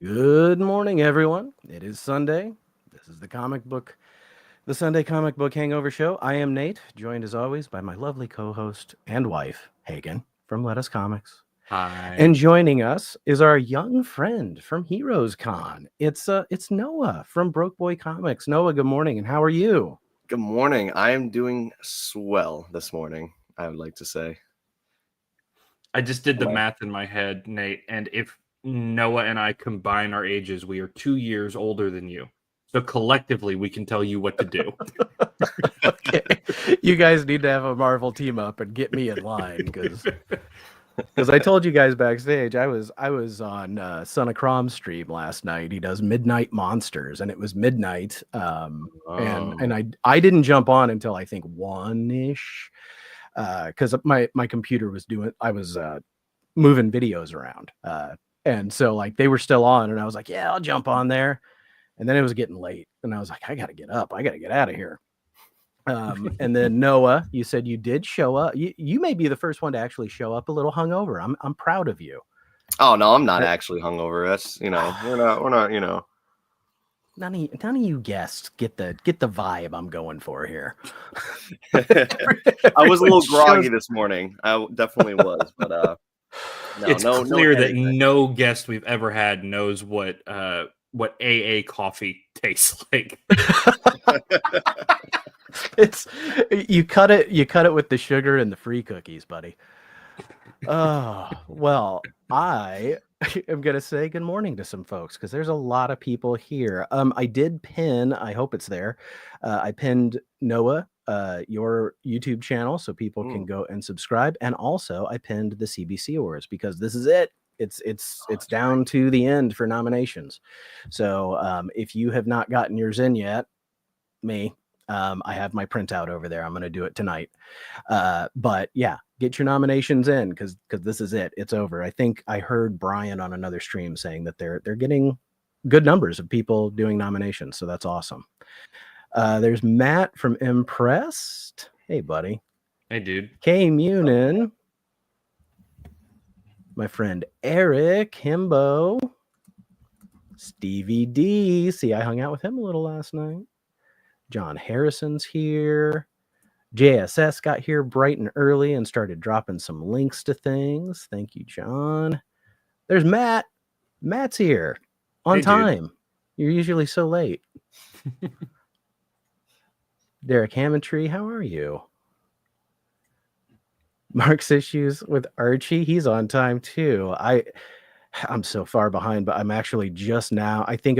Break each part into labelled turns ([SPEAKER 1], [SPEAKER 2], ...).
[SPEAKER 1] Good morning, everyone. It is Sunday. This is the Sunday comic book hangover show. I am Nate, joined as always by my lovely co-host and wife, Hagen from Let Us Comics.
[SPEAKER 2] Hi.
[SPEAKER 1] And joining us is our young friend from Heroes Con. It's Noah from Broke Boy Comics. Noah, good morning, and how are you?
[SPEAKER 3] Good morning. I am doing swell this morning, I would like to say.
[SPEAKER 2] I just did the math in my head, Nate, and if Noah and I combine our ages, we are 2 years older than you. So collectively, we can tell you what to do.
[SPEAKER 1] Okay, you guys need to have a Marvel team up and get me in line because I told you guys backstage I was on Son of Crom stream last night. He does Midnight Monsters, and it was midnight. And I didn't jump on until I think 1-ish because my computer was I was moving videos around, and so like they were still on, and I was like, yeah, I'll jump on there. And then it was getting late, and I was like, I gotta get up. I gotta get out of here. And then Noah, you said you did show up. You may be the first one to actually show up a little hungover. I'm proud of you.
[SPEAKER 3] Oh no, I'm not actually hungover. That's we're not.
[SPEAKER 1] None of you guests get the vibe I'm going for here.
[SPEAKER 3] I was a little groggy this morning. I definitely was, but
[SPEAKER 2] it's clear that no guest we've ever had knows what AA coffee tastes like.
[SPEAKER 1] It's you cut it with the sugar and the free cookies, buddy. Oh, well, I am going to say good morning to some folks because there's a lot of people here. I did pin, I hope it's there. I pinned Noah, your YouTube channel, so people can go and subscribe. And also I pinned the CBC Awards because this is it. It's down to the end for nominations. So if you have not gotten yours in yet, I have my printout over there. I'm going to do it tonight. But yeah, get your nominations in because this is it. It's over. I think I heard Brian on another stream saying that they're getting good numbers of people doing nominations. So that's awesome. There's Matt from Impressed. Hey, buddy.
[SPEAKER 2] Hey, dude.
[SPEAKER 1] Kay Munin. My friend Eric Himbo. Stevie D. See, I hung out with him a little last night. John Harrison's here. JSS got here bright and early and started dropping some links to things. Thank you, John. There's Matt. Matt's here on time. Dude. You're usually so late. Derek Hammondtree, how are you? Mark's issues with Archie. He's on time too. I'm so far behind, but I'm actually just now. I think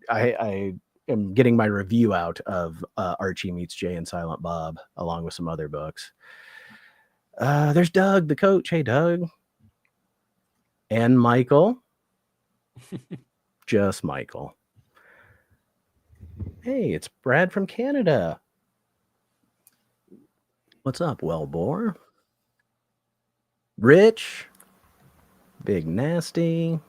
[SPEAKER 1] I am getting my review out of Archie Meets Jay and Silent Bob, along with some other books. There's Doug, the coach. Hey, Doug. And Michael. Just Michael. Hey, it's Brad from Canada. What's up, Wellbore? Rich. Big Nasty.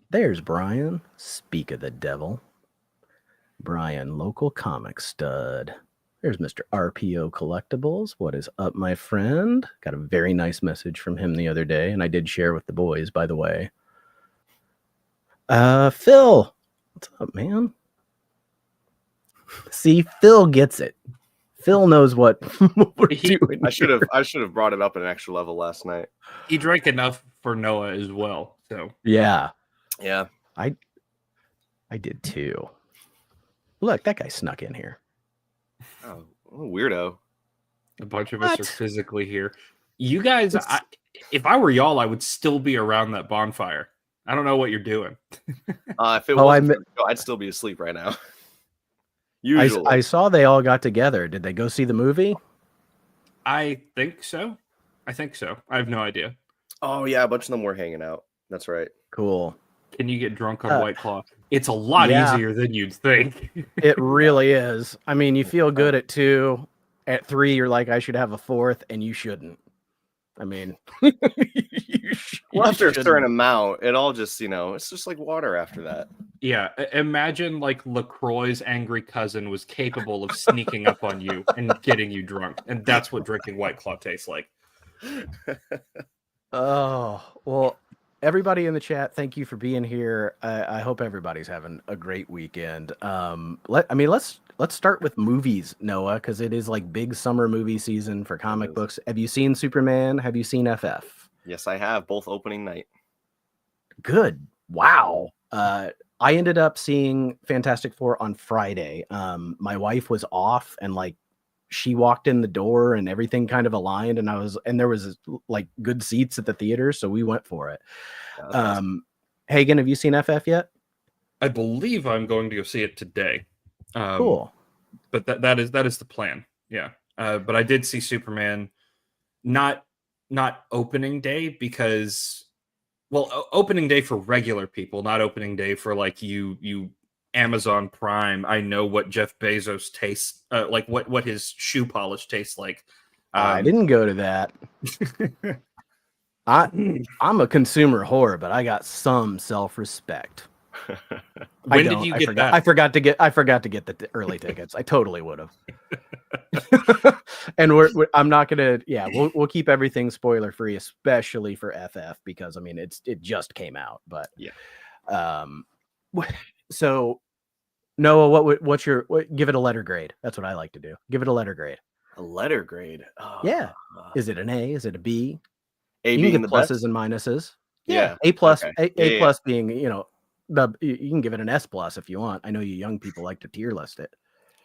[SPEAKER 1] There's Brian. Speak of the devil. Brian, local comic stud. There's Mr. RPO Collectibles. What is up, my friend? Got a very nice message from him the other day, and I did share with the boys, by the way. Phil. What's up, man? See, Phil gets it. Phil knows what we're doing.
[SPEAKER 3] I should have brought it up at an extra level last night.
[SPEAKER 2] He drank enough for Noah as well. So
[SPEAKER 1] yeah.
[SPEAKER 3] I
[SPEAKER 1] did too. Look, that guy snuck in here.
[SPEAKER 3] Oh, weirdo.
[SPEAKER 2] A bunch of us are physically here. You guys, if I were y'all, I would still be around that bonfire. I don't know what you're doing.
[SPEAKER 3] If it wasn't I'd still be asleep right now. Usually.
[SPEAKER 1] I saw they all got together. Did they go see the movie?
[SPEAKER 2] I think so. I have no idea.
[SPEAKER 3] Oh, yeah. A bunch of them were hanging out. That's right.
[SPEAKER 1] Cool.
[SPEAKER 2] Can you get drunk on White Claw? It's a lot easier than you'd think.
[SPEAKER 1] It really is. I mean, you feel good at 2. At 3, you're like, I should have a 4th, and you shouldn't. I mean,
[SPEAKER 3] after a certain amount, it all just, it's just like water after that.
[SPEAKER 2] Yeah. Imagine like LaCroix's angry cousin was capable of sneaking up on you and getting you drunk. And that's what drinking White Claw tastes like.
[SPEAKER 1] Oh, well, everybody in the chat, thank you for being here. I hope everybody's having a great weekend. Let's start with movies, Noah, because it is like big summer movie season for comic books. Have you seen Superman? Have you seen FF?
[SPEAKER 3] Yes, I have, both opening night.
[SPEAKER 1] Good. Wow. I ended up seeing Fantastic Four on Friday. My wife was off, and like she walked in the door and everything kind of aligned, and there was like good seats at the theater, so we went for it.
[SPEAKER 3] Yeah, awesome.
[SPEAKER 1] Hagen, have you seen FF yet?
[SPEAKER 2] I believe I'm going to go see it today.
[SPEAKER 1] Cool.
[SPEAKER 2] But that is the plan. Yeah. But I did see Superman, not opening day, because, well, opening day for regular people, not opening day for like you Amazon Prime. I know what Jeff Bezos tastes like, what his shoe polish tastes like.
[SPEAKER 1] I didn't go to that. I'm a consumer whore, but I got some self-respect.
[SPEAKER 2] When did you get that?
[SPEAKER 1] I forgot to get the early tickets. I totally would have. And I'm not gonna. Yeah, we'll keep everything spoiler free, especially for FF, because I mean it just came out. But
[SPEAKER 3] yeah.
[SPEAKER 1] So Noah, what's your give it a letter grade? That's what I like to do. Give it a letter grade.
[SPEAKER 3] A letter grade.
[SPEAKER 1] Yeah. Is it an A? Is it a B?
[SPEAKER 3] A
[SPEAKER 1] you
[SPEAKER 3] being
[SPEAKER 1] can get
[SPEAKER 3] the
[SPEAKER 1] pluses
[SPEAKER 3] best?
[SPEAKER 1] and minuses.
[SPEAKER 3] Yeah.
[SPEAKER 1] A plus.
[SPEAKER 3] Okay.
[SPEAKER 1] A plus being, you know, you can give it an S plus if you want. I know you young people like to tier list it.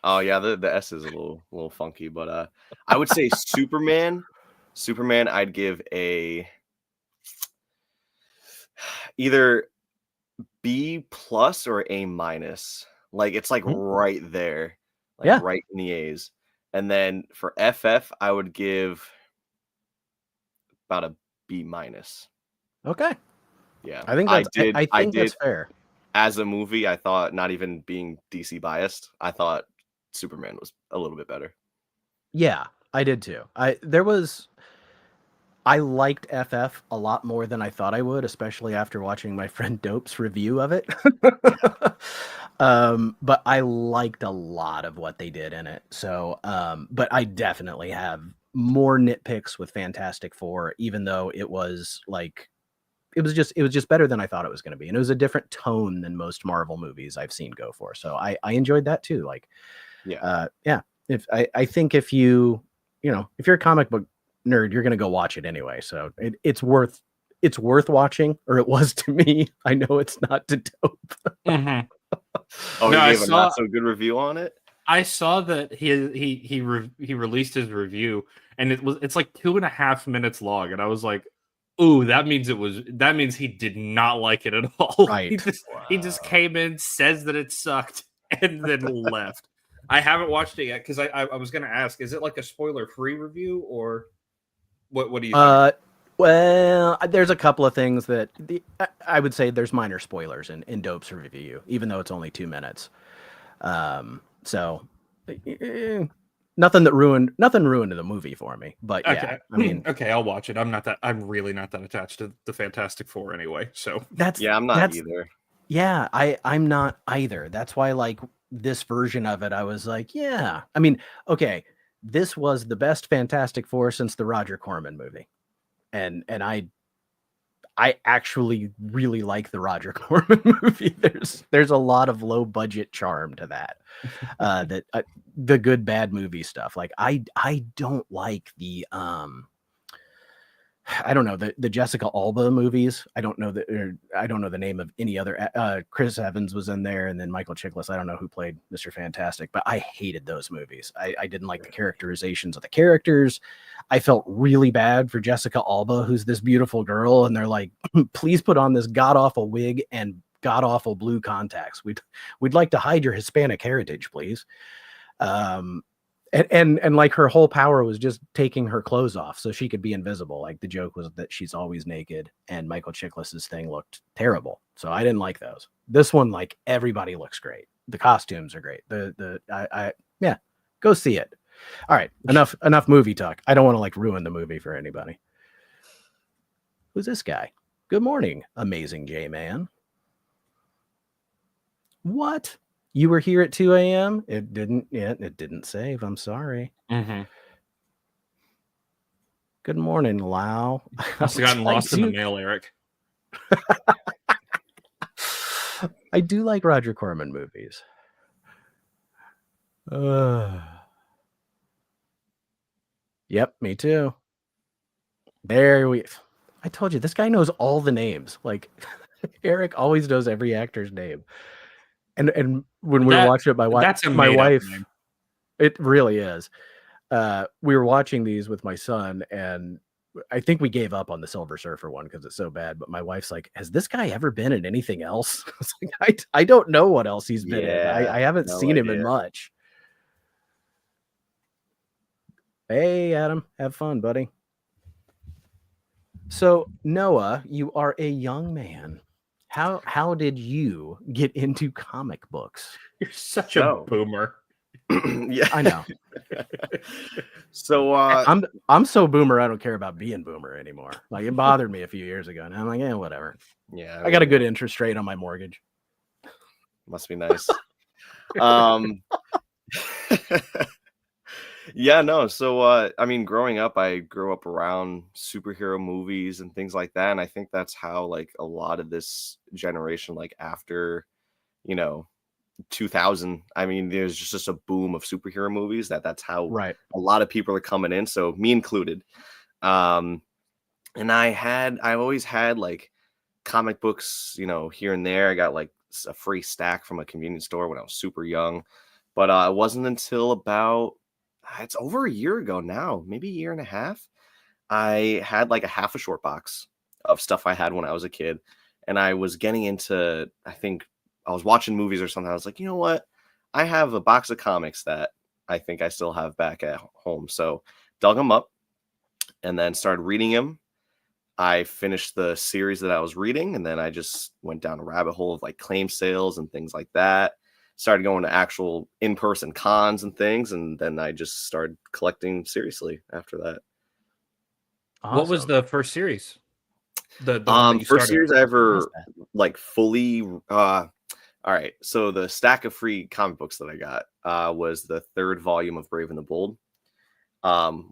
[SPEAKER 3] Oh yeah, the S is a little funky, but I would say Superman. Superman, I'd give a either B plus or A minus. Like it's like right there, like right in the A's. And then for FF, I would give about a B minus.
[SPEAKER 1] Okay.
[SPEAKER 3] Yeah,
[SPEAKER 1] I think that's fair.
[SPEAKER 3] As a movie, I thought, not even being DC biased, I thought Superman was a little bit better.
[SPEAKER 1] Yeah, I did too. I liked FF a lot more than I thought I would, especially after watching my friend Dope's review of it. But I liked a lot of what they did in it. So, but I definitely have more nitpicks with Fantastic Four, even though it was just better than I thought it was going to be. And it was a different tone than most Marvel movies I've seen go for. So I enjoyed that too. Like, yeah. I think if you're a comic book nerd, you're going to go watch it anyway. So it's worth watching, or it was to me. I know it's not to Dope.
[SPEAKER 3] Oh, no, you gave a not so good review on it?
[SPEAKER 2] I saw that he released his review, and it's like 2.5 minutes long, and I was like, ooh, that means he did not like it at all.
[SPEAKER 1] Right.
[SPEAKER 2] He just came in, says that it sucked, and then left. I haven't watched it yet because I was going to ask, is it like a spoiler-free review, or what do you think?
[SPEAKER 1] Well, there's a couple of things that I would say there's minor spoilers in Dope's review, even though it's only 2 minutes. So nothing ruined the movie for me. But yeah,
[SPEAKER 2] okay.
[SPEAKER 1] I mean,
[SPEAKER 2] okay, I'll watch it. I'm really not that attached to the Fantastic Four anyway. So
[SPEAKER 3] I'm not either.
[SPEAKER 1] Yeah, I'm not either. That's why, like, this version of it, I was like, yeah. I mean, okay, this was the best Fantastic Four since the Roger Corman movie. And I actually really like the Roger Corman movie. There's a lot of low budget charm to that. The good bad movie stuff. Like I don't like the I don't know the Jessica Alba movies. I don't know the name of any other. Chris Evans was in there, and then Michael Chiklis. I don't know who played Mr. Fantastic, but I hated those movies. I didn't like the characterizations of the characters. I felt really bad for Jessica Alba, who's this beautiful girl, and they're like, please put on this god awful wig and god awful blue contacts. We'd like to hide your Hispanic heritage, please. And like her whole power was just taking her clothes off so she could be invisible. Like the joke was that she's always naked, and Michael Chiklis's thing looked terrible. So I didn't like those. This one, like, everybody looks great. The costumes are great. Yeah, go see it. All right. Enough movie talk. I don't want to like ruin the movie for anybody. Who's this guy? Good morning, amazing J-Man. What? You were here at 2 a.m.? It didn't save. I'm sorry.
[SPEAKER 2] Mm-hmm.
[SPEAKER 1] Good morning, Lau.
[SPEAKER 2] Must have gotten lost in the mail, Eric.
[SPEAKER 1] I do like Roger Corman movies. Yep, me too. I told you, this guy knows all the names. Like, Eric always knows every actor's name. And when we were watching it,
[SPEAKER 2] that's a
[SPEAKER 1] my
[SPEAKER 2] made-up
[SPEAKER 1] wife,
[SPEAKER 2] name.
[SPEAKER 1] it really is. We were watching these with my son, and I think we gave up on the Silver Surfer one because it's so bad. But my wife's like, "Has this guy ever been in anything else?" I was like, I don't know what else he's been in. I haven't seen him in much. Hey, Adam, have fun, buddy. So, Noah, you are a young man. How did you get into comic books?
[SPEAKER 2] You're such a boomer.
[SPEAKER 3] Yeah,
[SPEAKER 1] I know.
[SPEAKER 3] So
[SPEAKER 1] I'm so boomer, I don't care about being boomer anymore. Like, it bothered me a few years ago. Now I'm like, whatever.
[SPEAKER 3] Yeah,
[SPEAKER 1] I got a good interest rate on my mortgage.
[SPEAKER 3] Must be nice. Yeah, no. So I mean, growing up, I grew up around superhero movies and things like that, and I think that's how like a lot of this generation, like after 2000, I mean, there's just a boom of superhero movies. That's how
[SPEAKER 1] Right.
[SPEAKER 3] a lot of people are coming in, so me included. And I always had like comic books, here and there. I got like a free stack from a convenience store when I was super young, but it wasn't until about it's over a year ago now, maybe a year and a half. I had like a half a short box of stuff I had when I was a kid, and I was getting into, I think I was watching movies or something. I was like, you know what? I have a box of comics that I think I still have back at home. So dug them up and then started reading them. I finished the series that I was reading, and then I just went down a rabbit hole of like claim sales and things like that. Started going to actual in-person cons and things, and then I just started collecting seriously after that.
[SPEAKER 1] Awesome.
[SPEAKER 2] What was the first series? The one that you
[SPEAKER 3] first
[SPEAKER 2] started
[SPEAKER 3] series I ever like fully all right, so the stack of free comic books that I got was the third volume of Brave and the Bold,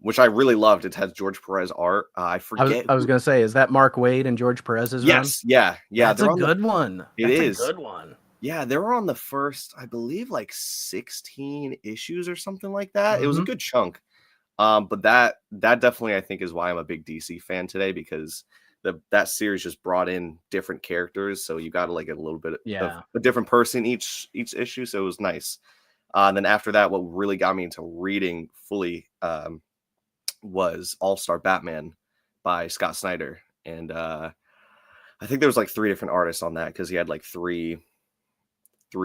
[SPEAKER 3] which I really loved. It has George Perez art. I forget.
[SPEAKER 1] I was gonna say, is that Mark Waid and George Perez's run?
[SPEAKER 3] Yes, yeah.
[SPEAKER 1] That's a good one.
[SPEAKER 3] It is
[SPEAKER 1] a good one.
[SPEAKER 3] Yeah, they were on the first, I believe, like 16 issues or something like that. It was a good chunk. But that definitely, I think, is why I'm a big DC fan today, because that series just brought in different characters, so you got like a little bit of a different person each issue, so it was nice. And then after that, what really got me into reading fully was All-Star Batman by Scott Snyder, and I think there was like 3 different artists on that, because he had like three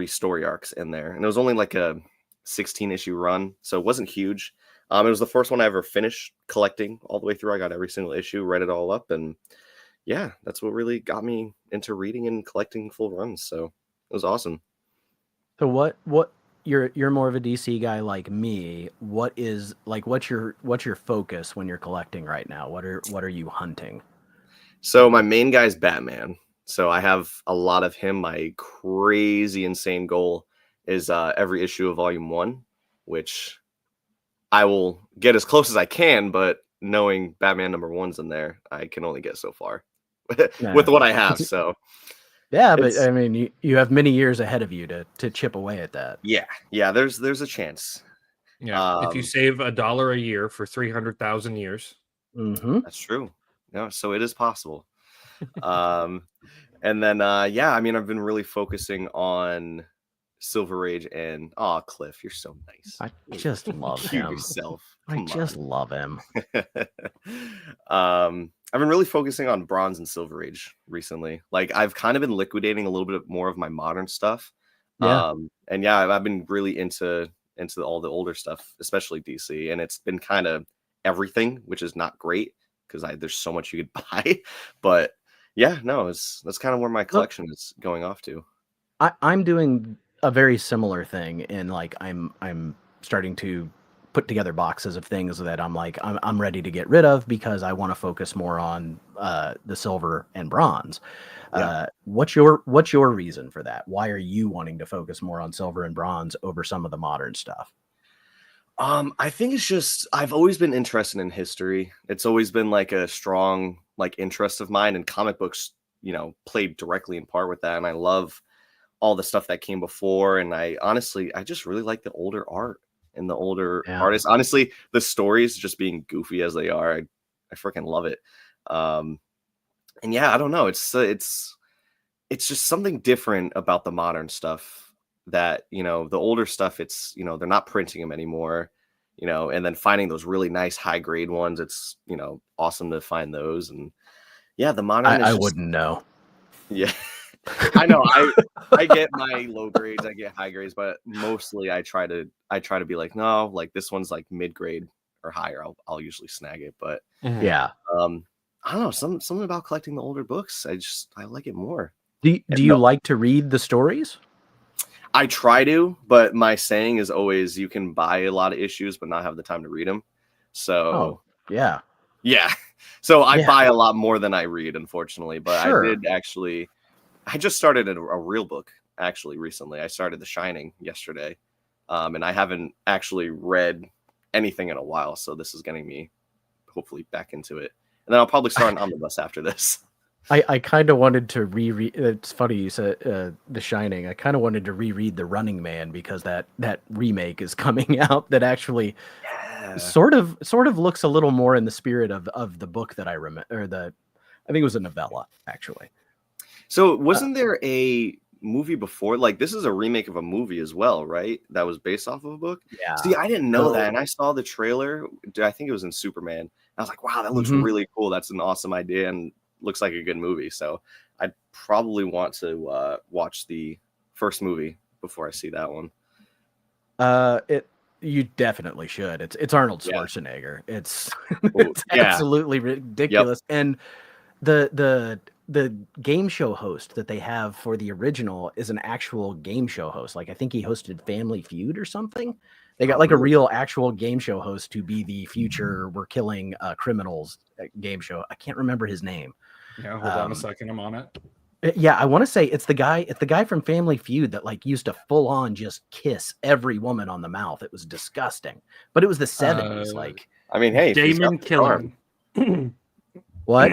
[SPEAKER 3] story arcs in there, and it was only like a 16 issue run, so it wasn't huge. It was the first one I ever finished collecting all the way through. I got every single issue, read it all up, and yeah, that's what really got me into reading and collecting full runs. So it was awesome.
[SPEAKER 1] So what you're more of a DC guy like me. What's your focus when you're collecting right now? What are you hunting?
[SPEAKER 3] So my main guy is Batman. So I have a lot of him. My crazy insane goal is every issue of Volume 1, which I will get as close as I can, but knowing Batman #1's in there, I can only get so far with what I have. So
[SPEAKER 1] yeah, but I mean, you have many years ahead of you to chip away at that.
[SPEAKER 3] Yeah. There's a chance.
[SPEAKER 2] Yeah, if you save $1 a year for 300,000 years,
[SPEAKER 3] that's true. No, so it is possible. And then I mean, I've been really focusing on Silver Age and Cliff, you're so nice.
[SPEAKER 1] I just love him.
[SPEAKER 3] Yourself.
[SPEAKER 1] I just love him.
[SPEAKER 3] I've been really focusing on Bronze and Silver Age recently. Like, I've kind of been liquidating a little bit more of my modern stuff.
[SPEAKER 1] Yeah.
[SPEAKER 3] And yeah, I've been really into all the older stuff, especially DC, and it's been kind of everything, which is not great because there's so much you could buy. But yeah, no, that's kind of where my collection is going off to.
[SPEAKER 1] I'm doing a very similar thing, in like I'm starting to put together boxes of things that I'm ready to get rid of because I want to focus more on the silver and bronze.
[SPEAKER 3] Yeah.
[SPEAKER 1] What's your reason for that? Why are you wanting to focus more on silver and bronze over some of the modern stuff?
[SPEAKER 3] I think it's just I've always been interested in history. It's always been like a strong like interest of mine, and comic books played directly in part with that. And I love all the stuff that came before. And I just really like the older art and the older artists. Honestly, the stories just being goofy as they are, I freaking love it. And yeah, I don't know. It's just something different about the modern stuff that, the older stuff, it's, they're not printing them anymore, and then finding those really nice high grade ones. It's, awesome to find those. And yeah, the modern
[SPEAKER 1] I wouldn't know.
[SPEAKER 3] Yeah. I know. I get my low grades, I get high grades, but mostly I try to be like, no, like this one's like mid grade or higher. I'll usually snag it. But
[SPEAKER 1] yeah,
[SPEAKER 3] I don't know, something about collecting the older books. I like it more.
[SPEAKER 1] Do you like to read the stories?
[SPEAKER 3] I try to, but my saying is always, you can buy a lot of issues but not have the time to read them. So
[SPEAKER 1] yeah.
[SPEAKER 3] So I buy a lot more than I read, unfortunately. But
[SPEAKER 1] sure.
[SPEAKER 3] I just started a real book actually recently. I started The Shining yesterday, and I haven't actually read anything in a while. So this is getting me hopefully back into it. And then I'll probably start an omnibus after this.
[SPEAKER 1] I kind of wanted to reread. It's funny you said The Shining. I kind of wanted to reread The Running Man because that remake is coming out that actually sort of looks a little more in the spirit of the book that I remember, or I think it was a novella actually.
[SPEAKER 3] So wasn't there a movie before? Like, this is a remake of a movie as well, right? That was based off of a book.
[SPEAKER 1] Yeah.
[SPEAKER 3] See, I didn't know that, and I saw the trailer. I think it was in Superman. I was like, wow, that looks really cool. That's an awesome idea, and looks like a good movie. So I'd probably want to watch the first movie before I see that one.
[SPEAKER 1] You definitely should. It's Arnold Schwarzenegger. It's
[SPEAKER 3] Ooh,
[SPEAKER 1] absolutely ridiculous. Yep. And the game show host that they have for the original is an actual game show host. Like, I think he hosted Family Feud or something. They got a real actual game show host to be the future We're Killing Criminals game show. I can't remember his name.
[SPEAKER 2] Yeah, hold on a second. I'm on it.
[SPEAKER 1] Yeah, I want to say it's the guy from Family Feud that used to full on just kiss every woman on the mouth. It was disgusting. But it was the 70s.
[SPEAKER 3] I mean, hey,
[SPEAKER 2] Damon Killian.
[SPEAKER 1] What?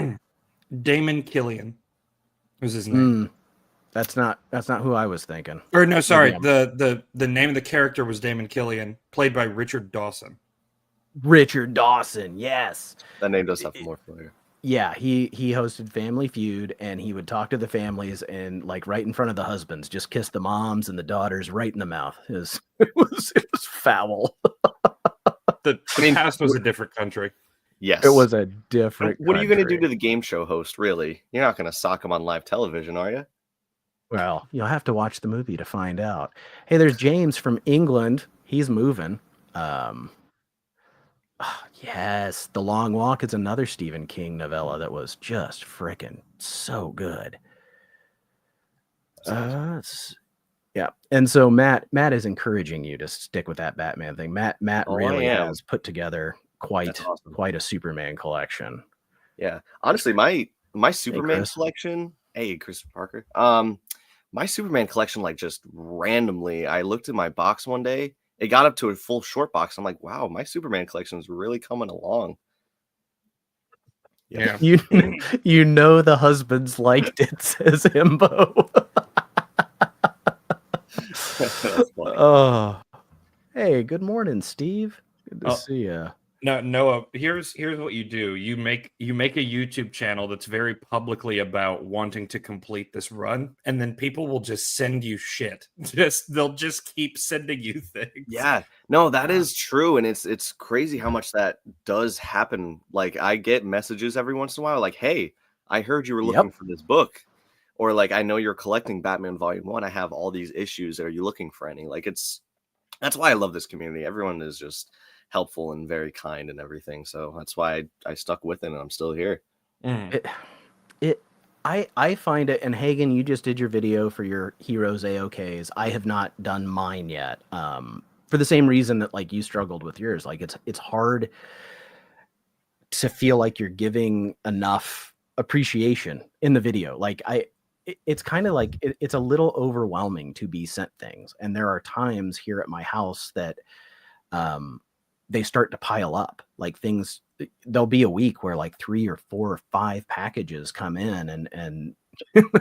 [SPEAKER 2] Damon Killian was his name.
[SPEAKER 1] That's not who I was thinking.
[SPEAKER 2] Or no, sorry. The name of the character was Damon Killian, played by Richard Dawson.
[SPEAKER 1] Richard Dawson, yes.
[SPEAKER 3] That name does sound more familiar.
[SPEAKER 1] Yeah, he hosted Family Feud, and he would talk to the families and right in front of the husbands, just kiss the moms and the daughters right in the mouth. It was foul.
[SPEAKER 2] The past was a different country.
[SPEAKER 3] Yes,
[SPEAKER 1] it was a different.
[SPEAKER 3] What are you going to do to the game show host? Really, you're not going to sock him on live television, are you?
[SPEAKER 1] Well, you'll have to watch the movie to find out. Hey, there's James from England. He's moving. Yes, The Long Walk is another Stephen King novella that was just freaking so good. Yeah, and so Matt is encouraging you to stick with that Batman thing. Matt really has put together quite a Superman collection.
[SPEAKER 3] Yeah, honestly, my Superman collection. Hey, Chris Parker. My Superman collection, just randomly, I looked at my box one day. It got up to a full short box. I'm like, wow, my Superman collection is really coming along.
[SPEAKER 2] Yeah.
[SPEAKER 1] You know the husbands liked it, says Himbo. Oh, hey, good morning, Steve. Good to see you.
[SPEAKER 2] No, Noah, here's what you do. You make a YouTube channel that's very publicly about wanting to complete this run, and then people will just send you shit. They'll just keep sending you things.
[SPEAKER 3] Yeah, no, that is true, and it's crazy how much that does happen. I get messages every once in a while, like, "Hey, I heard you were looking for this book," or I know you're collecting Batman Volume 1. I have all these issues. Are you looking for any? That's why I love this community. Everyone is just helpful and very kind and everything, so that's why I stuck with it, and I'm still here.
[SPEAKER 1] I find it, and Hagen, you just did your video for your Heroes AOKs. I have not done mine yet, for the same reason that you struggled with yours. It's hard to feel like you're giving enough appreciation in the video. It's kind of it's a little overwhelming to be sent things, and there are times here at my house that they start to pile up. There'll be a week where 3 or 4 or 5 packages come in, and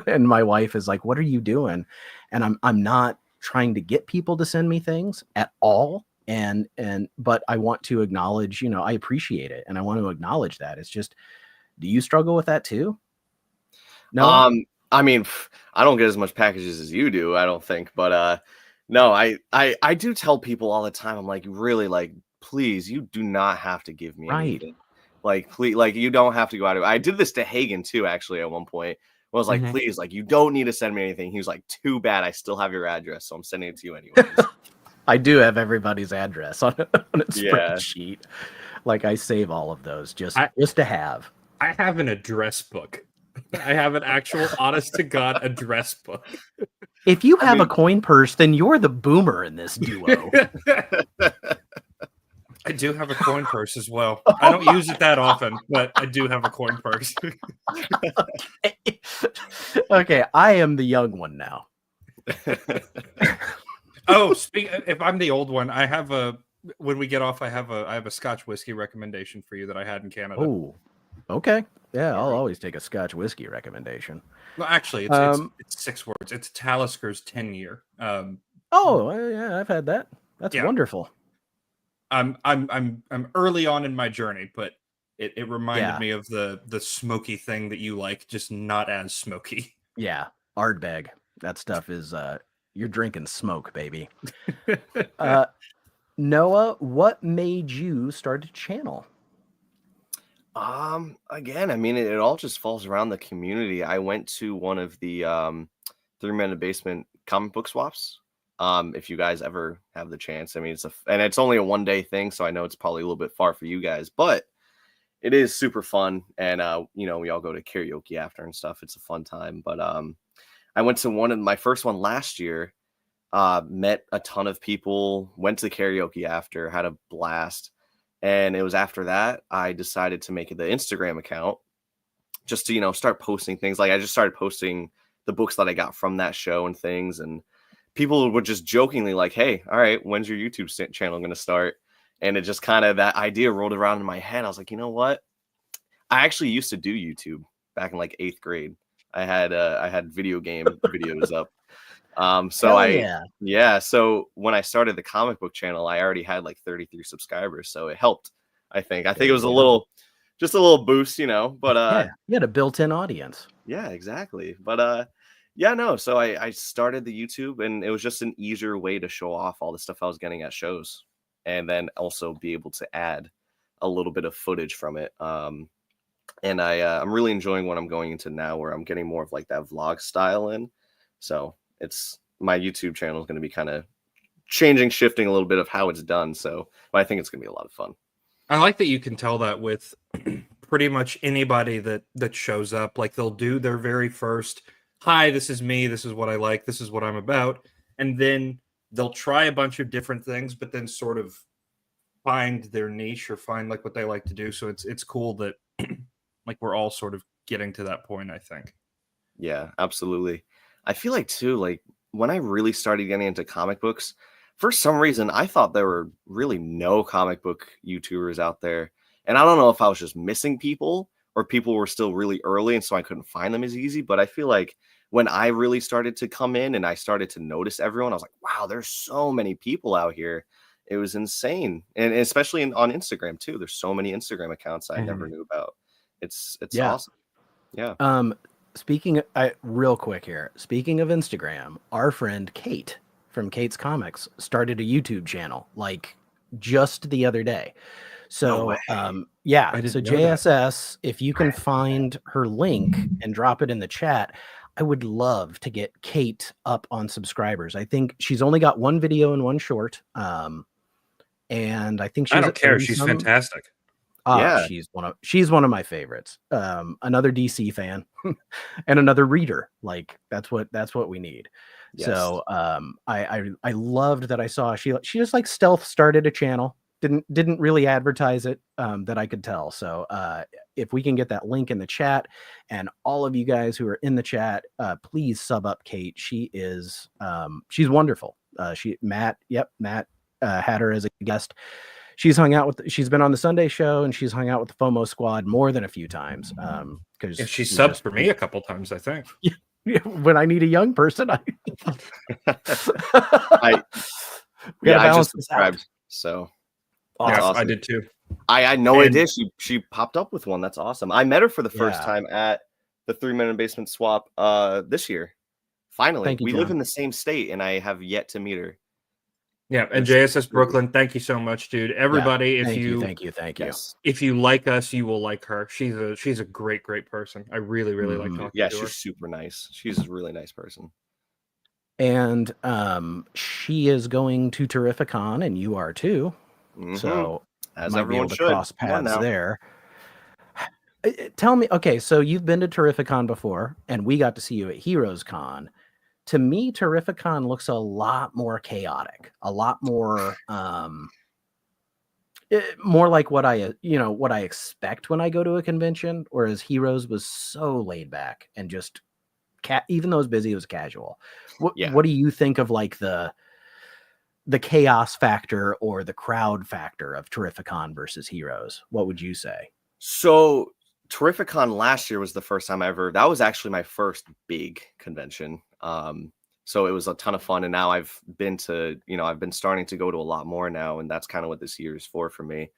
[SPEAKER 1] And my wife is like, what are you doing? And I'm not trying to get people to send me things at all. But I want to acknowledge, I appreciate it. And I want to acknowledge that. It's just, do you struggle with that too? No.
[SPEAKER 3] I mean, I don't get as much packages as you do, I don't think, but no, I do tell people all the time. I'm like, really, like, please, you do not have to give me anything. Like, please, like, you don't have to go out of it. I did this to Hagen too, actually, at one point. I was like, please, like, you don't need to send me anything. He was like, too bad, I still have your address, so I'm sending it to you anyways.
[SPEAKER 1] I do have everybody's address on a spreadsheet. Like, I save all of those just to have.
[SPEAKER 2] I have an address book. I have an actual honest to God address book.
[SPEAKER 1] If you have a coin purse, then you're the boomer in this duo.
[SPEAKER 2] I do have a coin purse as well. I don't use it that often, but I do have a coin purse.
[SPEAKER 1] Okay, I am the young one now.
[SPEAKER 2] Oh, if I'm the old one, I have when we get off, I have a Scotch whiskey recommendation for you that I had in Canada.
[SPEAKER 1] Oh, okay. Yeah, I'll always take a Scotch whiskey recommendation.
[SPEAKER 2] Well, actually, it's 6 words. It's Talisker 10-year.
[SPEAKER 1] Yeah, I've had that. That's wonderful.
[SPEAKER 2] I'm early on in my journey, but it reminded me of the smoky thing that you like, just not as smoky.
[SPEAKER 1] Yeah, Ardbeg. That stuff is you're drinking smoke, baby. Noah, what made you start a channel?
[SPEAKER 3] Again, I mean, it all just falls around the community. I went to one of the 3 Men in the Basement comic book swaps. If you guys ever have the chance, I mean, it's only a 1-day thing, so I know it's probably a little bit far for you guys, but it is super fun. And we all go to karaoke after and stuff. It's a fun time. But I went to my first one last year. Met a ton of people. Went to karaoke after. Had a blast. And it was after that I decided to make the Instagram account just to start posting things. Like, I just started posting the books that I got from that show and things, and people would just jokingly like, hey, all right, when's your YouTube channel going to start? And it just kind of, that idea rolled around in my head. I was like, you know what? I actually used to do YouTube back in like 8th grade. I had video game videos up. So when I started the comic book channel, I already had like 33 subscribers. So it helped, I think. I think it was just a little boost, but
[SPEAKER 1] you had a built-in audience.
[SPEAKER 3] Yeah, exactly. But so I started the YouTube, and it was just an easier way to show off all the stuff I was getting at shows, and then also be able to add a little bit of footage from it. And I'm really enjoying what I'm going into now, where I'm getting more of like that vlog style in. So my YouTube channel is going to be kind of shifting a little bit of how it's done. So, but I think it's going to be a lot of fun.
[SPEAKER 2] I like that you can tell that with pretty much anybody that shows up. Like, they'll do their very first, hi, this is me, this is what I like, this is what I'm about. And then they'll try a bunch of different things, but then sort of find their niche or find like what they like to do. So it's cool that like we're all sort of getting to that point, I think.
[SPEAKER 3] Yeah, absolutely. I feel like too, like when I really started getting into comic books, for some reason, I thought there were really no comic book YouTubers out there. And I don't know if I was just missing people or people were still really early and so I couldn't find them as easy. But I feel like when I really started to come in and I started to notice everyone, I was like, wow, there's so many people out here. It was insane. And especially on Instagram too. There's so many Instagram accounts I never knew about. It's awesome. Yeah.
[SPEAKER 1] Real quick here. Speaking of Instagram, our friend Kate from Kate's Comics started a YouTube channel like just the other day. So, so JSS, if you can find her link and drop it in the chat, I would love to get Kate up on subscribers. I think she's only got 1 video and 1 short. And I think
[SPEAKER 2] I don't care. She's fantastic.
[SPEAKER 1] She's one of my favorites. Another DC fan and another reader. Like that's what we need. Yes. So I loved that I saw she just like stealth started a channel. Didn't really advertise it that I could tell. So if we can get that link in the chat, and all of you guys who are in the chat, please sub up Kate. She is she's wonderful. Matt had her as a guest. she's been on the Sunday show, and she's hung out with the FOMO squad more than a few times. Because
[SPEAKER 2] she subbed for me a couple times, I think.
[SPEAKER 1] When I need a young person, I
[SPEAKER 3] just subscribed. So
[SPEAKER 2] awesome. Awesome. I did too.
[SPEAKER 3] I had no idea she popped up with one. That's awesome. I met her for the first time at the 3 Minute Basement Swap this year. Finally, we live in the same state, and I have yet to meet her.
[SPEAKER 2] Yeah, and JSS Brooklyn, thank you so much, dude. Everybody,
[SPEAKER 1] thank you.
[SPEAKER 2] If you like us, you will like her. She's a great person. I really like talking to her.
[SPEAKER 3] Yeah, she's super nice. She's a really nice person.
[SPEAKER 1] And she is going to Terrificon, and you are too. So
[SPEAKER 3] as everyone should
[SPEAKER 1] cross paths there. Tell me, okay, so you've been to Terrificon before, and we got to see you at Heroes Con. To me, Terrificon looks a lot more chaotic, a lot more more like what I expect when I go to a convention, whereas Heroes was so laid back and just even though it was busy, it was casual. What do you think of like the chaos factor or the crowd factor of Terrificon versus Heroes? What would you say?
[SPEAKER 3] So Terrificon last year was the first time that was actually my first big convention. So it was a ton of fun. And now I've been starting to go to a lot more now. And that's kind of what this year is for me.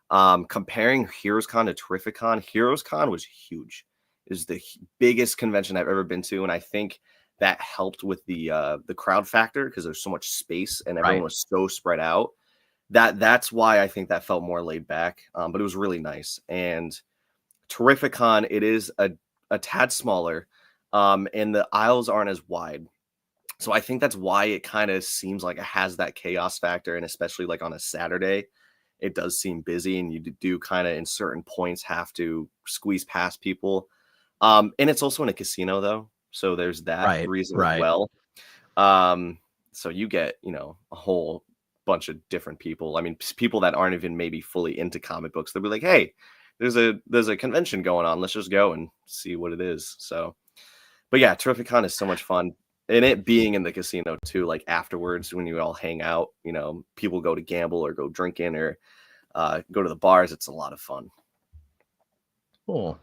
[SPEAKER 3] Comparing Heroes Con to Terrificon, Heroes Con was huge. It was the biggest convention I've ever been to. And I think that helped with the crowd factor because there's so much space and everyone was so spread out. That's why I think that felt more laid back. But it was really nice. And Terrificon, it is a tad smaller, and the aisles aren't as wide. So I think that's why it kind of seems like it has that chaos factor, and especially like on a Saturday, it does seem busy, and you do kind of in certain points have to squeeze past people. And it's also in a casino though, so there's that reason as well. So you get a whole bunch of different people. I mean, people that aren't even maybe fully into comic books. They'll be like, hey, there's a convention going on. Let's just go and see what it is. So, but yeah, Terrificon is so much fun. And it being in the casino too, like afterwards when you all hang out, people go to gamble or go drinking or go to the bars. It's a lot of fun.
[SPEAKER 1] Cool.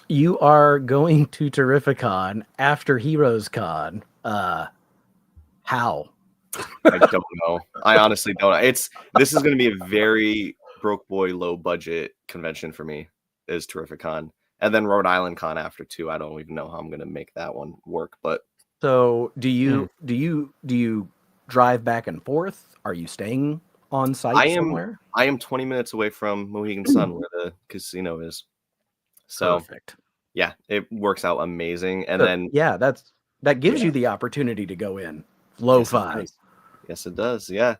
[SPEAKER 1] You are going to Terrificon after Heroes Con. How?
[SPEAKER 3] I don't know. I honestly don't know. This is going to be a very broke boy, low budget convention for me. Is Terrificon, and then Rhode Island Con after too. I don't even know how I'm going to make that one work. But
[SPEAKER 1] so, do you drive back and forth? Are you staying on site somewhere?
[SPEAKER 3] I am 20 minutes away from Mohegan Sun, where the casino is. So
[SPEAKER 1] perfect.
[SPEAKER 3] Yeah, it works out amazing. And then
[SPEAKER 1] that gives you the opportunity to go in lo-fi.
[SPEAKER 3] Yes, it does. Yeah.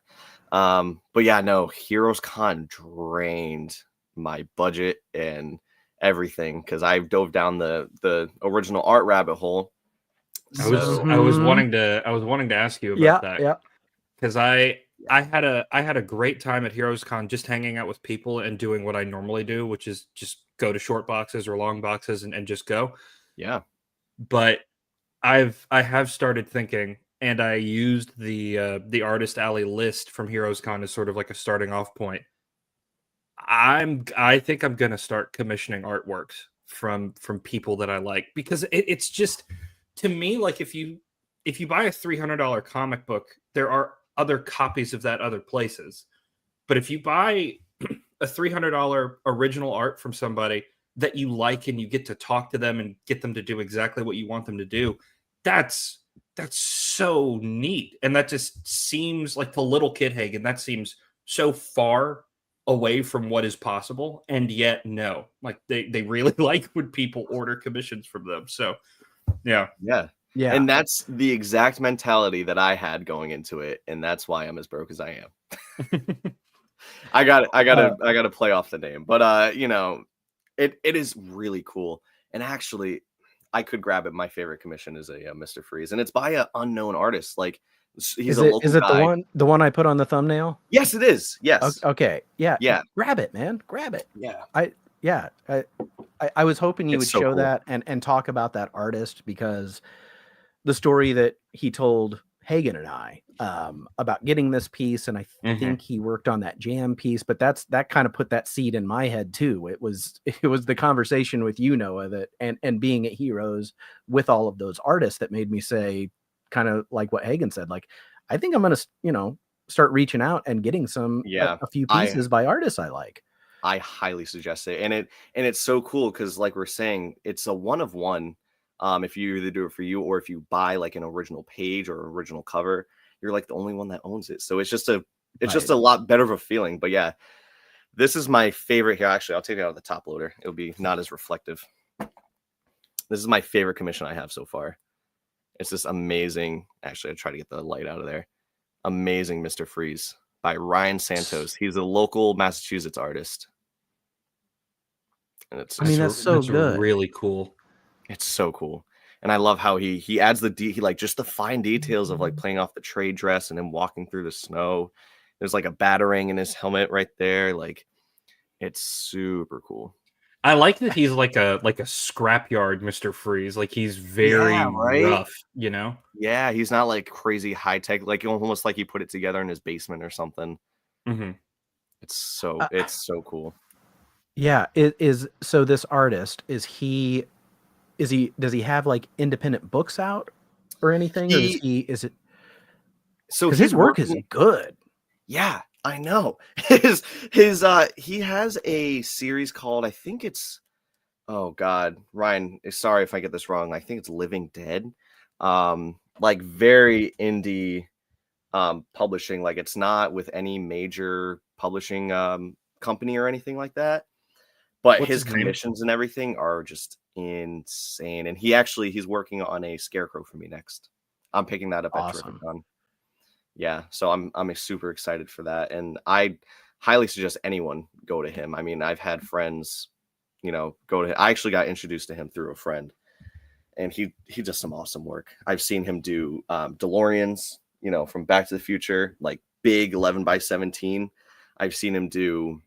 [SPEAKER 3] But yeah, no, Heroes Con drained my budget and everything because I dove down the original art rabbit hole.
[SPEAKER 2] I was wanting to ask you about that. Yeah. Because I had a great time at Heroes Con just hanging out with people and doing what I normally do, which is just go to short boxes or long boxes and just go.
[SPEAKER 3] Yeah.
[SPEAKER 2] But I have started thinking, and I used the Artist Alley list from Heroes Con as sort of like a starting off point. I think I'm gonna start commissioning artworks from people that I like, because it's just, to me, like if you buy a $300 comic book, there are other copies of that other places. But if you buy a $300 original art from somebody that you like and you get to talk to them and get them to do exactly what you want them to do, that's so neat. And that just seems like, the little kid Hagen, that seems so far away from what is possible. And yet, no, like they really like when people order commissions from them. So yeah.
[SPEAKER 3] And that's the exact mentality that I had going into it, and that's why I'm as broke as I am. I gotta play off the name, but it is really cool. And actually, I could grab it. My favorite commission is a Mr. Freeze, and it's by an unknown artist. Like he's a local guy. Is it
[SPEAKER 1] the one I put on the thumbnail?
[SPEAKER 3] Yes, it is. Yes.
[SPEAKER 1] Okay. Yeah. Grab it, man. Grab it.
[SPEAKER 3] Yeah.
[SPEAKER 1] I was hoping you would show that and talk about that artist, because the story that he told Hagen and I about getting this piece, and I think he worked on that jam piece. But that kind of put that seed in my head too. It was the conversation with you, Noah, that and being at Heroes with all of those artists that made me say, kind of like what Hagen said, like I think I'm gonna start reaching out and getting a few pieces by artists I like.
[SPEAKER 3] I highly suggest it, and it's so cool because, like we're saying, it's a one of one. If you either do it for you or if you buy like an original page or original cover, you're like the only one that owns it. So it's just a lot better of a feeling. But yeah, this is my favorite here. Actually, I'll take it out of the top loader. It'll be not as reflective. This is my favorite commission I have so far. It's this amazing. Actually, I try to get the light out of there. Amazing Mr. Freeze by Ryan Santos. He's a local Massachusetts artist. And
[SPEAKER 1] that's so good.
[SPEAKER 2] Really cool.
[SPEAKER 3] It's so cool. And I love how he adds he like just the fine details of like playing off the trade dress and him walking through the snow. There's like a batarang in his helmet right there. Like, it's super cool.
[SPEAKER 2] I like that he's like a scrapyard Mr. Freeze. Like, he's very rough, you know?
[SPEAKER 3] Yeah, he's not like crazy high tech, like almost like he put it together in his basement or something. It's so cool.
[SPEAKER 1] Yeah, it is. So this artist, does he have like independent books out or anything? Or is it? So his work is good.
[SPEAKER 3] Yeah, I know. He has a series called, I think it's, oh God, Ryan, sorry if I get this wrong. I think it's Living Dead. Like very indie publishing. Like, it's not with any major publishing company or anything like that. But his commissions and everything are just insane. And he's working on a Scarecrow for me next. I'm picking that up at Terrificon. Yeah, so I'm super excited for that. And I highly suggest anyone go to him. I mean, I've had friends, go to him. I actually got introduced to him through a friend. And he does some awesome work. I've seen him do DeLoreans, from Back to the Future, like big 11x17. I've seen him do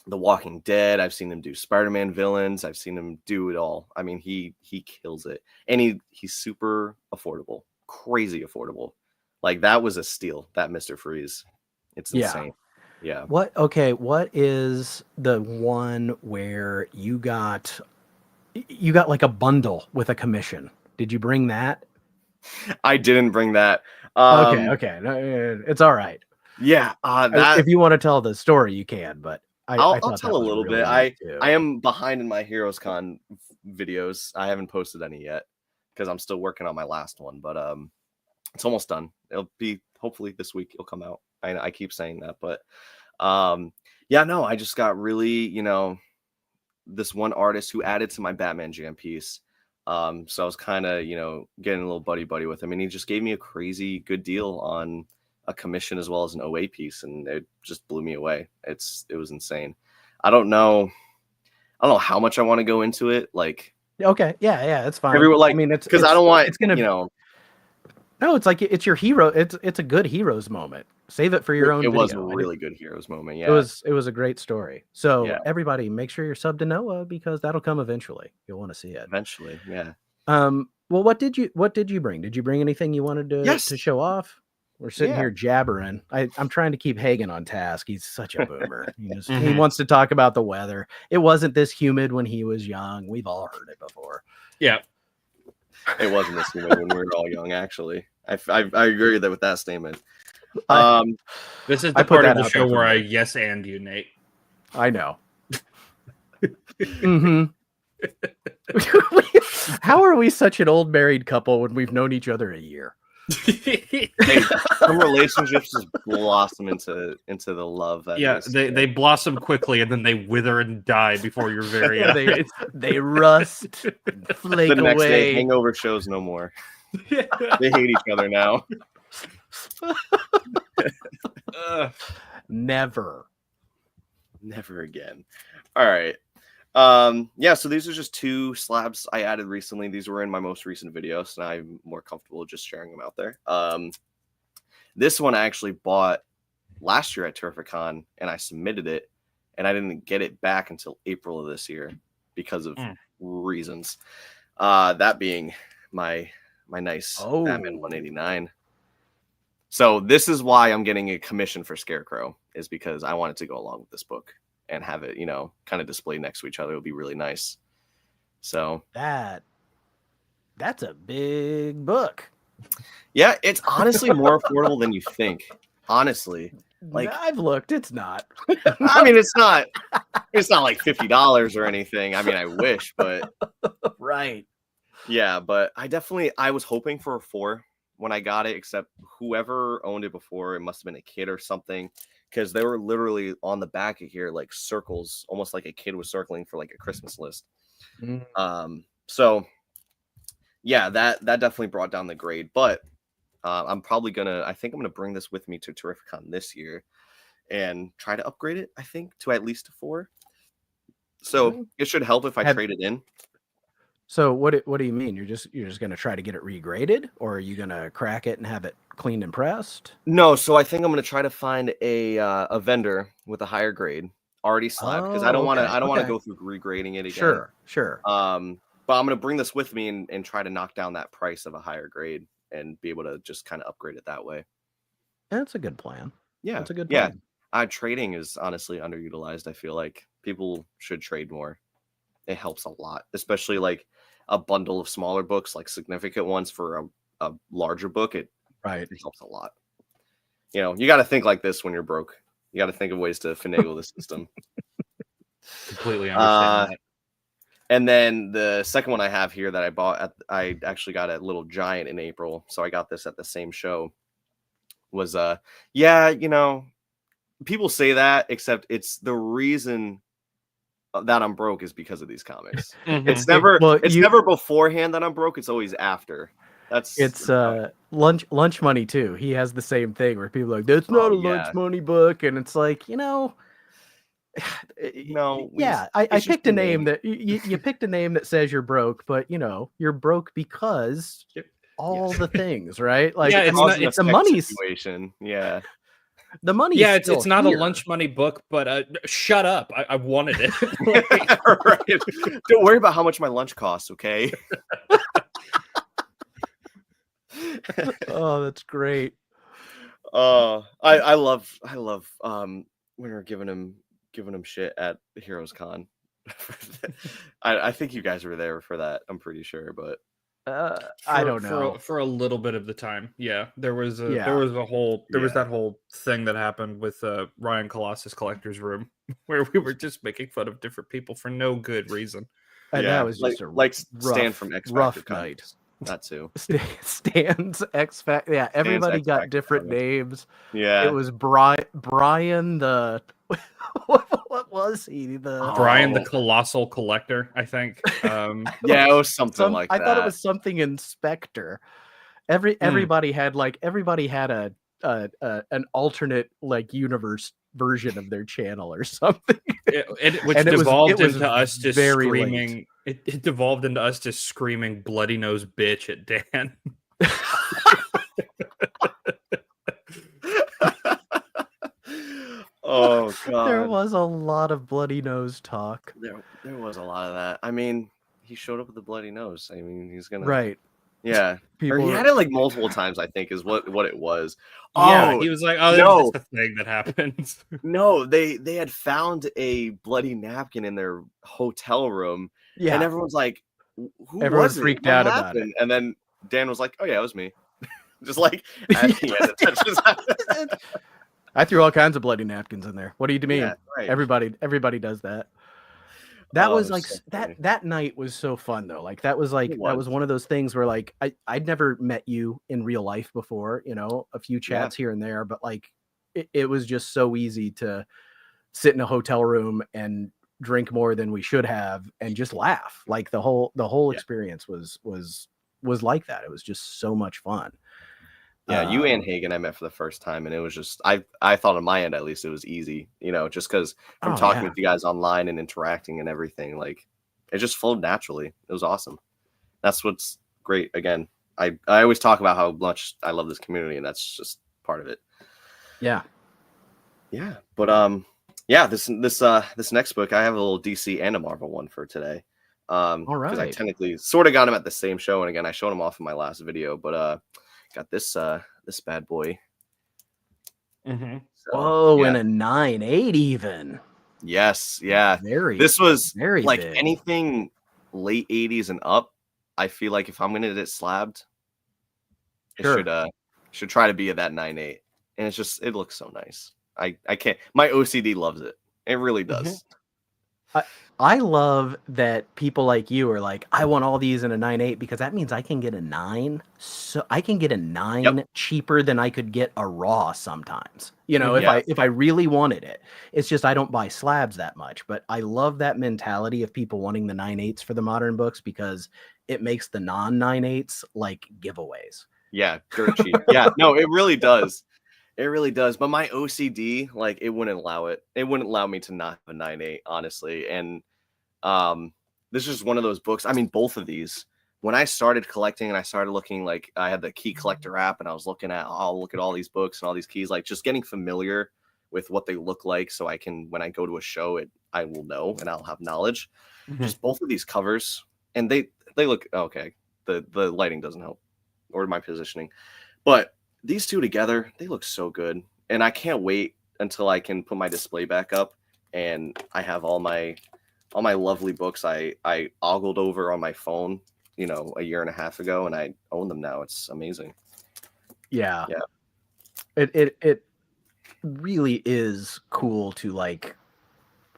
[SPEAKER 3] The Walking Dead. I've seen him do Spider-Man villains. I've seen him do it all. I mean, he kills it. And he's super affordable, crazy affordable. Like, that was a steal, that Mr. Freeze. It's insane. Yeah.
[SPEAKER 1] What is the one where you got like a bundle with a commission? Did you bring that?
[SPEAKER 3] I didn't bring that.
[SPEAKER 1] Okay. No, it's all right.
[SPEAKER 3] Yeah.
[SPEAKER 1] If you want to tell the story, you can, but
[SPEAKER 3] I'll tell a little bit. I am behind in my Heroes Con videos. I haven't posted any yet because I'm still working on my last one, but it's almost done. It'll be hopefully this week. It'll come out. I keep saying that, but I just got really, this one artist who added to my Batman Jam piece. So I was kind of, getting a little buddy with him, and he just gave me a crazy good deal on a commission as well as an OA piece, and it just blew me away. It was insane. I don't know how much I want to go into it. Like,
[SPEAKER 1] okay, yeah, it's fine.
[SPEAKER 3] I mean, it's because I don't want it's gonna
[SPEAKER 1] No, it's like it's your hero. It's a good Heroes moment. Save it for your own.
[SPEAKER 3] It was a really good Heroes moment. Yeah,
[SPEAKER 1] it was a great story. So everybody, make sure you're subbed to Noah because that'll come eventually. You'll want to see it
[SPEAKER 3] eventually. Yeah.
[SPEAKER 1] Well, what did you bring? Did you bring anything you wanted to show off? We're sitting here jabbering. I'm trying to keep Hagen on task. He's such a boomer. He wants to talk about the weather. It wasn't this humid when he was young. We've all heard it before.
[SPEAKER 2] Yeah.
[SPEAKER 3] It wasn't this humid when we were all young, actually. I agree with that statement.
[SPEAKER 2] This is the part of the show where I yes and you, Nate.
[SPEAKER 1] I know. How are we such an old married couple when we've known each other a year?
[SPEAKER 3] Hey, some relationships just blossom into the love.
[SPEAKER 2] They blossom quickly and then they wither and die before your very eyes.
[SPEAKER 1] They rust, flake away.
[SPEAKER 3] The next day, Hangover shows no more. They hate each other now.
[SPEAKER 1] Never
[SPEAKER 3] again. All right. So these are just 2 slabs I added recently. These were in my most recent video, so now I'm more comfortable just sharing them out there. This one I actually bought last year at Terrificon, and I submitted it, and I didn't get it back until April of this year because of reasons. That being my nice Batman 189. So this is why I'm getting a commission for Scarecrow, is because I want it to go along with this book and have it, kind of displayed next to each other. It would be really nice. So
[SPEAKER 1] that's a big book.
[SPEAKER 3] Yeah, it's honestly more affordable than you think. Honestly, like
[SPEAKER 1] I've looked, it's not.
[SPEAKER 3] I mean, it's not like $50 or anything. I mean, I wish, but
[SPEAKER 1] right.
[SPEAKER 3] Yeah, but I was hoping for a 4 when I got it, except whoever owned it before, it must have been a kid or something, because they were literally on the back of here like circles, almost like a kid was circling for like a Christmas list. So yeah, that definitely brought down the grade, but I think I'm gonna bring this with me to Terrificon this year and try to upgrade it, I think, to at least a 4. So it should help if I trade it in.
[SPEAKER 1] So what do you mean? You're just gonna try to get it regraded, or are you gonna crack it and have it cleaned and pressed?
[SPEAKER 3] No, so I think I'm gonna try to find a vendor with a higher grade already slabbed, because I don't want to go through regrading it again.
[SPEAKER 1] Sure.
[SPEAKER 3] But I'm gonna bring this with me and try to knock down that price of a higher grade and be able to just kind of upgrade it that way.
[SPEAKER 1] That's a good plan.
[SPEAKER 3] Yeah,
[SPEAKER 1] that's a good plan.
[SPEAKER 3] Trading is honestly underutilized. I feel like people should trade more. It helps a lot, especially like a bundle of smaller books, like significant ones for a larger book. It helps a lot. You got to think like this when you're broke. You got to think of ways to finagle the system.
[SPEAKER 2] Completely understand that.
[SPEAKER 3] And then the second one I have here that I bought, I actually got at Little Giant in April, so I got this at the same show. Was people say that, except it's the reason that I'm broke is because of these comics. It's never never beforehand that I'm broke. It's always after. It's
[SPEAKER 1] lunch money too. He has the same thing where people are like, that's not a lunch money book, and it's like, I picked a name that you picked a name that says you're broke, but you're broke because all the things, right? Like it's a money
[SPEAKER 3] situation. Yeah.
[SPEAKER 1] The money,
[SPEAKER 2] it's not a lunch money book, but shut up. I wanted it.
[SPEAKER 3] Right. Don't worry about how much my lunch costs, okay?
[SPEAKER 1] Oh, that's great.
[SPEAKER 3] I love when we're giving him shit at Heroes Con. I think you guys were there for that, I'm pretty sure, but
[SPEAKER 1] I don't know.
[SPEAKER 2] For a little bit of the time. Yeah. There was that whole thing that happened with Ryan Colossus Collector's Room where we were just making fun of different people for no good reason.
[SPEAKER 1] And that was just
[SPEAKER 3] Stan from X Factor
[SPEAKER 1] rough night.
[SPEAKER 3] That too.
[SPEAKER 1] Stan's X Factor. Yeah, everybody got different names.
[SPEAKER 3] Yeah.
[SPEAKER 1] It was Brian the what was he?
[SPEAKER 2] Brian the Colossal Collector, I think.
[SPEAKER 3] Yeah, it was something like that.
[SPEAKER 1] I thought it was something Inspector. Everybody had an alternate like universe version of their channel or something.
[SPEAKER 2] Which devolved into us just screaming. It devolved into us just screaming bloody nose bitch at Dan.
[SPEAKER 3] Oh god.
[SPEAKER 1] There was a lot of bloody nose talk.
[SPEAKER 3] There was a lot of that. I mean, he showed up with a bloody nose. I mean, he's gonna
[SPEAKER 1] right.
[SPEAKER 3] Yeah. He had it like multiple times, I think, is what it was.
[SPEAKER 2] Yeah, he was like, oh, that's the thing that happens.
[SPEAKER 3] No, they had found a bloody napkin in their hotel room. Yeah. And everyone's like,
[SPEAKER 1] everyone freaked out about it.
[SPEAKER 3] And then Dan was like, oh yeah, it was me. Just like at the end, it touches
[SPEAKER 1] I threw all kinds of bloody napkins in there. What do you mean?
[SPEAKER 3] Yeah, right.
[SPEAKER 1] Everybody does that. That was like so that night was so fun though. Like that was one of those things where like I'd never met you in real life before, a few chats here and there, but like it was just so easy to sit in a hotel room and drink more than we should have and just laugh. Like the whole experience was like that. It was just so much fun.
[SPEAKER 3] Yeah, you and Hagen I met for the first time, and it was just I thought on my end at least it was easy, just because from talking with you guys online and interacting and everything, like it just flowed naturally. It was awesome. That's what's great. Again, I always talk about how much I love this community, and that's just part of it.
[SPEAKER 1] Yeah.
[SPEAKER 3] Yeah, but this next book I have a little DC and a Marvel one for today.
[SPEAKER 1] All right.
[SPEAKER 3] Because I technically sort of got him at the same show, and again I showed him off in my last video, but got this bad boy So,
[SPEAKER 1] Whoa,
[SPEAKER 3] yeah.
[SPEAKER 1] and a 9.8 even.
[SPEAKER 3] Yes, yeah. This was
[SPEAKER 1] very
[SPEAKER 3] like
[SPEAKER 1] big.
[SPEAKER 3] anything late 80s and up. I feel like if I'm gonna get it slabbed,
[SPEAKER 1] Sure.
[SPEAKER 3] it should try to be at that 9.8. And it's just, it looks so nice. I can't, my OCD loves it. It really does.
[SPEAKER 1] I love that people like you are like, I want all these in a 9.8 because that means I can get a 9. So I can get a 9 cheaper than I could get a raw sometimes. You know, if I really wanted it. It's just I don't buy slabs that much. But I love that mentality of people wanting the 9.8s for the modern books because it makes the non-9.8s like giveaways.
[SPEAKER 3] Yeah, dirt cheap. Yeah, no, it really does. It really does. But my OCD, like, it wouldn't allow it. It wouldn't allow me to not have a 9.8, honestly. And this is one of those books. I mean, both of these. When I started collecting and I started looking, like, I had the key collector app and I was looking at, I'll look at all these books and all these keys, like just getting familiar with what they look like so I can, when I go to a show, I will know and I'll have knowledge. Just both of these covers, and they look okay. The lighting doesn't help, or my positioning, but these two together, they look so good. And I can't wait until I can put my display back up and I have all my lovely books I ogled over on my phone, you know, a year and a half ago, and I own them now. It's amazing.
[SPEAKER 1] Yeah. It really is cool to like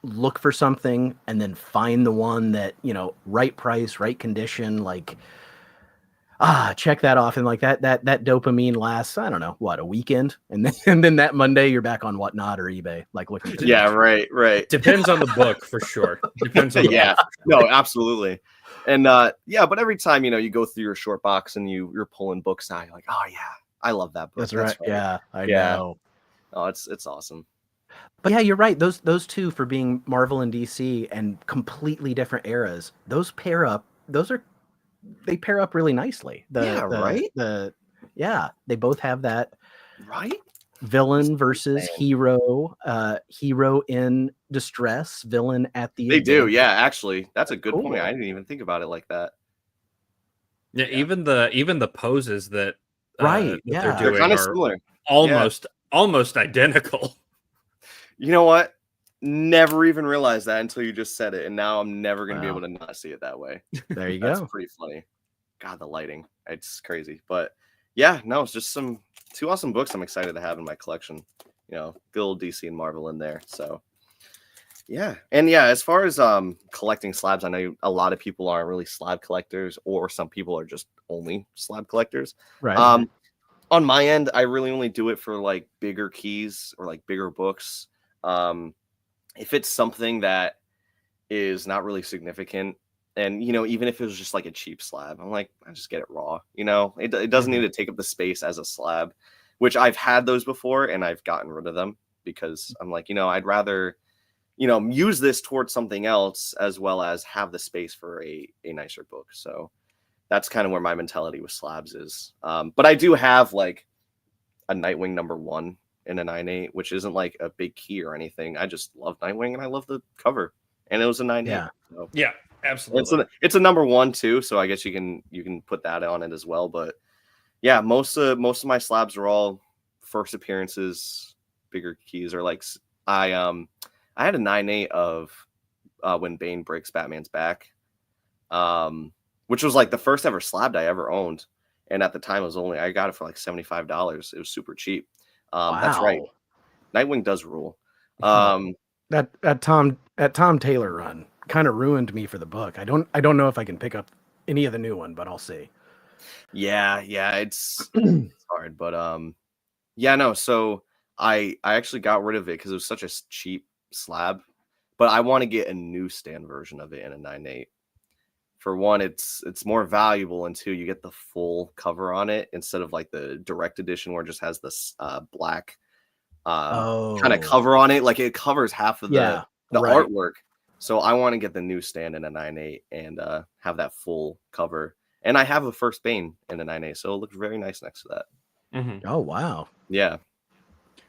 [SPEAKER 1] look for something and then find the one that, you know, right price, right condition, like check that off. And like that dopamine lasts, I don't know, what, a weekend? And then that Monday you're back on Whatnot or eBay, like looking for
[SPEAKER 3] right.
[SPEAKER 2] Depends on the book for sure. Depends on the book. For sure.
[SPEAKER 3] No, absolutely. And but every time, you know, you go through your short box and you're pulling books out, you're like, oh yeah, I love that book.
[SPEAKER 1] That's right. Yeah, I know.
[SPEAKER 3] Oh, it's awesome.
[SPEAKER 1] But yeah, you're right. Those two, for being Marvel and DC and completely different eras, they pair up really nicely. They both have that villain versus hero, hero in distress, villain at the
[SPEAKER 3] They do,
[SPEAKER 1] advantage.
[SPEAKER 3] yeah, actually. That's a good point. I didn't even think about it like that.
[SPEAKER 2] Yeah, even the poses that
[SPEAKER 1] that
[SPEAKER 2] they're doing
[SPEAKER 3] they're kind of
[SPEAKER 2] are
[SPEAKER 3] similar.
[SPEAKER 2] Almost identical.
[SPEAKER 3] You know what? Never even realized that until you just said it, and now I'm never going to be able to not see it that way.
[SPEAKER 1] There you
[SPEAKER 3] That's
[SPEAKER 1] go.
[SPEAKER 3] pretty funny. God, the lighting. It's crazy. But yeah, no, it's just two awesome books I'm excited to have in my collection. You know, good old DC and Marvel in there. So yeah. And yeah, as far as collecting slabs, I know a lot of people aren't really slab collectors, or some people are just only slab collectors.
[SPEAKER 1] Right.
[SPEAKER 3] On my end, I really only do it for like bigger keys or like bigger books. If it's something that is not really significant, and you know, even if it was just like a cheap slab, I'm like, I just get it raw. You know, it doesn't need to take up the space as a slab, which I've had those before and I've gotten rid of them because I'm like, you know, I'd rather, you know, use this towards something else as well as have the space for a nicer book. So that's kind of where my mentality with slabs is. But I do have like a Nightwing #1 in a 9.8, which isn't like a big key or anything. I just love Nightwing and I love the cover, and it was a 9.8.
[SPEAKER 1] Yeah.
[SPEAKER 3] So
[SPEAKER 2] Yeah, absolutely.
[SPEAKER 3] It's a #1 too, so I guess you can put that on it as well. But yeah, most of my slabs are all first appearances, bigger keys, or like I had a 9.8 of when Bane breaks Batman's back, which was like the first ever slab I ever owned. And at the time, I got it for like $75. It was super cheap. That's right. Nightwing does rule.
[SPEAKER 1] That Tom Taylor run kind of ruined me for the book. I don't know if I can pick up any of the new one, but I'll see.
[SPEAKER 3] Yeah, it's hard, but no. So I actually got rid of it because it was such a cheap slab. But I want to get a newsstand version of it in a 9.8. For one, it's more valuable, and two, you get the full cover on it instead of like the direct edition where it just has this black kind of cover on it. Like it covers half of the artwork. So I want to get the newsstand in a 9.8 and have that full cover. And I have a first Bane in a 9.8, so it looks very nice next to that.
[SPEAKER 1] Oh wow.
[SPEAKER 3] Yeah.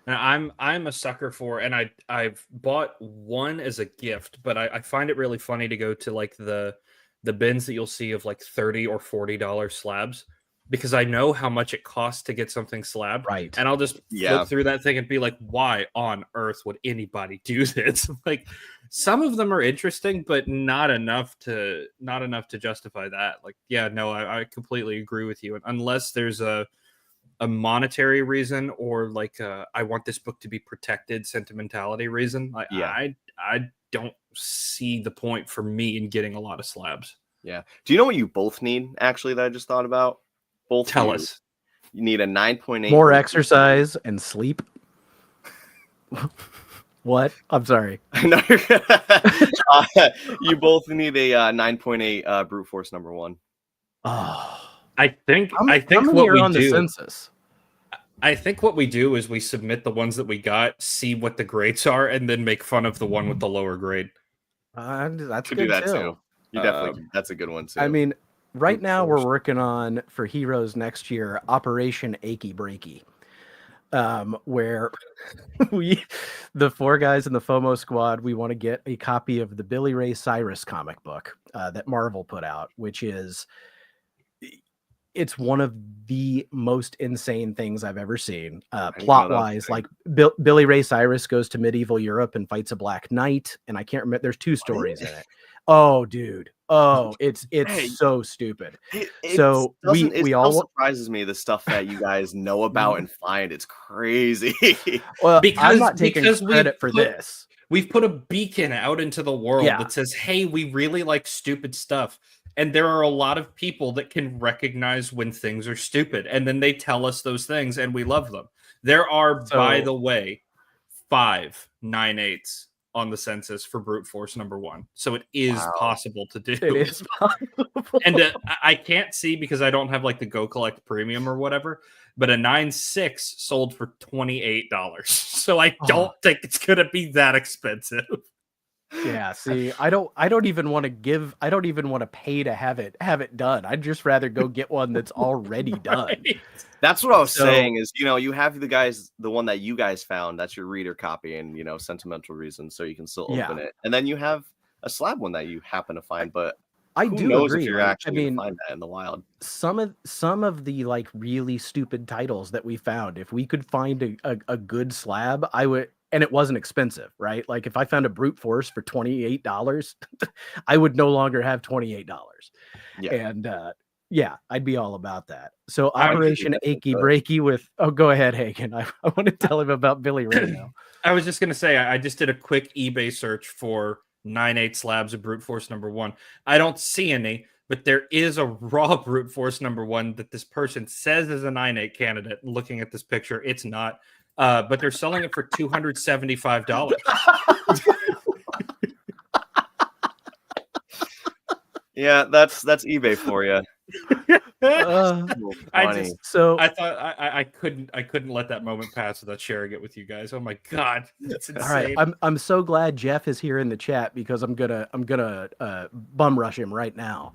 [SPEAKER 2] And I'm a sucker for, and I've bought one as a gift, but I find it really funny to go to like the bins that you'll see of like $30 or $40 slabs, because I know how much it costs to get something slabbed.
[SPEAKER 1] Right.
[SPEAKER 2] And I'll just flip through that thing and be like, why on earth would anybody do this? Like, some of them are interesting, but not enough to justify that. Like, yeah, no, I completely agree with you. Unless there's a monetary reason or like I want this book to be protected sentimentality reason, I don't see the point for me in getting a lot of slabs.
[SPEAKER 3] Yeah. Do you know what you both need, actually, that I just thought about? Both
[SPEAKER 2] Tell us.
[SPEAKER 3] You need a 9.8.
[SPEAKER 1] More exercise and sleep. What? I'm sorry.
[SPEAKER 3] No, you both need a 9.8 brute force number 1.
[SPEAKER 1] Oh,
[SPEAKER 2] I think
[SPEAKER 1] what
[SPEAKER 2] we
[SPEAKER 1] on
[SPEAKER 2] do.
[SPEAKER 1] The census?
[SPEAKER 2] I think what we do is we submit the ones that we got, see what the grades are, and then make fun of the one with the lower grade.
[SPEAKER 1] That's
[SPEAKER 3] Could
[SPEAKER 1] good
[SPEAKER 3] do that
[SPEAKER 1] too.
[SPEAKER 3] You definitely, that's a good one too.
[SPEAKER 1] I mean, right now we're working on for Heroes next year, Operation Achy Breaky, where the 4 guys in the FOMO squad, we want to get a copy of the Billy Ray Cyrus comic book that Marvel put out, which is. It's one of the most insane things I've ever seen. Plot wise, like Billy Ray Cyrus goes to medieval Europe and fights a Black Knight. And I can't remember. There's 2 stories in it. Oh, dude. Oh, it's so stupid. So we all
[SPEAKER 3] surprises me the stuff that you guys know about and find. It's crazy.
[SPEAKER 1] Well, I'm not taking credit for this.
[SPEAKER 2] We've put a beacon out into the world that says, hey, we really like stupid stuff. And there are a lot of people that can recognize when things are stupid. And then they tell us those things and we love them. There are, by the way, 5 9/8s on the census for brute force number 1. So it is possible to do.
[SPEAKER 1] It is possible.
[SPEAKER 2] And I can't see because I don't have like the Go Collect Premium or whatever. But a 9/6 sold for $28. So I don't think it's going to be that expensive.
[SPEAKER 1] Yeah, see, I don't even want to pay to have it done. I'd just rather go get one that's already done.
[SPEAKER 3] That's what I was saying is, you have the one that you guys found, that's your reader copy and, sentimental reasons, so you can still open it. And then you have a slab one that you happen to find, but
[SPEAKER 1] I do agree.
[SPEAKER 3] If you're actually gonna find that in the wild.
[SPEAKER 1] Some of the like really stupid titles that we found, if we could find a good slab, I would. And it wasn't expensive, right? Like if I found a brute force for $28, I would no longer have $28. Yeah. And I'd be all about that. So Operation Achy Breaky with, go ahead, Hagen. I want to tell him about Billy Ray now.
[SPEAKER 2] I was just going to say, I just did a quick eBay search for 9/8 slabs of brute force number 1. I don't see any, but there is a raw brute force number 1 that this person says is a 9/8 candidate. Looking at this picture, it's not. But they're selling it for $275.
[SPEAKER 3] Yeah, that's eBay for you.
[SPEAKER 2] I thought I couldn't let that moment pass without sharing it with you guys. Oh my god, that's insane!
[SPEAKER 1] All right, I'm so glad Jeff is here in the chat because I'm gonna bum rush him right now.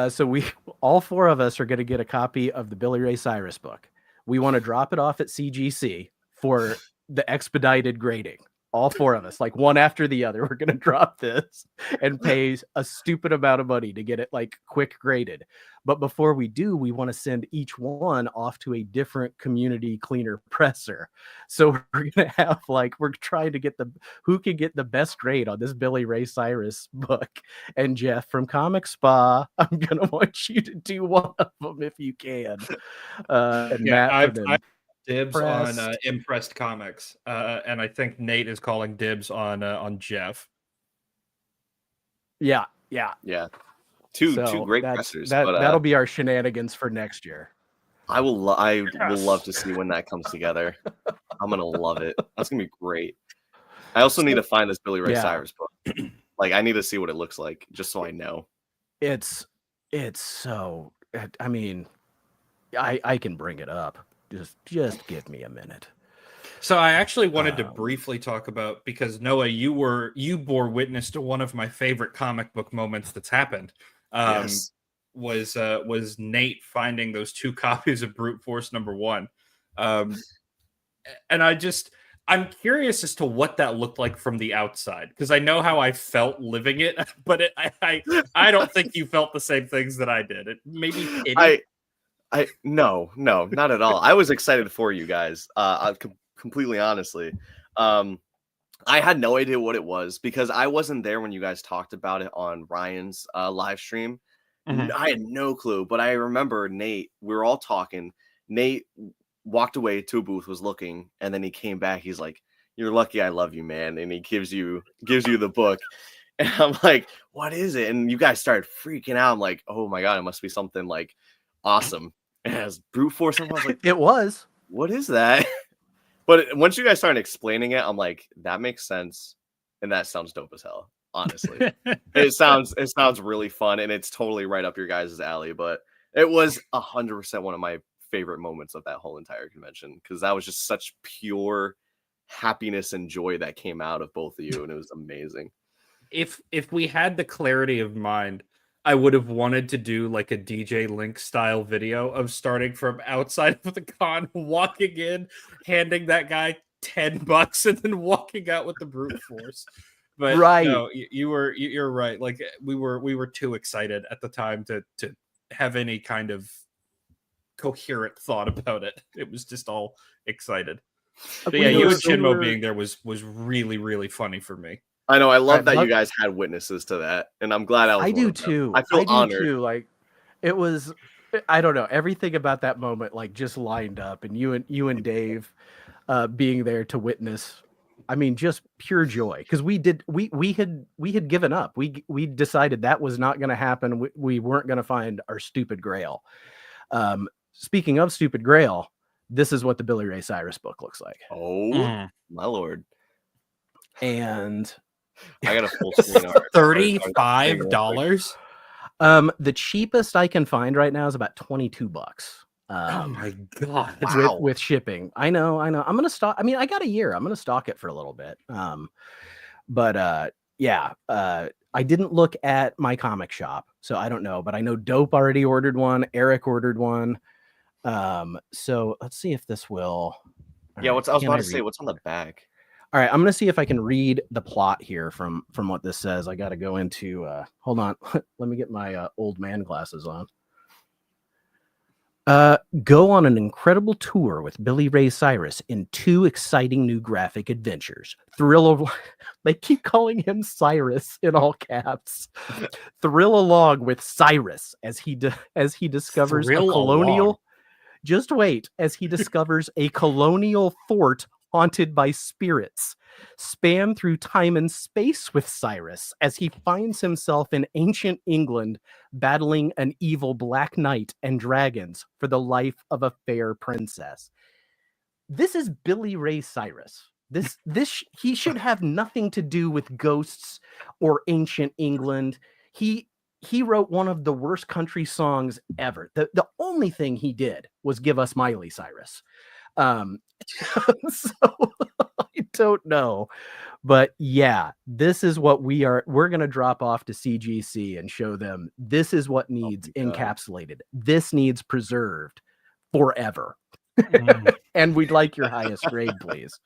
[SPEAKER 1] So all 4 of us are gonna get a copy of the Billy Ray Cyrus book. We want to drop it off at CGC for the expedited grading. All 4 of us, like one after the other, we're going to drop this and pay a stupid amount of money to get it like quick graded. But before we do, we want to send each one off to a different community cleaner presser. So we're going to have we're trying to get who can get the best grade on this Billy Ray Cyrus book. And Jeff from Comic Spa, I'm going to want you to do one of them if you can. And Matt,
[SPEAKER 2] I've dibs on Impressed Comics, and I think Nate is calling dibs on Jeff.
[SPEAKER 1] Yeah.
[SPEAKER 3] Two great pressers.
[SPEAKER 1] That'll be our shenanigans for next year.
[SPEAKER 3] I will love to see when that comes together. I'm gonna love it. That's gonna be great. I also need to find this Billy Ray Cyrus book. I need to see what it looks like, just so I know.
[SPEAKER 1] It's so. I mean, I can bring it up. Just give me a minute.
[SPEAKER 2] So I actually wanted to briefly talk about, because Noah, you bore witness to one of my favorite comic book moments that's happened.
[SPEAKER 3] Yes.
[SPEAKER 2] Was Nate finding those 2 copies of Brute Force number 1. And I'm curious as to what that looked like from the outside, because I know how I felt living it, but I don't think you felt the same things that I did. It maybe
[SPEAKER 3] No, not at all. I was excited for you guys. Completely honestly. I had no idea what it was because I wasn't there when you guys talked about it on Ryan's live stream. I had no clue, but I remember Nate, we were all talking. Nate walked away to a booth, was looking, and then he came back. He's like, "You're lucky I love you, man." And he gives you the book. And I'm like, "What is it?" And you guys started freaking out. I'm like, "Oh my God, it must be something like awesome." And it has brute force. And I was like,
[SPEAKER 1] It was.
[SPEAKER 3] "What is that?" But once you guys started explaining it, I'm like, that makes sense. And that sounds dope as hell. Honestly, it sounds really fun, and it's totally right up your guys' alley. But it was 100% one of my favorite moments of that whole entire convention because that was just such pure happiness and joy that came out of both of you, and it was amazing.
[SPEAKER 2] If we had the clarity of mind, I would have wanted to do like a DJ Link style video of starting from outside of the con, walking in, handing that guy $10, and then walking out with the brute force. But
[SPEAKER 1] Right.
[SPEAKER 2] no, you're right. Like we were too excited at the time to have any kind of coherent thought about it. It was just all excited. But yeah, you and Chinmo being there was really, really funny for me.
[SPEAKER 3] I know. I love that you guys had witnesses to that, and I'm glad I was.
[SPEAKER 1] I do too.
[SPEAKER 3] I feel honored.
[SPEAKER 1] Too. Like it was. I don't know. Everything about that moment like just lined up, and you and Dave being there to witness. I mean, just pure joy because we had given up. We decided that was not going to happen. We weren't going to find our stupid Grail. Speaking of stupid Grail, this is what the Billy Ray Cyrus book looks like.
[SPEAKER 3] Oh my lord!
[SPEAKER 1] And
[SPEAKER 3] I got a full screen art.
[SPEAKER 2] $35.
[SPEAKER 1] The cheapest I can find right now is about $22.
[SPEAKER 2] Oh my God.
[SPEAKER 3] Wow.
[SPEAKER 1] With shipping. I know. I'm going to stock. I mean, I got a year. I'm going to stock it for a little bit. Yeah, I didn't look at my comic shop, so I don't know, but I know Dope already ordered one. Eric ordered one. So let's see if this will.
[SPEAKER 3] Yeah. I was about to say, what's on the back?
[SPEAKER 1] All right. I'm going to see if I can read the plot here from what this says. I got to go into, hold on. Let me get my old man glasses on. Go on an incredible tour with Billy Ray Cyrus in 2 exciting new graphic adventures. They keep calling him Cyrus in all caps. Thrill along with Cyrus as he discovers a colonial. Just wait as he discovers a colonial fort haunted by spirits. Span through time and space with Cyrus as he finds himself in ancient England battling an evil black knight and dragons for the life of a fair princess. This is Billy Ray Cyrus. He should have nothing to do with ghosts or ancient England. He wrote one of the worst country songs ever. The only thing he did was give us Miley Cyrus. So I don't know, but yeah, this is what we're going to drop off to CGC and show them. This is what needs encapsulated. This needs preserved forever. And we'd like your highest grade, please.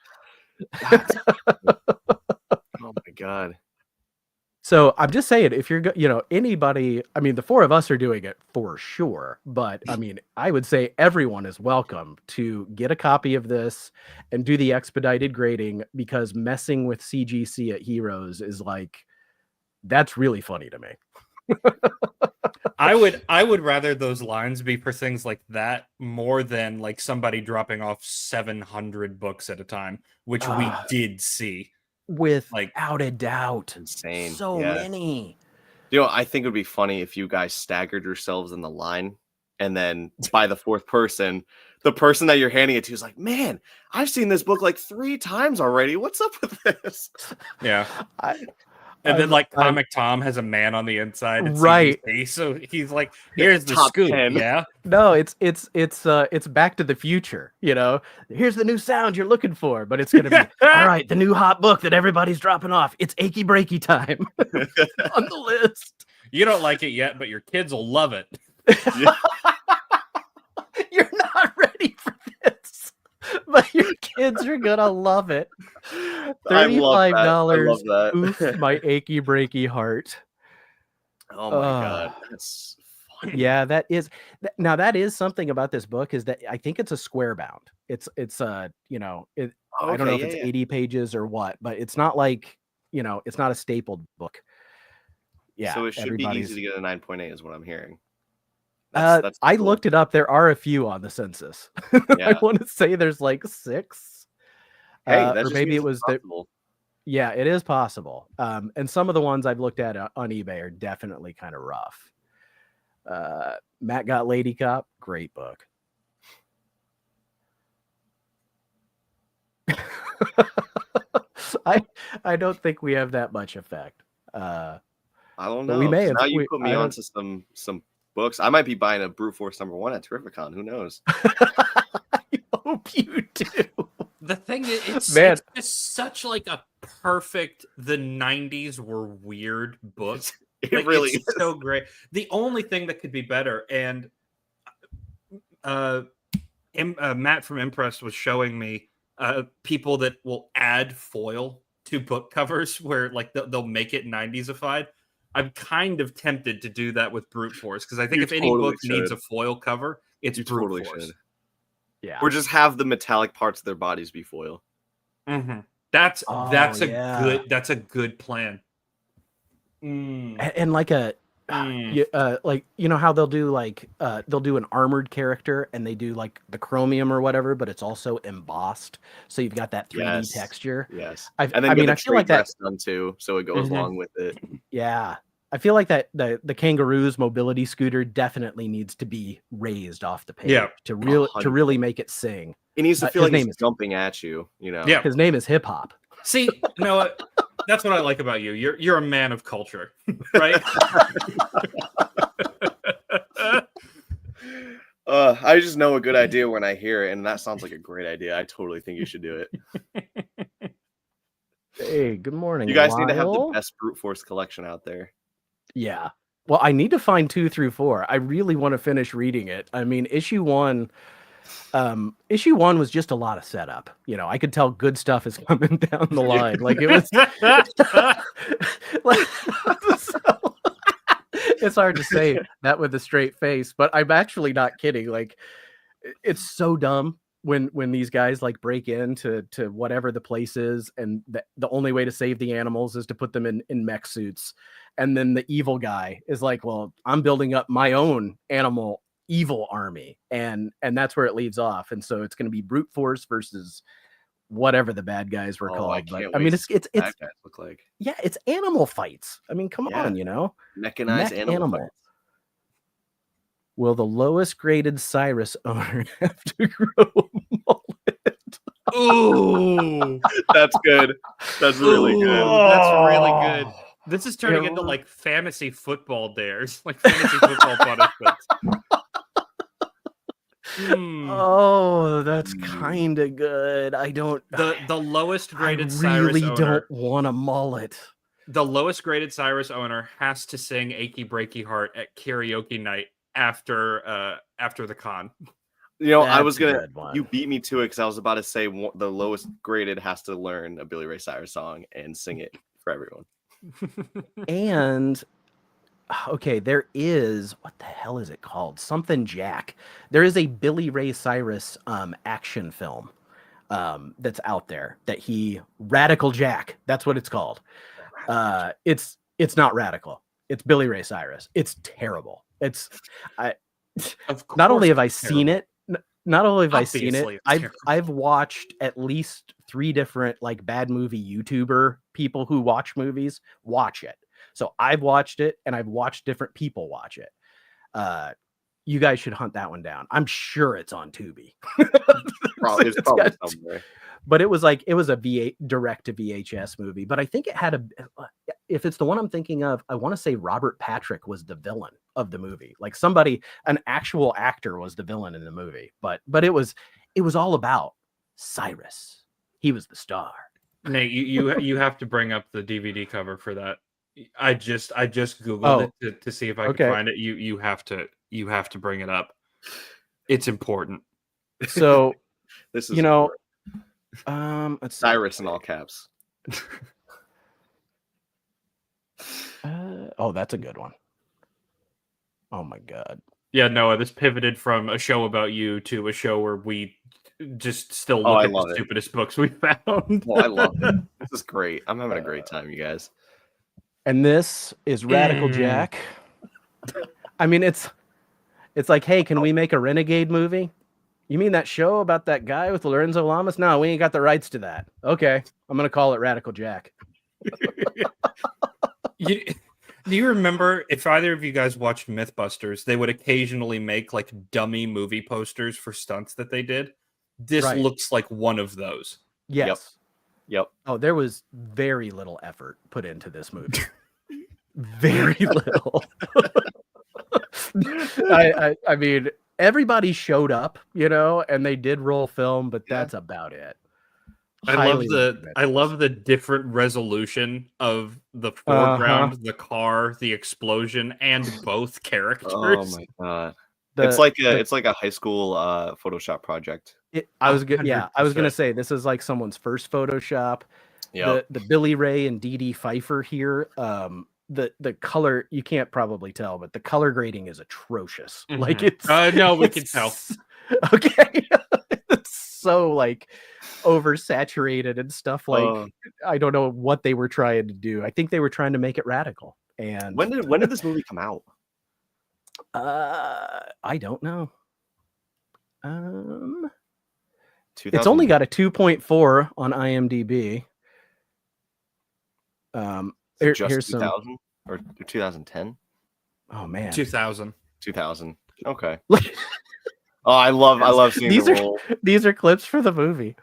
[SPEAKER 3] Oh my God.
[SPEAKER 1] So I'm just saying, if you're, anybody, I mean, the 4 of us are doing it for sure, but I mean, I would say everyone is welcome to get a copy of this and do the expedited grading because messing with CGC at Heroes is like, that's really funny to me.
[SPEAKER 2] I would rather those lines be for things like that more than like somebody dropping off 700 books at a time, which we did see.
[SPEAKER 1] Without a doubt.
[SPEAKER 3] Insane.
[SPEAKER 1] So many.
[SPEAKER 3] I think it would be funny if you guys staggered yourselves in the line, and then by the 4th person, the person that you're handing it to is like, man, I've seen this book like 3 times already. What's up with this?
[SPEAKER 2] Yeah. Then Comic Tom has a man on the inside,
[SPEAKER 1] right?
[SPEAKER 2] So he's like, "Here's the scoop."
[SPEAKER 3] 10.
[SPEAKER 2] Yeah.
[SPEAKER 1] No, it's Back to the Future. Here's the new sound you're looking for, but it's gonna be all right. The new hot book that everybody's dropping off. It's achy breaky time on the list.
[SPEAKER 2] You don't like it yet, but your kids will love it.
[SPEAKER 1] You're not ready for this, but your kids are gonna love it. $35. Oof, my achy breaky heart.
[SPEAKER 3] Oh my God, that's
[SPEAKER 1] Yeah, that is now that is something about this book is that I think it's a square bound. It's you know, I don't know if it's 80 pages or what, but it's not like, you know, it's not a stapled book. Yeah,
[SPEAKER 3] So it should be easy to get a 9.8 is what I'm hearing.
[SPEAKER 1] That's I looked it up. There are a few on the census.
[SPEAKER 3] Yeah.
[SPEAKER 1] I want to say there's like 6.
[SPEAKER 3] Hey, that
[SPEAKER 1] or
[SPEAKER 3] just
[SPEAKER 1] maybe
[SPEAKER 3] means
[SPEAKER 1] it was that. Yeah, it is possible. And some of the ones I've looked at on eBay are definitely kind of rough. Matt Got Lady Cop, great book. I don't think we have that much effect.
[SPEAKER 3] I don't know.
[SPEAKER 1] We may have.
[SPEAKER 3] Now you put me onto some books. I might be buying a Brute Force #1 at Terrificon. Who knows?
[SPEAKER 1] I hope you do.
[SPEAKER 2] The thing is, it's just such like a perfect. The 90s were weird book.
[SPEAKER 3] It
[SPEAKER 2] like,
[SPEAKER 3] really
[SPEAKER 2] is so great. The only thing that could be better, and Matt from Impress was showing me people that will add foil to book covers where like they'll make it 90s-ified. I'm kind of tempted to do that with Brute Force because I think if any book needs a foil cover, it's Brute Force.
[SPEAKER 3] Should.
[SPEAKER 1] Yeah,
[SPEAKER 3] or just have the metallic parts of their bodies be foil.
[SPEAKER 2] Mm-hmm. That's a good plan.
[SPEAKER 1] And like like you know how they'll do an armored character and they do like the chromium or whatever, but it's also embossed, so you've got that 3D texture.
[SPEAKER 3] Yes,
[SPEAKER 1] and then I feel like that's
[SPEAKER 3] done too, so it goes along with it.
[SPEAKER 1] Yeah, I feel like that the Kangaroo's mobility scooter definitely needs to be raised off the page to really make it sing.
[SPEAKER 3] It needs to feel like he's jumping at you. You know,
[SPEAKER 1] his name is Hip Hop.
[SPEAKER 2] See, you know what? That's what I like about you. You're a man of culture, right?
[SPEAKER 3] I just know a good idea when I hear it, and that sounds like a great idea. I totally think you should do it.
[SPEAKER 1] Hey, good morning.
[SPEAKER 3] You guys need to have the best Brute Force collection out there.
[SPEAKER 1] Yeah. Well, I need to find 2 through 4. I really want to finish reading it. I mean, issue 1 was just a lot of setup. You know, I could tell good stuff is coming down the line. Like it was it's hard to say that with a straight face, but I'm actually not kidding. Like it's so dumb when these guys like break into whatever the place is, and the only way to save the animals is to put them in mech suits. And then the evil guy is like, well, I'm building up my own animal evil army, and that's where it leaves off. And so it's going to be Brute Force versus whatever the bad guys were called. But I mean, it's
[SPEAKER 3] bad guys look like.
[SPEAKER 1] Yeah, it's animal fights. I mean, come on, you know,
[SPEAKER 3] mechanized animal fights.
[SPEAKER 1] Will the lowest graded Cyrus owner have to grow a mullet?
[SPEAKER 2] Ooh,
[SPEAKER 3] that's good. That's really good.
[SPEAKER 2] That's really good. This is turning into like fantasy football dares, like fantasy football punishments.
[SPEAKER 1] Oh, that's kind of good. I don't.
[SPEAKER 2] The lowest graded
[SPEAKER 1] I
[SPEAKER 2] Cyrus
[SPEAKER 1] really
[SPEAKER 2] owner,
[SPEAKER 1] don't want a mullet.
[SPEAKER 2] The lowest graded Cyrus owner has to sing "Achy Breaky Heart" at karaoke night after the con.
[SPEAKER 3] You know, I was gonna. You beat me to it because I was about to say the lowest graded has to learn a Billy Ray Cyrus song and sing it for everyone.
[SPEAKER 1] And okay, there is, what the hell is it called? Something Jack. There is a Billy Ray Cyrus action film that's out there that Radical Jack. That's what it's called. It's not Radical. It's Billy Ray Cyrus. It's terrible. Not only have I seen it, I've watched at least 3 different like bad movie YouTuber people who watch movies watch it. So I've watched it, and I've watched different people watch it. You guys should hunt that one down. I'm sure it's on Tubi.
[SPEAKER 3] It's probably somewhere.
[SPEAKER 1] But it was a direct to VHS movie. But I think it had if it's the one I'm thinking of, I want to say Robert Patrick was the villain of the movie. Like an actual actor was the villain in the movie. But it was all about Cyrus. He was the star.
[SPEAKER 2] Nate, you have to bring up the DVD cover for that. I just Googled it to see if I can find it. You have to bring it up. It's important.
[SPEAKER 1] So
[SPEAKER 3] this is
[SPEAKER 1] let's
[SPEAKER 3] Cyrus in all caps.
[SPEAKER 1] That's a good one. Oh my god.
[SPEAKER 2] Yeah, Noah, this pivoted from a show about you to a show where we just still
[SPEAKER 3] Oh,
[SPEAKER 2] look
[SPEAKER 3] I
[SPEAKER 2] at
[SPEAKER 3] love
[SPEAKER 2] the
[SPEAKER 3] it.
[SPEAKER 2] stupidest books we found.
[SPEAKER 3] Well, I love it. This is great. I'm having a great time, you guys.
[SPEAKER 1] And this is Radical Jack. I mean, it's like, hey, can we make a Renegade movie? You mean that show about that guy with Lorenzo Lamas? No, we ain't got the rights to that. Okay, I'm gonna call it Radical Jack.
[SPEAKER 2] Do you remember, if either of you guys watched Mythbusters, they would occasionally make like dummy movie posters for stunts that they did? This
[SPEAKER 1] Right.
[SPEAKER 2] looks like one of those.
[SPEAKER 1] Yes.
[SPEAKER 3] Yep.
[SPEAKER 1] Oh, there was very little effort put into this movie. Very little. I mean, everybody showed up, you know, and they did roll film, but that's about it.
[SPEAKER 2] I love the different resolution of the foreground, the car, the explosion, and both characters.
[SPEAKER 3] Oh my god. It's like a high school Photoshop project.
[SPEAKER 1] I was gonna say this is like someone's first Photoshop.
[SPEAKER 3] Yeah.
[SPEAKER 1] The Billy Ray and Dee Dee Pfeiffer here. The color, you can't probably tell, but the color grading is atrocious.
[SPEAKER 2] Mm-hmm.
[SPEAKER 1] Like it's
[SPEAKER 2] no, we can tell.
[SPEAKER 1] Okay. It's so like oversaturated and stuff. Like I don't know what they were trying to do. I think they were trying to make it radical. And
[SPEAKER 3] when did this movie come out?
[SPEAKER 1] I don't know.
[SPEAKER 3] It's
[SPEAKER 1] It's only got a 2.4 on IMDb. Here's
[SPEAKER 3] 2000 or 2010.
[SPEAKER 1] Oh man,
[SPEAKER 2] 2000.
[SPEAKER 3] 2000. Okay. Oh, I love seeing
[SPEAKER 1] these
[SPEAKER 3] the roll.
[SPEAKER 1] These are clips for the movie.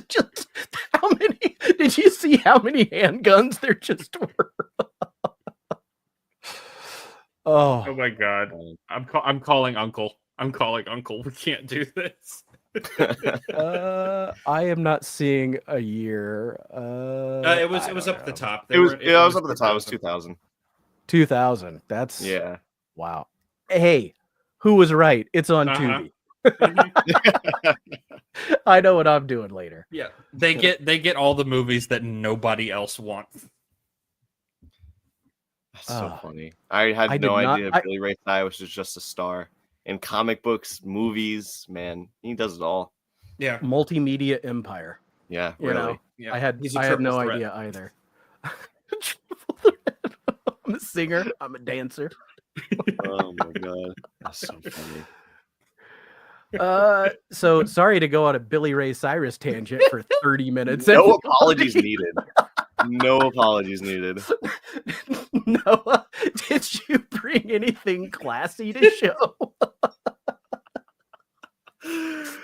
[SPEAKER 1] Just, how many? Did you see how many handguns there just were?
[SPEAKER 2] Oh my god! I'm calling Uncle. I'm calling Uncle. We can't do this.
[SPEAKER 1] I am not seeing a year.
[SPEAKER 2] It was up at the top.
[SPEAKER 3] It was up at the top. It was 2000.
[SPEAKER 1] 2000. That's wow. Hey, who was right? It's on Tubi. I know what I'm doing later.
[SPEAKER 2] Yeah, they get all the movies that nobody else wants.
[SPEAKER 3] That's so funny. I had no idea Billy Ray Cyrus was just a star in comic books, movies. Man, he does it all.
[SPEAKER 2] Yeah,
[SPEAKER 1] multimedia empire.
[SPEAKER 3] Yeah,
[SPEAKER 1] you
[SPEAKER 3] really.
[SPEAKER 1] know,
[SPEAKER 2] yeah.
[SPEAKER 1] I had no idea either. I'm a singer. I'm a dancer.
[SPEAKER 3] Oh my god, that's so funny.
[SPEAKER 1] So sorry to go on a Billy Ray Cyrus tangent for 30 minutes.
[SPEAKER 3] No apologies needed. No apologies needed.
[SPEAKER 1] Noah, did you bring anything classy to show?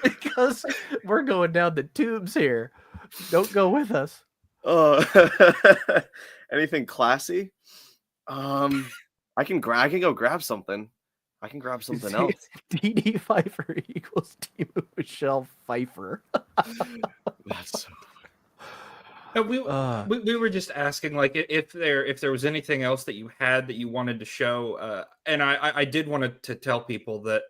[SPEAKER 1] Because we're going down the tubes here. Don't go with us.
[SPEAKER 3] Anything classy? I can go grab something. I can grab something else.
[SPEAKER 1] Dee Dee Pfeiffer equals Michelle Pfeiffer.
[SPEAKER 3] That's so
[SPEAKER 2] we were just asking, like, if there was anything else that you had that you wanted to show, and I did want to tell people that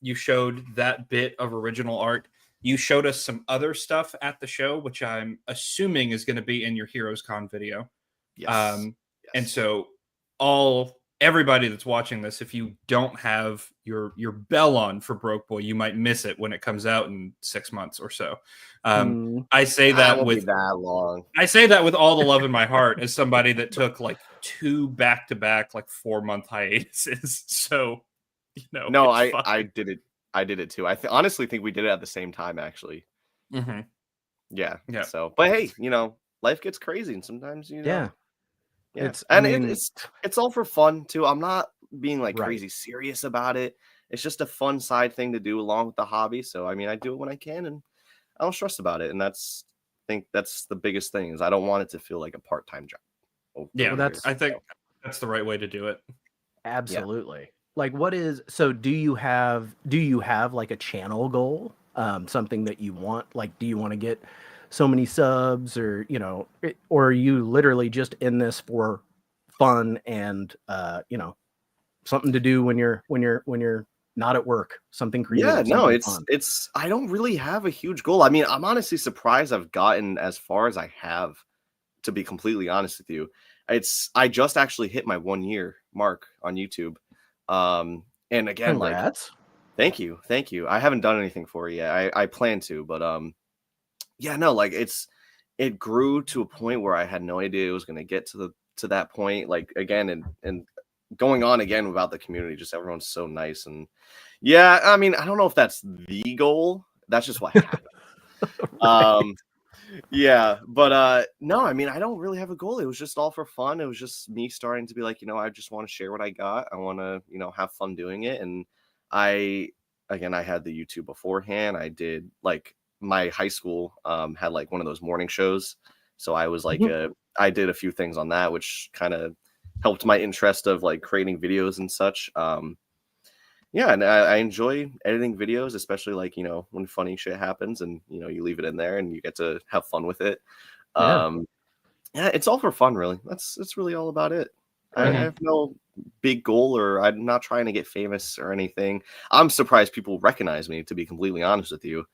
[SPEAKER 2] you showed that bit of original art. You showed us some other stuff at the show, which I'm assuming is going to be in your Heroes Con video.
[SPEAKER 3] Yes.
[SPEAKER 2] And so everybody that's watching this, if you don't have your bell on for Broke Boy, you might miss it when it comes out in 6 months or so. I say that with
[SPEAKER 3] that long.
[SPEAKER 2] I say that with all the love in my heart, as somebody that took like 2 back-to-back, like 4-month hiatuses. So, you know,
[SPEAKER 3] no, I did it. I did it too. I honestly think we did it at the same time, actually.
[SPEAKER 2] Mm-hmm.
[SPEAKER 3] Yeah. So, but hey, you know, life gets crazy, and sometimes you know.
[SPEAKER 1] Yeah.
[SPEAKER 3] It's all for fun too. I'm not being like crazy serious about it. It's just a fun side thing to do along with the hobby. So I mean, I do it when I can, and I don't stress about it. And I think that's the biggest thing, is I don't want it to feel like a part-time job.
[SPEAKER 2] Yeah, I think that's the right way to do it.
[SPEAKER 1] Absolutely. Yeah. Like, do you have like a channel goal? Something that you want? Like, do you want to get so many subs, or, you know, or are you literally just in this for fun and, you know, something to do when you're not at work, something creative?
[SPEAKER 3] Yeah, no, it's, I don't really have a huge goal. I mean, I'm honestly surprised I've gotten as far as I have, to be completely honest with you. I just actually hit my 1 year mark on YouTube. And again, like,
[SPEAKER 1] Congrats.
[SPEAKER 3] thank you. I haven't done anything for it yet. I plan to, but yeah, no, like it grew to a point where I had no idea it was gonna get to that point. Like again, and going on again about the community, just everyone's so nice. And yeah, I mean, I don't know if that's the goal. That's just what happened.
[SPEAKER 1] Right.
[SPEAKER 3] Yeah, but no, I mean, I don't really have a goal. It was just all for fun. It was just me starting to be like, I just want to share what I got. I want to, have fun doing it. And I again, I had the YouTube beforehand. I did like my high school had like one of those morning shows. So I was like I did a few things on that, which kind of helped my interest of like creating videos and such. Yeah, and I enjoy editing videos, especially like, when funny shit happens and, you leave it in there and you get to have fun with it.
[SPEAKER 1] Yeah.
[SPEAKER 3] Yeah, it's all for fun, really. That's really all about it. I have no big goal, or I'm not trying to get famous or anything. I'm surprised people recognize me, to be completely honest with you.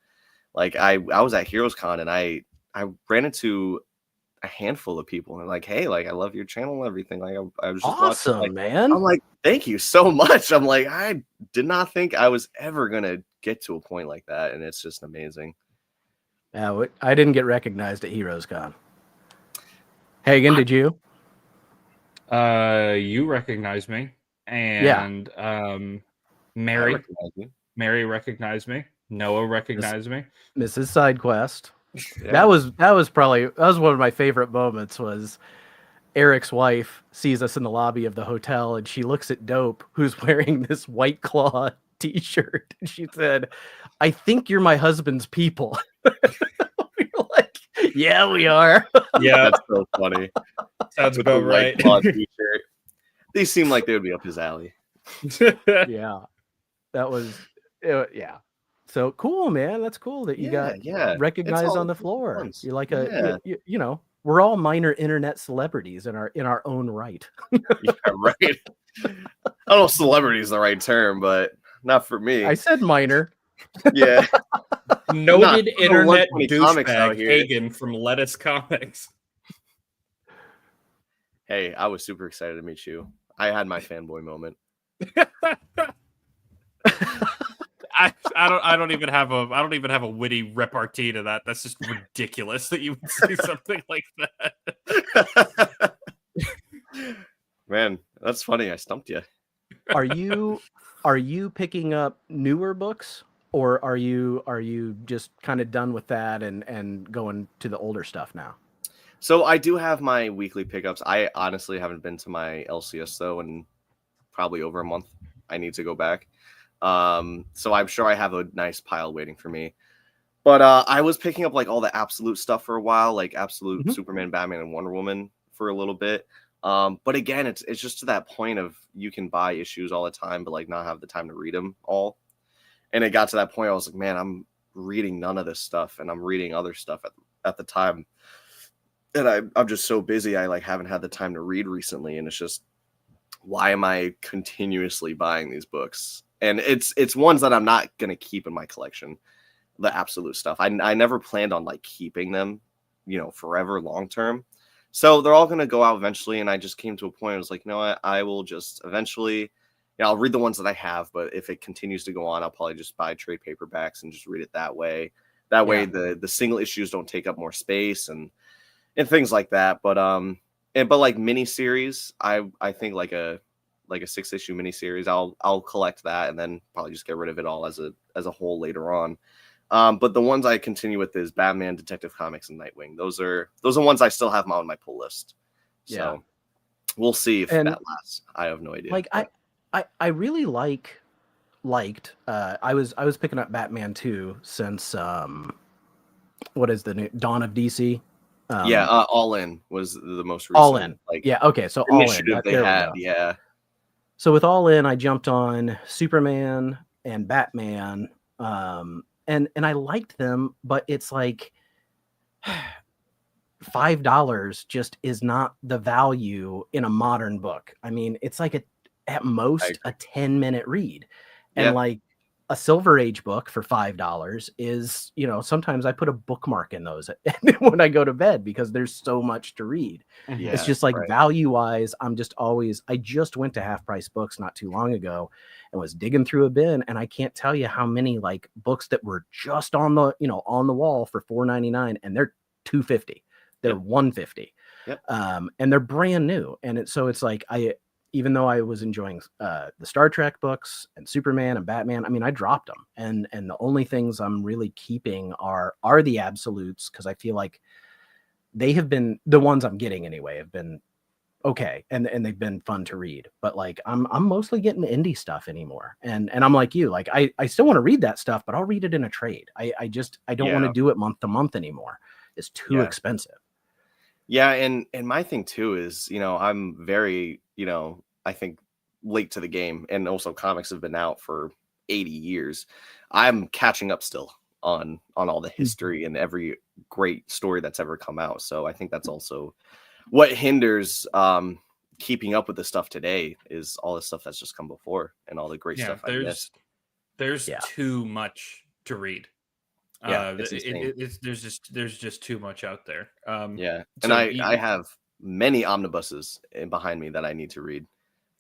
[SPEAKER 3] Like I was at HeroesCon and I ran into a handful of people and like, hey, like I love your channel and everything. Like I was just watching, like,
[SPEAKER 1] man.
[SPEAKER 3] I'm like, thank you so much. I'm like, I did not think I was ever gonna get to a point like that, and it's just amazing.
[SPEAKER 1] Yeah, I didn't get recognized at HeroesCon. Hagen, did you?
[SPEAKER 2] You recognize me, and Mary recognized me. Noah recognized me.
[SPEAKER 1] Mrs. Sidequest. Yeah. That was one of my favorite moments. Was Eric's wife sees us in the lobby of the hotel and she looks at Dope, who's wearing this White Claw t-shirt, and she said, "I think you're my husband's people." We were like, yeah, we are.
[SPEAKER 3] Yeah, that's so funny.
[SPEAKER 2] Sounds about right.
[SPEAKER 3] T-shirt. They seem like they would be up his alley.
[SPEAKER 1] Yeah, that was yeah. So cool, man. That's cool that you got recognized on the floor. You're like we're all minor internet celebrities in our own right.
[SPEAKER 3] Yeah, right. I don't know if celebrity is the right term, but not for me.
[SPEAKER 1] I said minor.
[SPEAKER 3] Yeah.
[SPEAKER 2] Noted internet douchebag Hagen from Lettuce Comics.
[SPEAKER 3] Hey, I was super excited to meet you. I had my fanboy moment.
[SPEAKER 2] I don't even have a witty repartee to that. That's just ridiculous that you would say something like that.
[SPEAKER 3] Man, that's funny. I stumped you.
[SPEAKER 1] Are you picking up newer books, or are you just kind of done with that and going to the older stuff now?
[SPEAKER 3] So I do have my weekly pickups. I honestly haven't been to my LCS though in probably over a month. I need to go back. So I'm sure I have a nice pile waiting for me. But I was picking up like all the Absolute stuff for a while, like Absolute Superman, Batman, and Wonder Woman for a little bit. But again, it's just to that point of you can buy issues all the time, but like not have the time to read them all. And it got to that point, I was like, man, I'm reading none of this stuff, and I'm reading other stuff at the time. And I'm just so busy, I like haven't had the time to read recently. And it's just, why am I continuously buying these books? And it's ones that I'm not gonna keep in my collection, the Absolute stuff. I never planned on like keeping them, forever, long term. So they're all gonna go out eventually. And I just came to a point. I was like, I will just eventually, I'll read the ones that I have. But if it continues to go on, I'll probably just buy trade paperbacks and just read it that way. That way, the single issues don't take up more space and things like that. But but like miniseries, I think like a 6-issue miniseries, I'll collect that and then probably just get rid of it all as a whole later on. But the ones I continue with is Batman, Detective Comics, and Nightwing. Those are ones I still have on my pull list. So we'll see if that lasts. I have no idea.
[SPEAKER 1] Like I really liked. I was picking up Batman 2 since what is the new Dawn of DC?
[SPEAKER 3] All In was the most recent.
[SPEAKER 1] All In. Like, okay, so All In.
[SPEAKER 3] They had, yeah.
[SPEAKER 1] So with All In, I jumped on Superman and Batman, and I liked them, but it's like $5 just is not the value in a modern book. I mean, it's like at most a 10-minute read, and like a Silver Age book for $5 is, you know, sometimes I put a bookmark in those when I go to bed because there's so much to read.
[SPEAKER 2] Mhm.
[SPEAKER 1] It's
[SPEAKER 3] Yeah,
[SPEAKER 1] just like
[SPEAKER 3] right.
[SPEAKER 1] value wise, I just went to Half Price Books not too long ago and was digging through a bin, and I can't tell you how many like books that were just on the, you know, on the wall for $4.99, and they're $2.50. They're
[SPEAKER 3] Yep.
[SPEAKER 1] $1.50.
[SPEAKER 3] Yep.
[SPEAKER 1] And they're brand new. And it's like even though I was enjoying the Star Trek books and Superman and Batman, I mean, I dropped them, and the only things I'm really keeping are the absolutes, because I feel like they have been, the ones I'm getting anyway, have been okay, and they've been fun to read. But like I'm mostly getting indie stuff anymore, and I'm like you, like I still want to read that stuff, but I'll read it in a trade. I don't want to do it month to month anymore. It's too expensive.
[SPEAKER 3] Yeah, and my thing too is, you know, I'm very, you know, I think late to the game, and also comics have been out for 80 years. I'm catching up still on all the history and every great story that's ever come out. So I think that's also what hinders keeping up with the stuff today, is all the stuff that's just come before and all the great stuff I missed.
[SPEAKER 2] There's
[SPEAKER 1] Yeah.
[SPEAKER 2] too much to read.
[SPEAKER 3] Yeah, it's insane.
[SPEAKER 2] There's just too much out there.
[SPEAKER 3] Yeah, and
[SPEAKER 2] So
[SPEAKER 3] I have many omnibuses behind me that I need to read.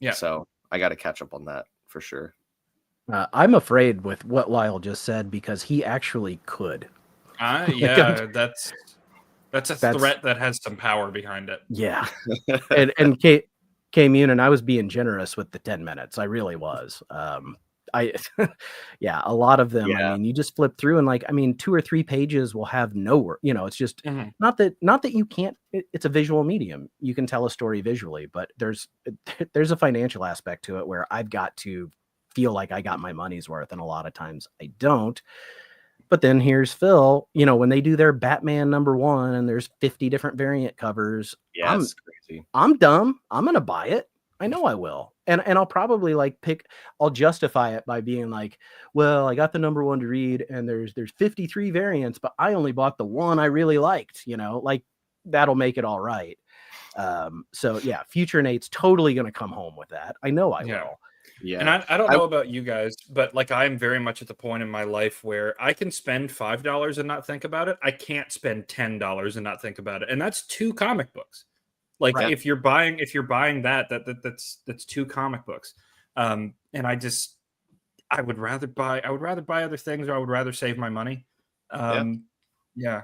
[SPEAKER 2] yeah,
[SPEAKER 3] So I got to catch up on that for sure.
[SPEAKER 1] I'm afraid with what Lyle just said, because he actually could.
[SPEAKER 2] yeah, that's a threat that has some power behind it.
[SPEAKER 1] Yeah. and K Munin, I was being generous with the 10 minutes. I really was. Yeah, a lot of them, I
[SPEAKER 3] Yeah.
[SPEAKER 1] mean, you just flip through and like, I mean, 2 or 3 pages will have no word, you know, it's just not that you can't, it's a visual medium. You can tell a story visually, but there's a financial aspect to it where I've got to feel like I got my money's worth, and a lot of times I don't. But then here's Phil, you know, when they do their Batman #1 and there's 50 different variant covers,
[SPEAKER 3] Yeah, it's crazy.
[SPEAKER 1] I'm dumb. I'm gonna buy it. I know I will. And I'll probably like I'll justify it by being like, well, I got the #1 to read, and there's 53 variants, but I only bought the one I really liked, you know, like that'll make it all right. So yeah, Future Nate's totally gonna come home with that. I know I will.
[SPEAKER 3] Yeah.
[SPEAKER 2] And I don't know about you guys, but like I'm very much at the point in my life where I can spend $5 and not think about it. I can't spend $10 and not think about it. And that's 2 comic books. Like if you're buying that's 2 comic books. And I would rather buy other things, or I would rather save my money. Yeah.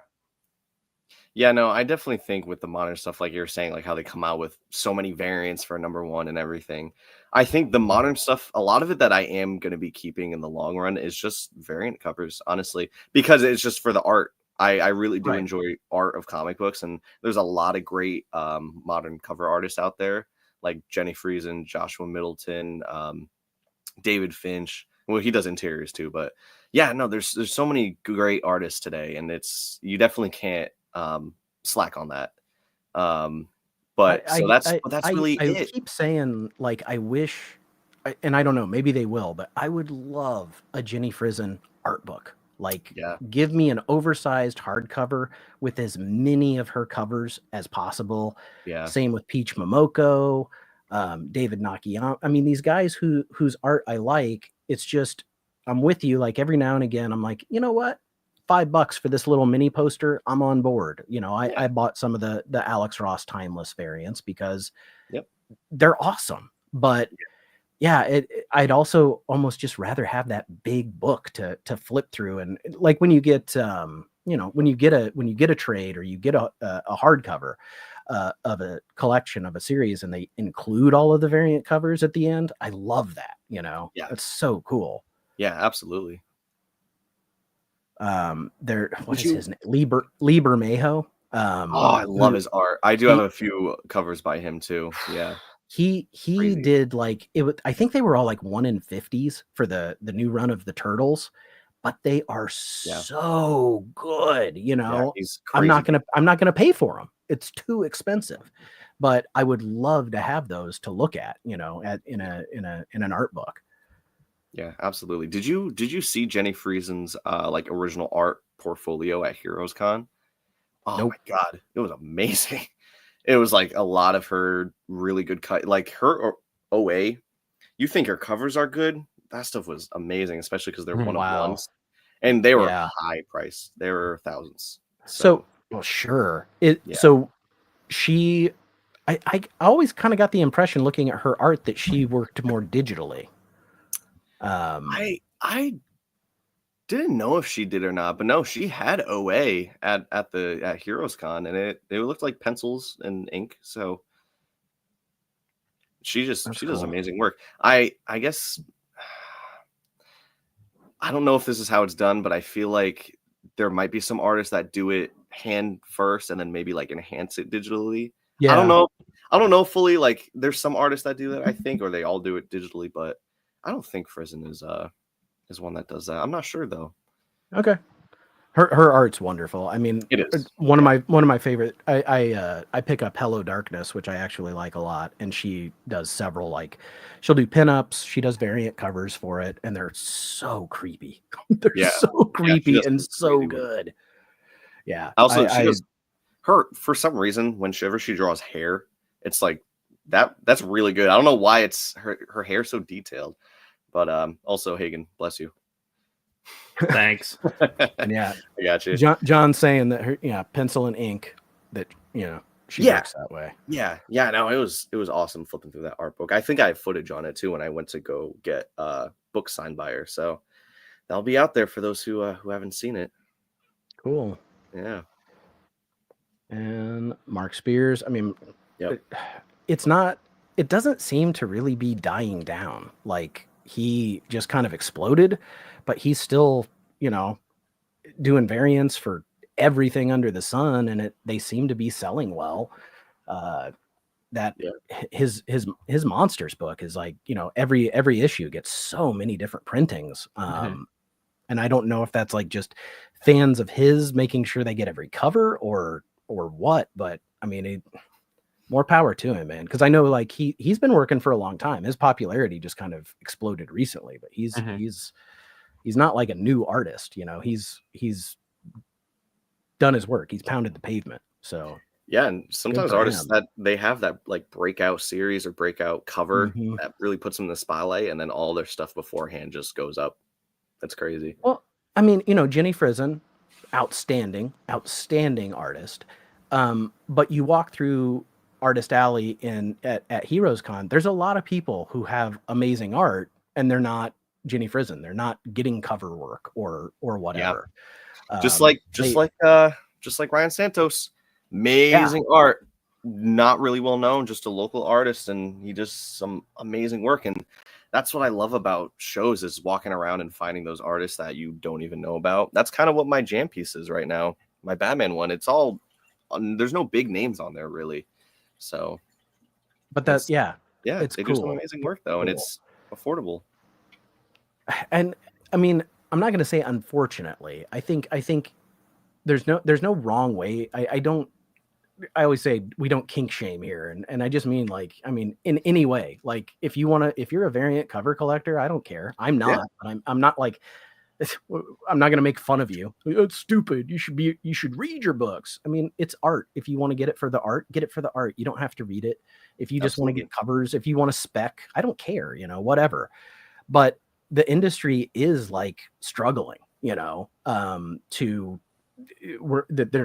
[SPEAKER 3] Yeah, no, I definitely think with the modern stuff, like you're saying, like how they come out with so many variants for #1 and everything. I think the modern stuff, a lot of it that I am going to be keeping in the long run is just variant covers, honestly, because it's just for the art. I really do enjoy art of comic books, and there's a lot of great modern cover artists out there, like Jenny Friesen, Joshua Middleton, David Finch. Well, he does interiors too, but yeah, no, there's so many great artists today, and you definitely can't slack on that. But that's really
[SPEAKER 1] I
[SPEAKER 3] it.
[SPEAKER 1] keep saying, like, I wish, and I don't know, maybe they will, but I would love a Jenny Friesen art book. Like, give me an oversized hardcover with as many of her covers as possible.
[SPEAKER 3] Yeah.
[SPEAKER 1] Same with Peach Momoko, David Nakayama. I mean, these guys whose art I like. It's just, I'm with you. Like every now and again, I'm like, you know what? $5 for this little mini poster, I'm on board. You know, I bought some of the Alex Ross Timeless variants because they're awesome. But yeah, I'd also almost just rather have that big book to flip through. And like when you get you know, when you get a trade, or you get a hardcover of a collection of a series, and they include all of the variant covers at the end, I love that. You know, it's so cool.
[SPEAKER 3] Yeah, absolutely.
[SPEAKER 1] What is his name? Lieber Mayo.
[SPEAKER 3] I love his art. I do have a few covers by him too. Yeah.
[SPEAKER 1] He did like it. I think they were all like 1 in 50s for the new run of the Turtles, but they are so good. You know, I'm not gonna pay for them. It's too expensive, but I would love to have those to look at. You know, in an art book.
[SPEAKER 3] Yeah, absolutely. Did you see Jenny Friesen's like original art portfolio at Heroes Con? Oh my God, it was amazing. It was like a lot of her really good cut, like her OA. You think her covers are good, that stuff was amazing, especially because they're
[SPEAKER 2] Mhm.
[SPEAKER 3] one of
[SPEAKER 1] Wow.
[SPEAKER 3] ones, and they were
[SPEAKER 1] Yeah.
[SPEAKER 3] high price. They were thousands.
[SPEAKER 1] So, well, sure.
[SPEAKER 3] Yeah.
[SPEAKER 1] So she, I always kind of got the impression looking at her art that she worked more digitally.
[SPEAKER 3] I didn't know if she did or not, but no, she had OA at Heroes Con, and it looked like pencils and ink. So she does
[SPEAKER 1] cool.
[SPEAKER 3] amazing work. I guess I don't know if this is how it's done, but I feel like there might be some artists that do it hand first and then maybe like enhance it digitally.
[SPEAKER 1] Yeah.
[SPEAKER 3] I don't know. I don't know fully. Like, there's some artists that do that, I think, or they all do it digitally, but I don't think Frizen is one that does that. I'm not sure though.
[SPEAKER 1] Okay. Her art's wonderful. I mean,
[SPEAKER 3] It is.
[SPEAKER 1] one of my favorite. I pick up Hello Darkness, which I actually like a lot, and she does several, like, she'll do pinups. She does variant covers for it, and they're so creepy. They're so creepy and so good. Yeah.
[SPEAKER 3] Also, she does her, for some reason, whenever she draws hair, it's like that's really good. I don't know why it's her hair so detailed, but also Hagen, bless you.
[SPEAKER 2] Thanks.
[SPEAKER 1] And yeah,
[SPEAKER 3] I got you.
[SPEAKER 1] John's saying that her, pencil and ink, that she works that way.
[SPEAKER 3] Yeah. No, it was awesome flipping through that art book. I think I have footage on it too when I went to go get books signed by her. So that'll be out there for those who haven't seen it.
[SPEAKER 1] Cool.
[SPEAKER 3] Yeah.
[SPEAKER 1] And Mark Spears. I mean,
[SPEAKER 3] yep.
[SPEAKER 1] It doesn't seem to really be dying down. Like, he just kind of exploded, but he's still, doing variants for everything under the sun, and they seem to be selling well. His monsters book is like, every issue gets so many different printings. And I don't know if that's like just fans of his making sure they get every cover or what, but I mean, more power to him, man. Because I know, like, he's been working for a long time. His popularity just kind of exploded recently, but he's not like a new artist. He's done his work. He's pounded the pavement. So
[SPEAKER 3] yeah, and sometimes artists that they have that like breakout series or breakout cover that really puts them in the spotlight, and then all their stuff beforehand just goes up. That's crazy.
[SPEAKER 1] Well, I mean, Jenny Frizen, outstanding artist. But you walk through Artist Alley at Heroes Con, there's a lot of people who have amazing art, and they're not Jenny Frizen. They're not getting cover work or whatever.
[SPEAKER 3] Yeah. Just like Ryan Santos, amazing art, not really well known, just a local artist, and he does some amazing work. And that's what I love about shows, is walking around and finding those artists that you don't even know about. That's kind of what my jam piece is right now. My Batman one, it's all, there's no big names on there really. So,
[SPEAKER 1] but that's
[SPEAKER 3] they
[SPEAKER 1] it's
[SPEAKER 3] do
[SPEAKER 1] cool.
[SPEAKER 3] some amazing work though, and it's affordable.
[SPEAKER 1] And I mean, I'm not going to say unfortunately. I think there's no wrong way. I always say we don't kink shame here, and I just mean, like, I mean, in any way. Like, if you're a variant cover collector, I don't care. I'm not. But I'm not like, I'm not going to make fun of you. It's stupid. You should read your books. I mean, it's art. If you want to get it for the art, get it for the art. You don't have to read it. If you just want to get covers, if you want to spec, I don't care, whatever. But the industry is like struggling, they're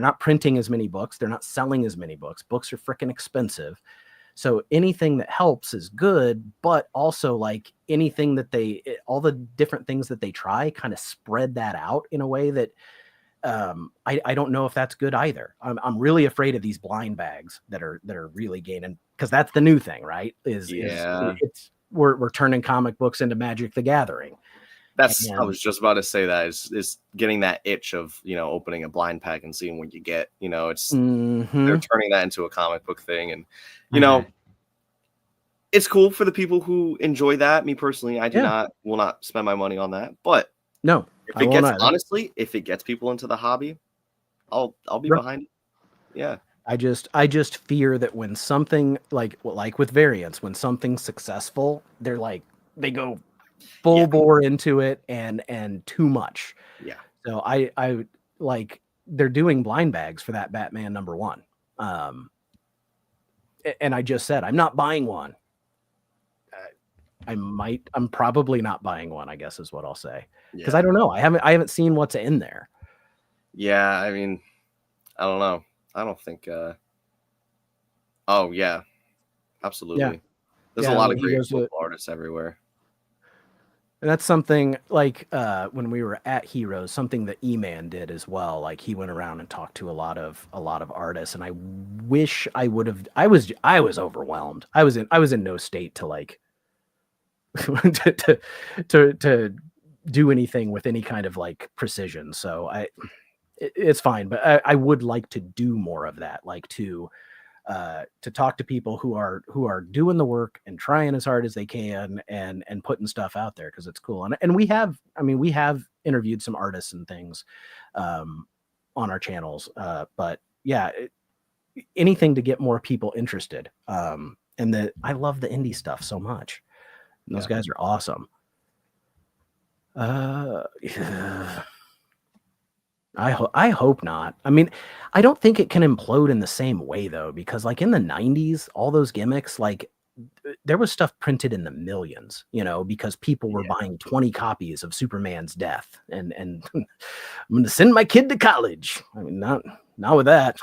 [SPEAKER 1] not printing as many books. They're not selling as many books. Books are freaking expensive. So anything that helps is good, but also, like, anything that all the different things that they try kind of spread that out in a way that I don't know if that's good either. I'm really afraid of these blind bags that are really gaining, because that's the new thing, right? We're turning comic books into Magic the Gathering.
[SPEAKER 3] I was just about to say that is getting that itch of, opening a blind pack and seeing what you get. It's they're turning that into a comic book thing, and it's cool for the people who enjoy that. Me personally, I will not spend my money on that. But
[SPEAKER 1] no,
[SPEAKER 3] if it gets people into the hobby, I'll be behind it. Yeah.
[SPEAKER 1] I just fear that when something like with variants, when something's successful, they go full bore into it and too much.
[SPEAKER 3] Yeah.
[SPEAKER 1] So I like, they're doing blind bags for that Batman #1. And I just said, I'm not buying one. I'm probably not buying one, I guess is what I'll say. Because
[SPEAKER 3] Yeah.
[SPEAKER 1] I don't know. I haven't seen what's in there.
[SPEAKER 3] Yeah, I mean, I don't know. I don't think oh yeah, absolutely. There's a
[SPEAKER 1] Yeah,
[SPEAKER 3] lot
[SPEAKER 1] when
[SPEAKER 3] of
[SPEAKER 1] he
[SPEAKER 3] great
[SPEAKER 1] goes to,
[SPEAKER 3] local artists everywhere.
[SPEAKER 1] and that's something like when we were at Heroes, something that E-Man did as well. Like he went around and talked to a lot of artists, and I wish I would have. I was overwhelmed. I was in no state to like to, to do anything with any kind of like precision. So it's fine, but I would like to do more of that, like to talk to people who are doing the work and trying as hard as they can and putting stuff out there because it's cool. And we have, I mean, we have interviewed some artists and things on our channels, but yeah, anything to get more people interested. And I love the indie stuff so much. And those guys are awesome. Yeah. I hope not. I mean, I don't think it can implode in the same way though, because like in the 90s, all those gimmicks, like there was stuff printed in the millions, because people were buying 20 copies of Superman's death and I'm gonna send my kid to college. I mean, not with that.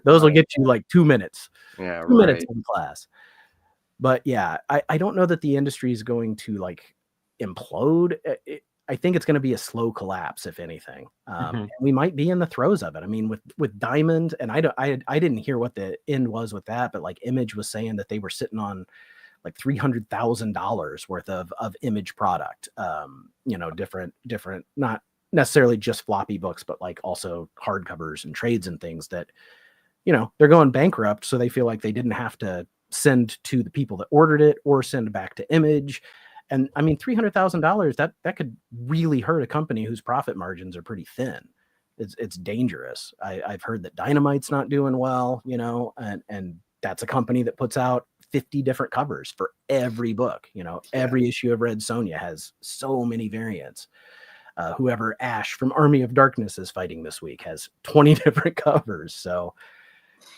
[SPEAKER 1] Those will get you like 2 minutes.
[SPEAKER 3] Yeah,
[SPEAKER 1] 2 minutes
[SPEAKER 3] right.
[SPEAKER 1] in class. But yeah, I don't know that the industry is going to like implode. I think it's going to be a slow collapse, if anything. And we might be in the throes of it. I mean, with Diamond, and I didn't hear what the end was with that, but like Image was saying that they were sitting on like $300,000 worth of Image product. Different, not necessarily just floppy books, but like also hardcovers and trades and things that they're going bankrupt, so they feel like they didn't have to send to the people that ordered it or send back to Image. And I mean, $300,000 that could really hurt a company whose profit margins are pretty thin. It's dangerous. I've heard that Dynamite's not doing well, and that's a company that puts out 50 different covers for every book. Every issue of Red Sonja has so many variants. Whoever Ash from Army of Darkness is fighting this week has 20 different covers. So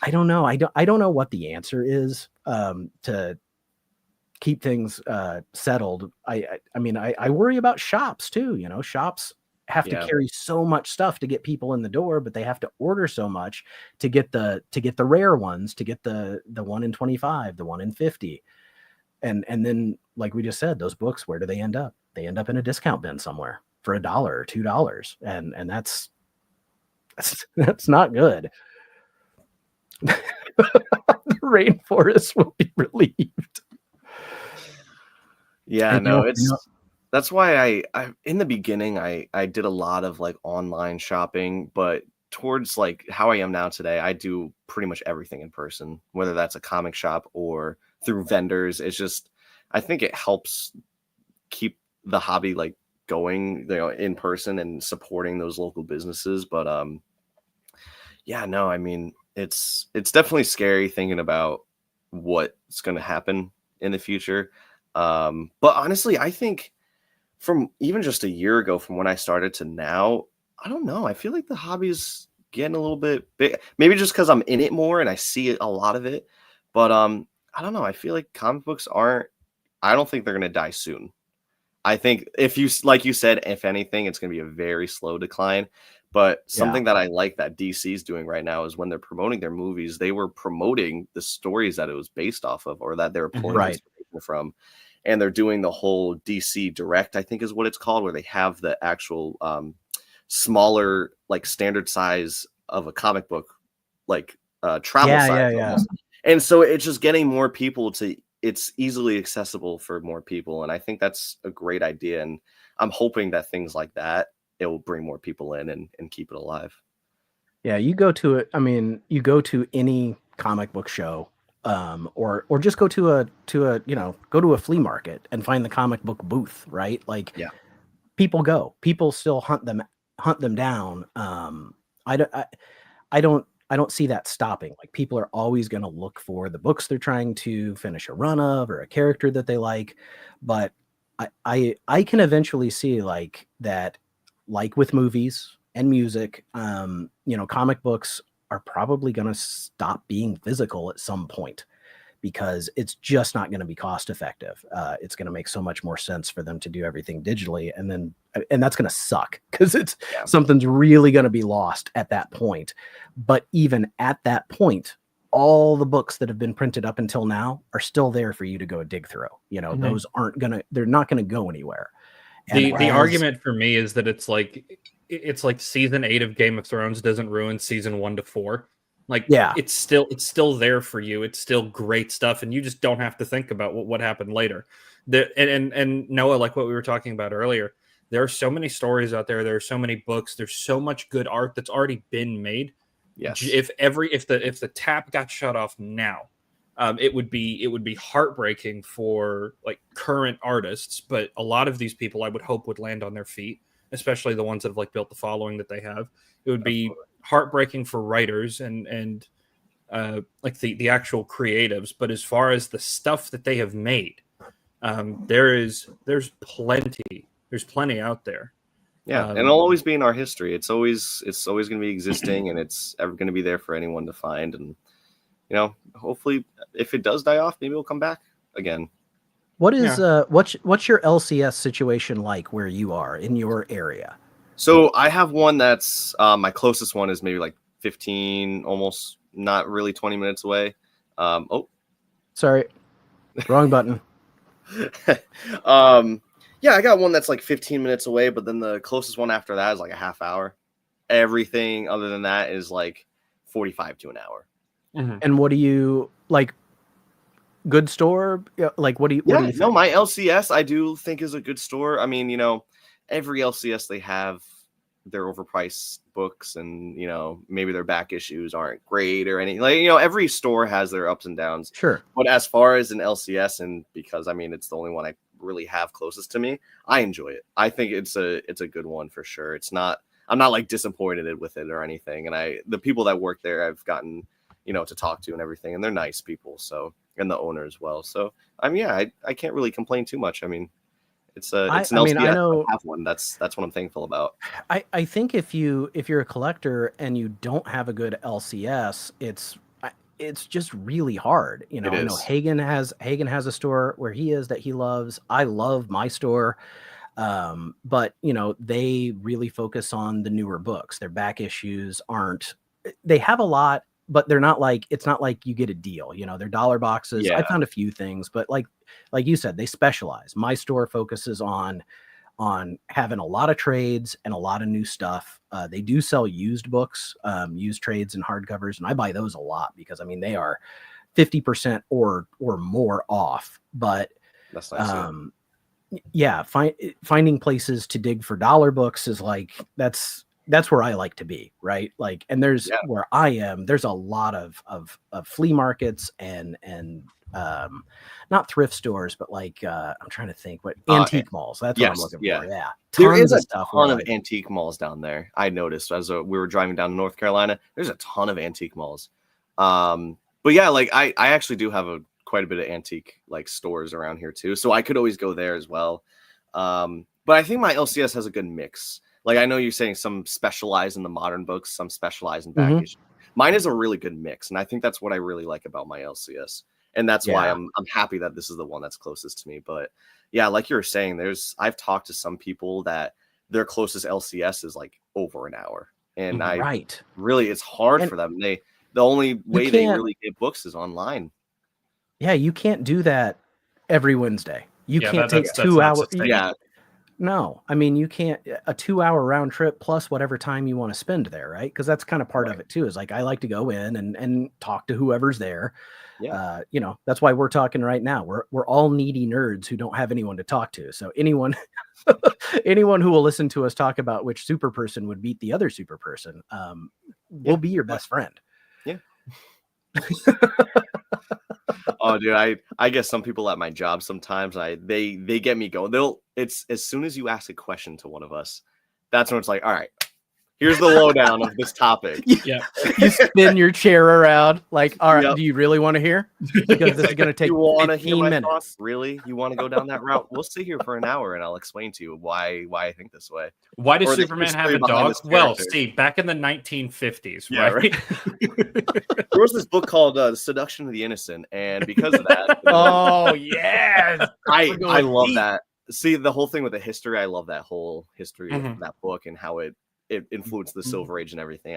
[SPEAKER 1] I don't know. I don't know what the answer is to keep things settled. I mean, I worry about shops too. Shops have to carry so much stuff to get people in the door, but they have to order so much to get the rare ones, to get the 1 in 25, the 1 in 50. And then, like we just said, those books, where do they end up? They end up in a discount bin somewhere for $1 or $2. And that's not good. The rainforest will be relieved.
[SPEAKER 3] Yeah, no, that's why I in the beginning I did a lot of like online shopping, but towards like how I am now today, I do pretty much everything in person, whether that's a comic shop or through vendors. It's just, I think it helps keep the hobby like going, in person and supporting those local businesses. But yeah, no, I mean, it's definitely scary thinking about what's going to happen in the future. But honestly, I think from even just a year ago, from when I started to now, I don't know. I feel like the hobby's getting a little bit big. Maybe just because I'm in it more and I see a lot of it. But I don't know. I feel like comic books aren't. I don't think they're gonna die soon. I think if you, like you said, if anything, it's gonna be a very slow decline. But something that I like that DC's doing right now is when they're promoting their movies, they were promoting the stories that it was based off of, or that they were pulling inspiration from. And they're doing the whole DC Direct, I think is what it's called, where they have the actual smaller, like standard size of a comic book, like travel size almost. And so it's just getting more people to, it's easily accessible for more people. And I think that's a great idea. And I'm hoping that things like that, it will bring more people in and keep it alive.
[SPEAKER 1] Yeah, you go to it. I mean, you go to any comic book show, or just go to a go to a flea market and find the comic book booth, right? Like, people still hunt them down. I don't see that stopping. Like, people are always going to look for the books they're trying to finish a run of, or a character that they like. But I can eventually see like that, like with movies and music, comic books are probably going to stop being physical at some point, because it's just not going to be cost effective. It's going to make so much more sense for them to do everything digitally, and that's going to suck because something's really going to be lost at that point. But even at that point, all the books that have been printed up until now are still there for you to go dig through. Those they're not going to go anywhere.
[SPEAKER 2] The argument for me is that it's like season 8 of Game of Thrones doesn't ruin season 1 to 4. Like, it's still there for you. It's still great stuff, and you just don't have to think about what happened later. And Noah, like what we were talking about earlier, there are so many stories out there. There are so many books. There's so much good art that's already been made.
[SPEAKER 3] Yes.
[SPEAKER 2] If the tap got shut off now, it would be heartbreaking for like current artists. But a lot of these people, I would hope, would land on their feet, especially the ones that have like built the following that they have. It would be heartbreaking for writers and like the actual creatives. But as far as the stuff that they have made, there's plenty out there.
[SPEAKER 3] Yeah, and it'll always be in our history. It's always going to be existing, and it's ever going to be there for anyone to find. And hopefully, if it does die off, maybe it'll come back again.
[SPEAKER 1] What is what's your LCS situation like where you are in your area?
[SPEAKER 3] So I have one that's my closest one is maybe like 15, almost not really 20 minutes away.
[SPEAKER 1] Sorry, wrong button.
[SPEAKER 3] Yeah, I got one that's like 15 minutes away, but then the closest one after that is like a half hour. Everything other than that is like 45 to an hour.
[SPEAKER 2] Mm-hmm.
[SPEAKER 1] And what do you like? Good store? Like, what do you think?
[SPEAKER 3] No, my LCS I do think is a good store. I mean, every LCS they have their overpriced books, and maybe their back issues aren't great or anything. Like, every store has their ups and downs.
[SPEAKER 1] Sure.
[SPEAKER 3] But as far as an LCS, and because I mean it's the only one I really have closest to me, I enjoy it. I think it's a good one for sure. I'm not like disappointed with it or anything. And the people that work there I've gotten to talk to and everything, and they're nice people. So, and the owner as well. So I can't really complain too much. I mean, it's an LCS. I know I have one. That's what I'm thankful about.
[SPEAKER 1] I think if you're a collector and you don't have a good LCS, it's just really hard. I know Hagen has a store where he is that he loves. I love my store. But they really focus on the newer books. Their back issues they have a lot, but they're not like, it's not like you get a deal, they're dollar boxes. I found a few things, but like you said, they specialize. My store focuses on having a lot of trades and a lot of new stuff. They do sell used books, used trades and hardcovers. And I buy those a lot because they are 50% or more off, but
[SPEAKER 3] that's nice.
[SPEAKER 1] Finding places to dig for dollar books is like, that's where I like to be, right? Like, and where I am, there's a lot of flea markets and not thrift stores, but like I'm trying to think what antique malls. That's what I'm looking for. Yeah,
[SPEAKER 3] there is a ton of antique malls down there. I noticed as we were driving down to North Carolina. There's a ton of antique malls. But yeah, like I actually do have quite a bit of antique like stores around here too, so I could always go there as well. But I think my LCS has a good mix. Like, I know you're saying some specialize in the modern books, some specialize in back issues. Mine is a really good mix, and I think that's what I really like about my LCS, and that's why I'm happy that this is the one that's closest to me. But yeah, like you were saying, I've talked to some people that their closest LCS is like over an hour, and really it's hard for them. The only way they really get books is online.
[SPEAKER 1] Yeah, you can't do that every Wednesday. You can't take 2 hours. No, you can't, a 2-hour round trip plus whatever time you want to spend there, right? Because that's kind of part of it too, is like, I like to go in and talk to whoever's there. Yeah. That's why we're talking right now. We're all needy nerds who don't have anyone to talk to. So anyone who will listen to us talk about which super person would beat the other super person, will be your best friend.
[SPEAKER 3] Yeah. Oh, dude, I guess some people at my job sometimes they get me going. It's as soon as you ask a question to one of us, that's when it's like, all right, Here's the lowdown of this topic.
[SPEAKER 2] Yeah.
[SPEAKER 1] You spin your chair around like, all right,
[SPEAKER 3] Yep.
[SPEAKER 1] do you really want to hear? Because this is going to take
[SPEAKER 3] You want to hear
[SPEAKER 1] 15
[SPEAKER 3] my
[SPEAKER 1] minutes.
[SPEAKER 3] thoughts? Really? You want to go down that route? We'll sit here for an hour and I'll explain to you why I think this way.
[SPEAKER 2] Why does
[SPEAKER 3] Or the
[SPEAKER 2] Superman have
[SPEAKER 3] history
[SPEAKER 2] a
[SPEAKER 3] behind
[SPEAKER 2] dog?
[SPEAKER 3] this
[SPEAKER 2] Well,
[SPEAKER 3] character.
[SPEAKER 2] see, back in the 1950s,
[SPEAKER 3] Yeah,
[SPEAKER 2] right?
[SPEAKER 3] There was this book called Seduction of the Innocent, and because of that,
[SPEAKER 1] Oh, yes.
[SPEAKER 3] I
[SPEAKER 1] going
[SPEAKER 3] love
[SPEAKER 1] deep.
[SPEAKER 3] that. See, the whole thing with the history, I love that whole history
[SPEAKER 2] Mhm.
[SPEAKER 3] of that book and how it influenced the Silver Age and everything.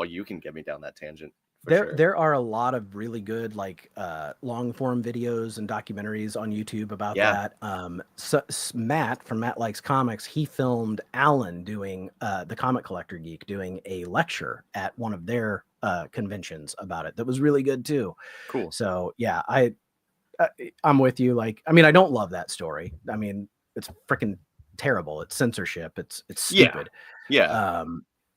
[SPEAKER 3] You can get me down that tangent.
[SPEAKER 1] There are a lot of really good like long form videos and documentaries on YouTube about that. Matt from Matt Likes Comics, he filmed Alan doing the Comic Collector Geek doing a lecture at one of their conventions about it. That was really good too.
[SPEAKER 3] Cool.
[SPEAKER 1] So yeah, I'm with you. Like, I mean, I don't love that story. I mean, it's freaking terrible. It's censorship. It's stupid.
[SPEAKER 3] Yeah.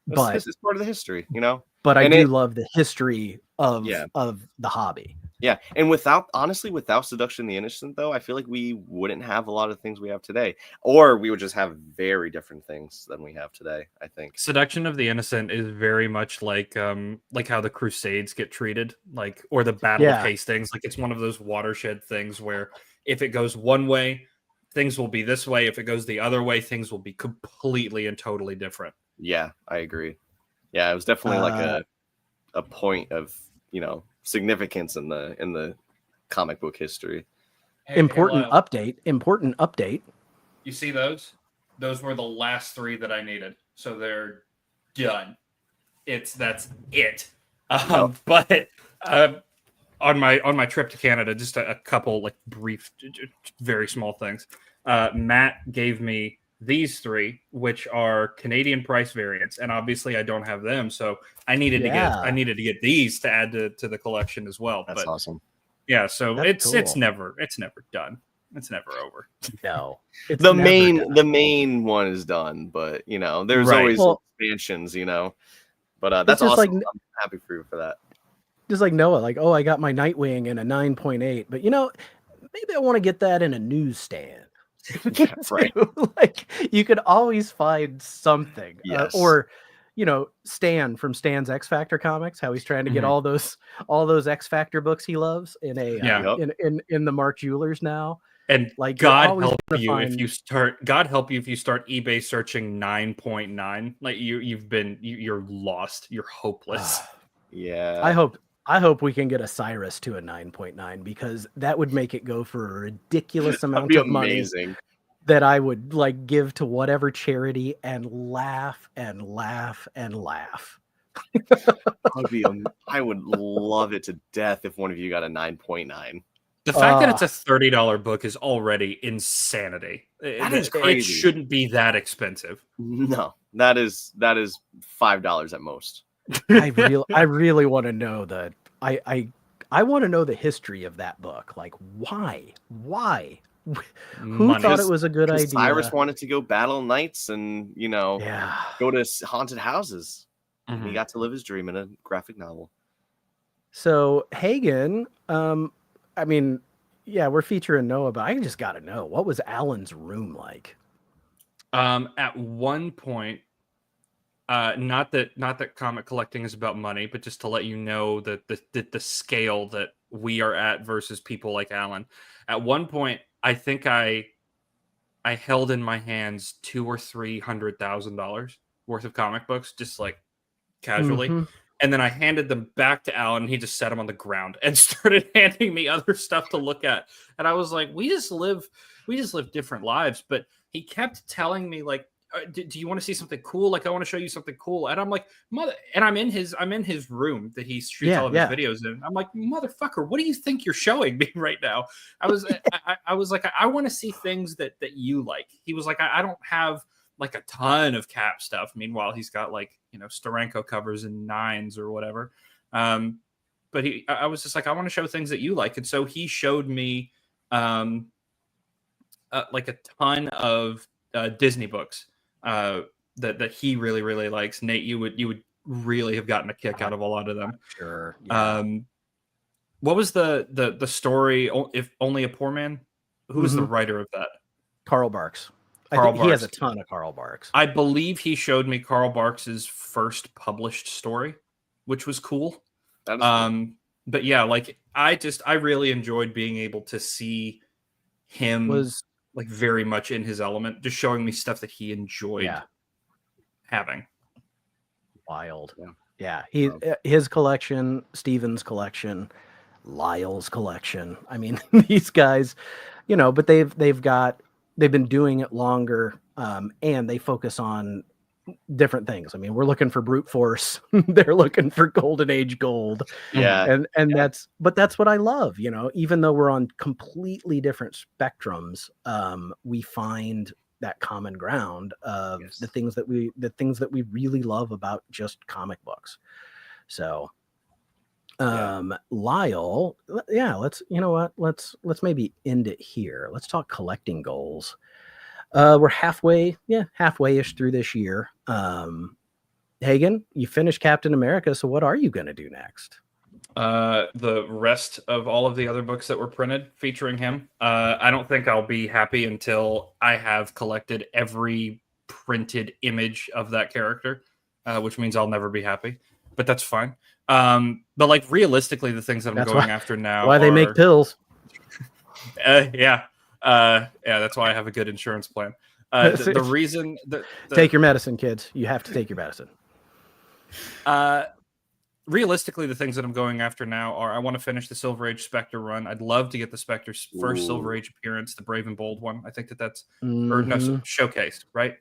[SPEAKER 1] But
[SPEAKER 3] it's part of the history, you know.
[SPEAKER 1] But I
[SPEAKER 3] And
[SPEAKER 1] do
[SPEAKER 3] it-
[SPEAKER 1] love the history of the hobby.
[SPEAKER 3] Yeah, and without Seduction of the Innocent, though, I feel like we wouldn't have a lot of things we have today, or we would just have very different things than we have today. I think
[SPEAKER 2] Seduction of the Innocent is very much like how the Crusades get treated, like, or the Battle of Hastings. Like, it's one of those watershed things where if it goes one way, things will be this way. If it goes the other way, things will be completely and totally different.
[SPEAKER 3] Yeah, I agree. Yeah, it was definitely like a point of, you know, significance in the comic book history.
[SPEAKER 1] Important update.
[SPEAKER 2] You see those? Those were the last 3 that I needed. So they're done. That's it. But on my trip to Canada, just a couple like brief, very small things. Matt gave me these 3, which are Canadian price variants, and obviously I don't have them, so I needed to get these to add to the collection as well.
[SPEAKER 3] That's awesome.
[SPEAKER 2] Yeah, so
[SPEAKER 1] That's
[SPEAKER 2] it's
[SPEAKER 1] cool.
[SPEAKER 2] never done. It's never over.
[SPEAKER 1] No,
[SPEAKER 3] the main one is done, but you know, there's always expansions, you know. But that's awesome. Like, I'm happy for you for that.
[SPEAKER 1] Just like Noah, like, oh, I got my Nightwing in a 9.8, but you know, maybe I want to get that in a newsstand.
[SPEAKER 3] Yeah, right.
[SPEAKER 1] Like, you could always find something.
[SPEAKER 3] Yes.
[SPEAKER 1] Or, you know, Stan from Stan's X Factor comics, how he's trying to get all those X Factor books he loves in a in the Mark Jewelers now.
[SPEAKER 2] And like, God help you if you start eBay searching 9.9. Like, you're lost. You're hopeless.
[SPEAKER 3] Yeah.
[SPEAKER 1] I hope we can get a Cyrus to a 9.9, because that would make it go for a ridiculous amount of money that I would like give to whatever charity and laugh and laugh and laugh.
[SPEAKER 3] I would love it to death if one of you got a 9.9.
[SPEAKER 2] The fact that it's a $30 book is already insanity.
[SPEAKER 3] That is crazy.
[SPEAKER 2] It shouldn't be that expensive.
[SPEAKER 3] No, that is $5 at most.
[SPEAKER 1] I really want to know I want to know the history of that book. Like, why? Who thought it was a good idea?
[SPEAKER 3] Cyrus wanted to go battle knights and, you know, go to haunted houses. And he got to live his dream in a graphic novel.
[SPEAKER 1] So Hagen, I mean, yeah, we're featuring Noah, but I just got to know, what was Alan's room like?
[SPEAKER 2] At one point, not that comic collecting is about money, but just to let you know that the scale that we are at versus people like Alan. At one point, I think I held in my hands $200,000 or $300,000 worth of comic books, just like casually. And then I handed them back to Alan, and he just set them on the ground and started handing me other stuff to look at. And I was like, we just live different lives. But he kept telling me, like, do you want to see something cool? Like, I want to show you something cool. And I'm like, mother, and I'm in his room that he shoots all of his videos in. I'm like, motherfucker, what do you think you're showing me right now? I was like, I want to see things that you like. He was like, I don't have like a ton of Cap stuff. Meanwhile, he's got like, you know, Steranko covers and 9s or whatever. But I was just like, I want to show things that you like. And so he showed me like a ton of Disney books that he really, really likes. Nate, you would really have gotten a kick out of a lot of them.
[SPEAKER 1] Sure. Yeah.
[SPEAKER 2] What was the story? If Only a Poor Man? Who was the writer of that?
[SPEAKER 1] Carl Barks. I think he has a ton of Carl Barks.
[SPEAKER 2] I believe he showed me Carl Barks's first published story, which was cool.
[SPEAKER 3] Cool.
[SPEAKER 2] But yeah, like I really enjoyed being able to see him like very much in his element, just showing me stuff that he enjoyed having.
[SPEAKER 1] Wild. Yeah. His collection, Steven's collection, Lyle's collection. I mean, these guys, but they've been doing it longer, and they focus on different things. I mean, we're looking for brute force. They're looking for golden age gold.
[SPEAKER 3] Yeah.
[SPEAKER 1] And that's what I love, even though we're on completely different spectrums, we find that common ground of the things that we really love about just comic books. So Lyle, let's maybe end it here. Let's talk collecting goals. We're halfway-ish through this year. Hagen, you finished Captain America, so what are you going to do next?
[SPEAKER 2] The rest of all of the other books that were printed featuring him. I don't think I'll be happy until I have collected every printed image of that character, which means I'll never be happy, but that's fine. But like realistically, the things that I'm going after now
[SPEAKER 1] why they make pills.
[SPEAKER 2] Yeah, that's why I have a good insurance plan. The reason
[SPEAKER 1] take your medicine, kids. You have to take your medicine.
[SPEAKER 2] Realistically, the things that I'm going after now are I want to finish the Silver Age Spectre run. I'd love to get the Spectre's first Silver Age appearance, the Brave and Bold one. I think that's showcase, right?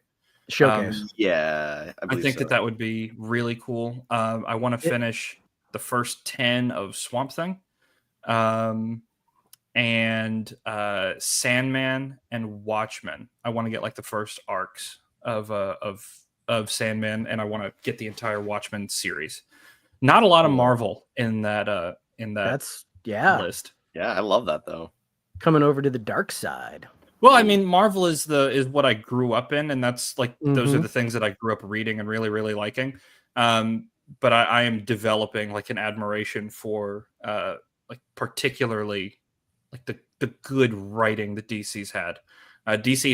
[SPEAKER 1] Showcase.
[SPEAKER 2] I think that would be really cool. I want to finish the first 10 of Swamp Thing, and Sandman and Watchmen. I want to get like the first arcs of Sandman, and I want to get the entire Watchmen series. Not a lot of Marvel in that list.
[SPEAKER 3] Yeah, I love that though.
[SPEAKER 1] Coming over to the dark side.
[SPEAKER 2] Well, I mean, Marvel is what I grew up in, and that's like those are the things that I grew up reading and really, really liking. But I am developing like an admiration for like particularly like the good writing that DC's had. DC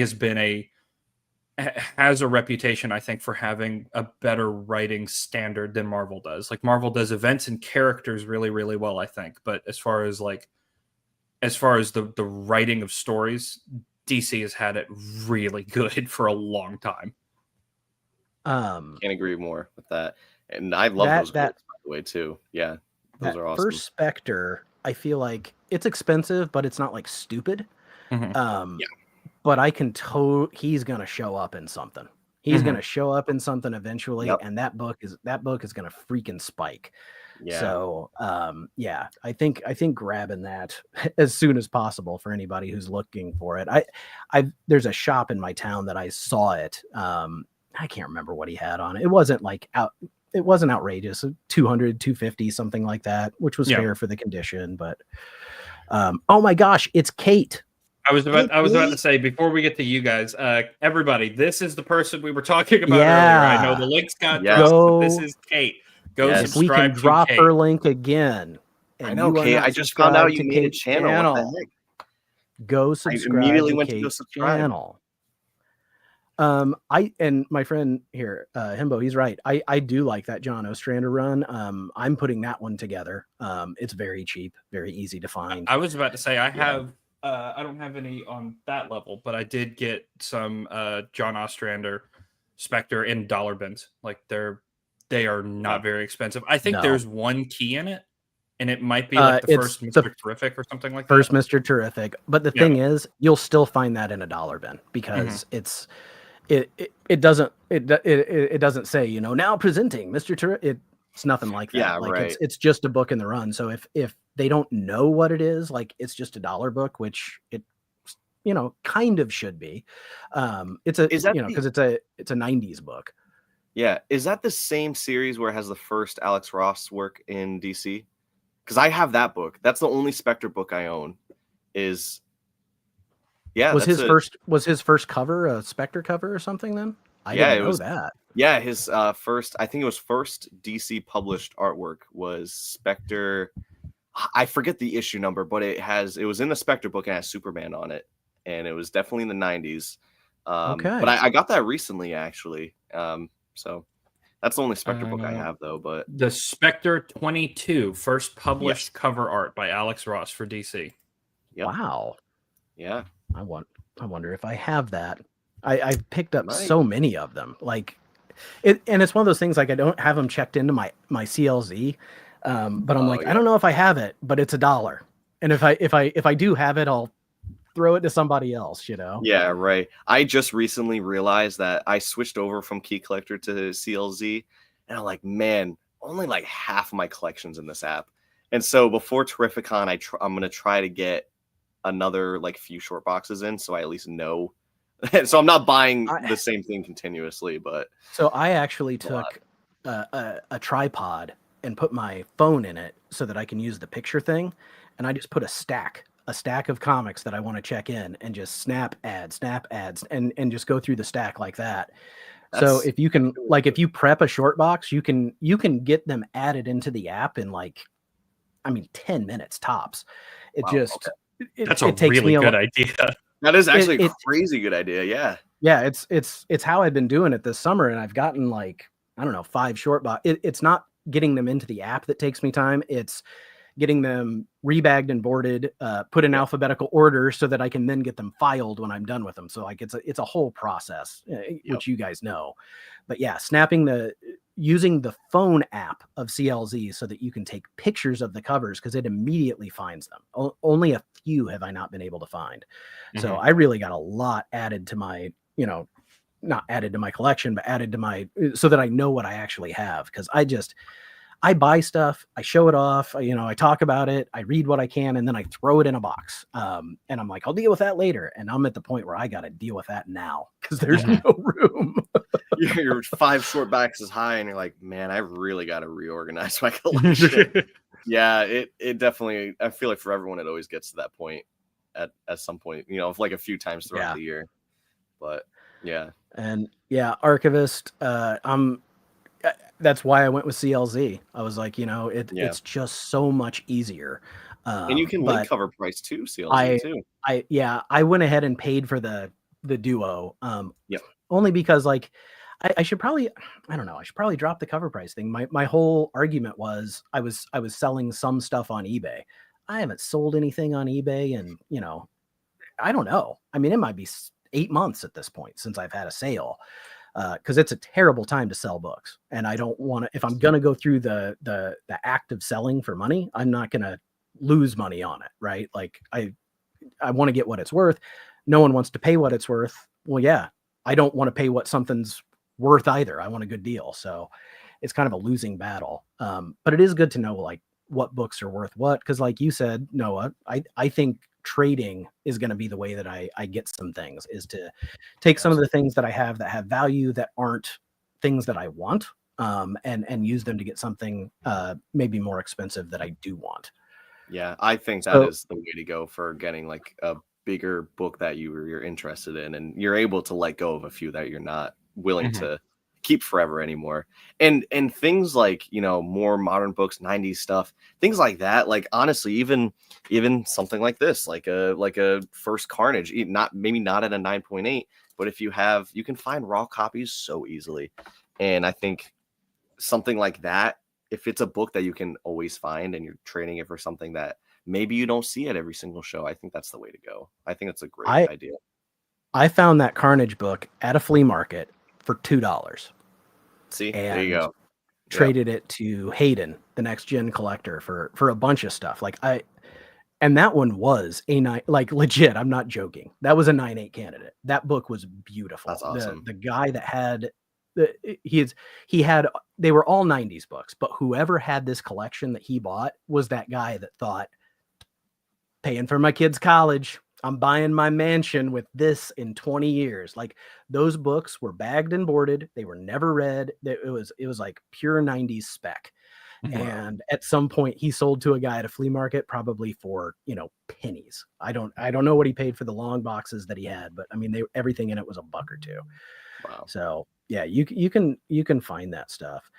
[SPEAKER 2] has a reputation, I think, for having a better writing standard than Marvel does. Like Marvel does events and characters really, really well, I think. But as far as the writing of stories, DC has had it really good for a long time.
[SPEAKER 3] Can't agree more with that. And I love those books, by the way, too. Yeah, those are awesome.
[SPEAKER 1] First Spectre, I feel like it's expensive, but it's not like stupid. But I can he's going to show up in something. He's going to show up in something eventually, and that book is going to freaking spike. Yeah. So, I think grabbing that as soon as possible for anybody who's looking for it. There's a shop in my town that I saw it. I can't remember what he had on it. It wasn't outrageous, 200, 250, something like that, which was fair for the condition. But oh my gosh, it's Kate.
[SPEAKER 2] I was about to say, before we get to you guys, everybody, this is the person we were talking about earlier. I know the links got dropped, but this is Kate. Go subscribe
[SPEAKER 1] if we can drop
[SPEAKER 2] Kate.
[SPEAKER 1] her link again.
[SPEAKER 3] I know, Kate. I just found out you made a channel. What the heck?
[SPEAKER 1] Go subscribe.
[SPEAKER 3] I immediately went to go subscribe.
[SPEAKER 1] Channel. And my friend here, Himbo, he's right. I do like that John Ostrander run. I'm putting that one together. It's very cheap, very easy to find.
[SPEAKER 2] I was about to say I don't have any on that level, but I did get some John Ostrander Spectre in dollar bins. Like they are not very expensive. I think there's one key in it, and it might be like the first Mr. Terrific or something like that.
[SPEAKER 1] First Mr. Terrific. But the thing is, you'll still find that in a dollar bin because it doesn't say, now presenting Mr. Terrific. It's nothing like that.
[SPEAKER 3] Yeah,
[SPEAKER 1] like
[SPEAKER 3] right.
[SPEAKER 1] It's just a book in the run. So if they don't know what it is, like it's just a dollar book, which it kind of should be. It's a because it's a 90s book.
[SPEAKER 3] Yeah, is that the same series where it has the first Alex Ross work in DC? Because I have that book. That's the only Spectre book I own. Was his first cover a Spectre cover or something? Then I didn't know that. Yeah, his first, I think it was first DC published artwork was Spectre. I forget the issue number, but it was in the Spectre book and it has Superman on it, and it was definitely in the 90s. But I got that recently, actually. So that's the only Spectre book I have, though. But
[SPEAKER 2] the Spectre 22 first published cover art by Alex Ross for DC.
[SPEAKER 3] Yep.
[SPEAKER 1] Wow.
[SPEAKER 3] Yeah.
[SPEAKER 1] I wonder if I have that. I've picked up so many of them. Like and it's one of those things, like I don't have them checked into my CLZ. But I'm I don't know if I have it, but it's $1. And if I do have it, I'll throw it to somebody else, you know?
[SPEAKER 3] Yeah, right. I just recently realized that I switched over from Key Collector to CLZ, and I'm like, man, only like half my collection's in this app. And so before Terrificon, I'm gonna try to get another like few short boxes in, so I at least know. So I'm not buying the same thing continuously, but
[SPEAKER 1] so I actually took a tripod and put my phone in it so that I can use the picture thing, and I just put a stack of comics that I want to check in and just snap ads, and just go through the stack like that. So if you can, like, if you prep a short box, you can get them added into the app in 10 minutes tops. It
[SPEAKER 2] that's a really good idea.
[SPEAKER 3] That is actually a crazy good idea. Yeah.
[SPEAKER 1] Yeah. It's how I've been doing it this summer. And I've gotten 5 short box. It's not getting them into the app that takes me time. It's getting them rebagged and boarded, put in alphabetical order so that I can then get them filed when I'm done with them. So it's a whole process, which you guys know. But yeah, using the phone app of CLZ so that you can take pictures of the covers, because it immediately finds them. Only a few have I not been able to find. So I really got a lot added to my, not added to my collection, but added to my, so that I know what I actually have. Because I buy stuff, I show it off, I talk about it, I read what I can, and then I throw it in a box. And I'm like, I'll deal with that later. And I'm at the point where I got to deal with that now because there's no room.
[SPEAKER 3] You're 5 short boxes high, and you're like, man, I really got to reorganize my collection. Yeah, it definitely, I feel like for everyone, it always gets to that point at some point, like a few times throughout the year. But yeah.
[SPEAKER 1] And yeah, Archivist, that's why I went with CLZ. I was like, it's just so much easier.
[SPEAKER 3] And you can link cover price too, CLZ too.
[SPEAKER 1] I went ahead and paid for the duo. Only because I should probably, I don't know, I should probably drop the cover price thing. My whole argument was I was selling some stuff on eBay. I haven't sold anything on eBay, and I don't know. I mean, it might be 8 months at this point since I've had a sale. Because it's a terrible time to sell books, and I don't want to. If I'm gonna go through the act of selling for money, I'm not gonna lose money on it, right? Like I want to get what it's worth. No one wants to pay what it's worth. Well, yeah, I don't want to pay what something's worth either. I want a good deal, so it's kind of a losing battle. But it is good to know what books are worth what, because like you said, Noah, I think trading is going to be the way that I get some things, is to take some of the things that I have that have value that aren't things that I want, and use them to get something maybe more expensive that I do want.
[SPEAKER 3] Yeah, I think that is the way to go for getting a bigger book that you're interested in, and you're able to let go of a few that you're not willing to keep forever anymore. And things like more modern books, 90s stuff, things like that, honestly, even something like this, like a First Carnage, maybe not at a 9.8, but if you can find raw copies so easily. And I think something like that, if it's a book that you can always find and you're trading it for something that maybe you don't see at every single show, I think that's the way to go. I think it's a great idea.
[SPEAKER 1] I found that Carnage book at a flea market for $2.
[SPEAKER 3] See, there you go.
[SPEAKER 1] Traded it to Hayden, the next gen collector, for a bunch of stuff. And that one was a 9, legit. I'm not joking. That was a 9.8 candidate. That book was beautiful.
[SPEAKER 3] That's awesome.
[SPEAKER 1] The guy that had they were all 90s books, but whoever had this collection that he bought was that guy that thought, paying for my kids' college, I'm buying my mansion with this in 20 years. Those books were bagged and boarded. They were never read. It was like pure 90s spec. Wow. And at some point he sold to a guy at a flea market, probably for, pennies. I don't know what he paid for the long boxes that he had, but I mean, everything in it was $1 or $2.
[SPEAKER 3] Wow.
[SPEAKER 1] So yeah, you can find that stuff.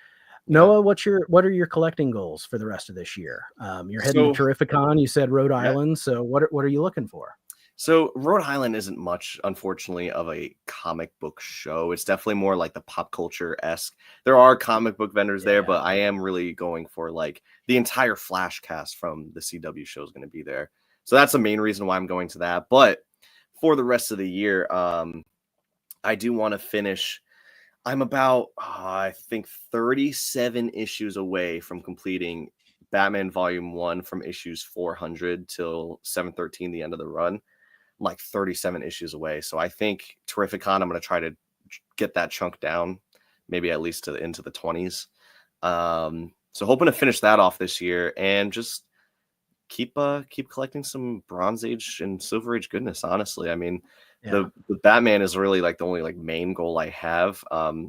[SPEAKER 1] Noah, what are your collecting goals for the rest of this year? You're heading to Terrificon. You said Rhode Island. So what are you looking for?
[SPEAKER 3] So Rhode Island isn't much, unfortunately, of a comic book show. It's definitely more like the pop culture-esque. There are comic book vendors there, but I am really going for like the entire Flash cast from the CW show is going to be there. So that's the main reason why I'm going to that. But for the rest of the year, I do want to finish. I'm about, I think, 37 issues away from completing Batman Volume 1 from issues 400 till 713, the end of the run. I'm like 37 issues away. So I think Terrificon, I'm going to try to get that chunk down, maybe at least into the 20s. So hoping to finish that off this year and just keep collecting some Bronze Age and Silver Age goodness, honestly. I mean, the Batman is really like the only like main goal I have.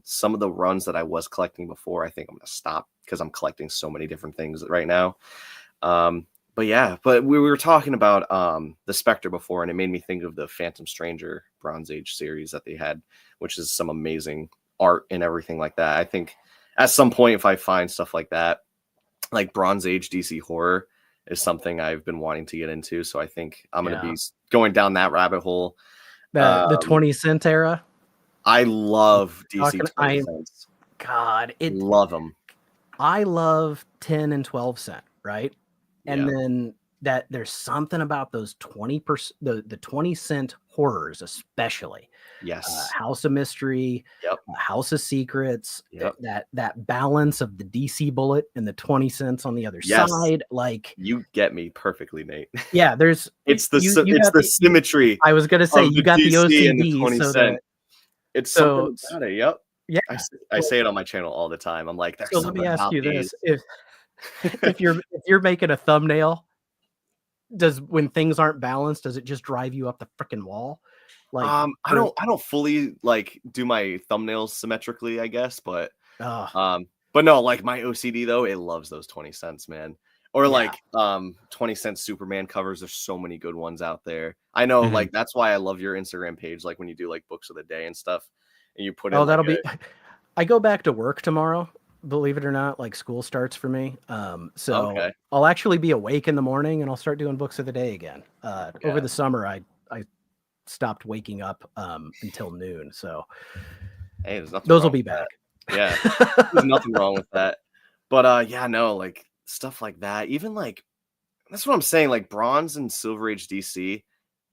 [SPEAKER 3] Some of the runs that I was collecting before, I think I'm gonna stop because I'm collecting so many different things right now. But we were talking about the Spectre before, and it made me think of the Phantom Stranger Bronze Age series that they had, which is some amazing art and everything like that. I think at some point, if I find stuff like that, like Bronze Age DC horror is something I've been wanting to get into. So I think I'm going to be going down that rabbit hole.
[SPEAKER 1] The 20-cent era.
[SPEAKER 3] I love DC 20 cents.
[SPEAKER 1] God,
[SPEAKER 3] love them.
[SPEAKER 1] I love 10 and 12 cent, right? And then that there's something about those 20%, the 20-cent horrors, especially.
[SPEAKER 3] Yes.
[SPEAKER 1] House of Mystery, House of Secrets, that balance of the DC bullet and the 20 cents on the other side. Like,
[SPEAKER 3] you get me perfectly, Nate.
[SPEAKER 1] Yeah, there's
[SPEAKER 3] it's the symmetry.
[SPEAKER 1] I was gonna say you got the OCD
[SPEAKER 3] and the 20
[SPEAKER 1] so
[SPEAKER 3] cent. It's so about it. Yep.
[SPEAKER 1] Yeah.
[SPEAKER 3] I say it on my channel all the time. I'm like,
[SPEAKER 1] so let me ask you this. If you're making a thumbnail, when things aren't balanced, does it just drive you up the freaking wall? Like,
[SPEAKER 3] I don't fully like do my thumbnails symmetrically, I guess, but no, like my OCD though, it loves those 20 cents, man. Or like 20-cent Superman covers. There's so many good ones out there. I know, like that's why I love your Instagram page, like when you do like books of the day and stuff, and you put in.
[SPEAKER 1] That'll be. I go back to work tomorrow. Believe it or not, like school starts for me. So I'll actually be awake in the morning and I'll start doing books of the day again. Over the summer, I stopped waking up until noon. So
[SPEAKER 3] hey,
[SPEAKER 1] those will be back.
[SPEAKER 3] Yeah, there's nothing wrong with that. But like stuff like that. Even like that's what I'm saying. Like Bronze and Silver Age DC,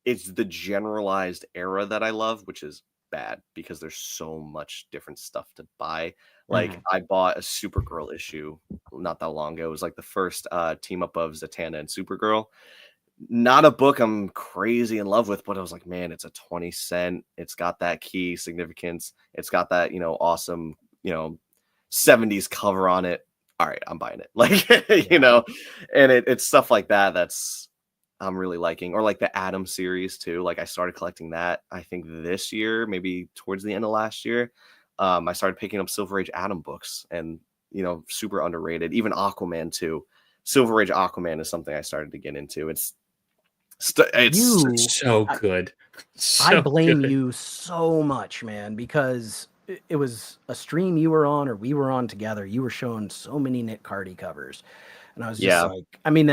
[SPEAKER 3] it's the generalized era that I love, which is bad because there's so much different stuff to buy. Like I bought a Supergirl issue not that long ago. It was like the first team up of Zatanna and Supergirl. Not a book I'm crazy in love with, but I was like, man, it's a 20 cent. It's got that key significance. It's got that, awesome, 70s cover on it. All right, I'm buying it. Like, and it's stuff like that that's I'm really liking. Or like the Atom series too. Like I started collecting that, I think this year, maybe towards the end of last year. I started picking up Silver Age Atom books and, super underrated. Even Aquaman too. Silver Age Aquaman is something I started to get into. It's
[SPEAKER 2] so good.
[SPEAKER 1] I blame you so much, man, because it was a stream you were on or we were on together. You were showing so many Nick Cardy covers. And I was just like, I mean,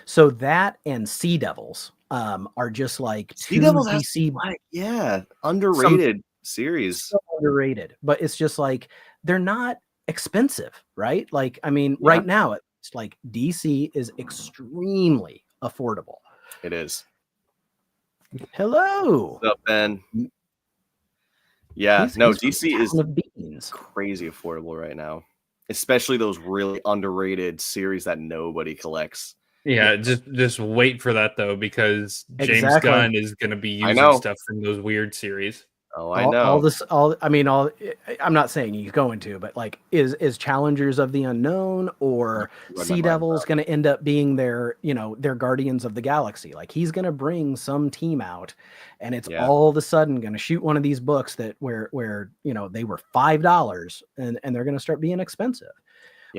[SPEAKER 1] so that and Sea Devils are just like
[SPEAKER 3] Sea Devils DC, underrated series.
[SPEAKER 1] So underrated, but it's just like they're not expensive, right? Like, I mean, right now it's like DC is extremely affordable.
[SPEAKER 3] It is.
[SPEAKER 1] Hello.
[SPEAKER 3] What's up, Ben? Yeah, DC is crazy affordable right now, especially those really underrated series that nobody collects.
[SPEAKER 2] Yeah, just wait for that though, because James Gunn is going to be using stuff from those weird series.
[SPEAKER 3] Oh, I know.
[SPEAKER 1] I'm not saying he's going to, but like, is Challengers of the Unknown or Sea Devils going to end up being their Guardians of the Galaxy? Like, he's going to bring some team out, and it's all of a sudden going to shoot one of these books that where they were $5 and they're going to start being expensive,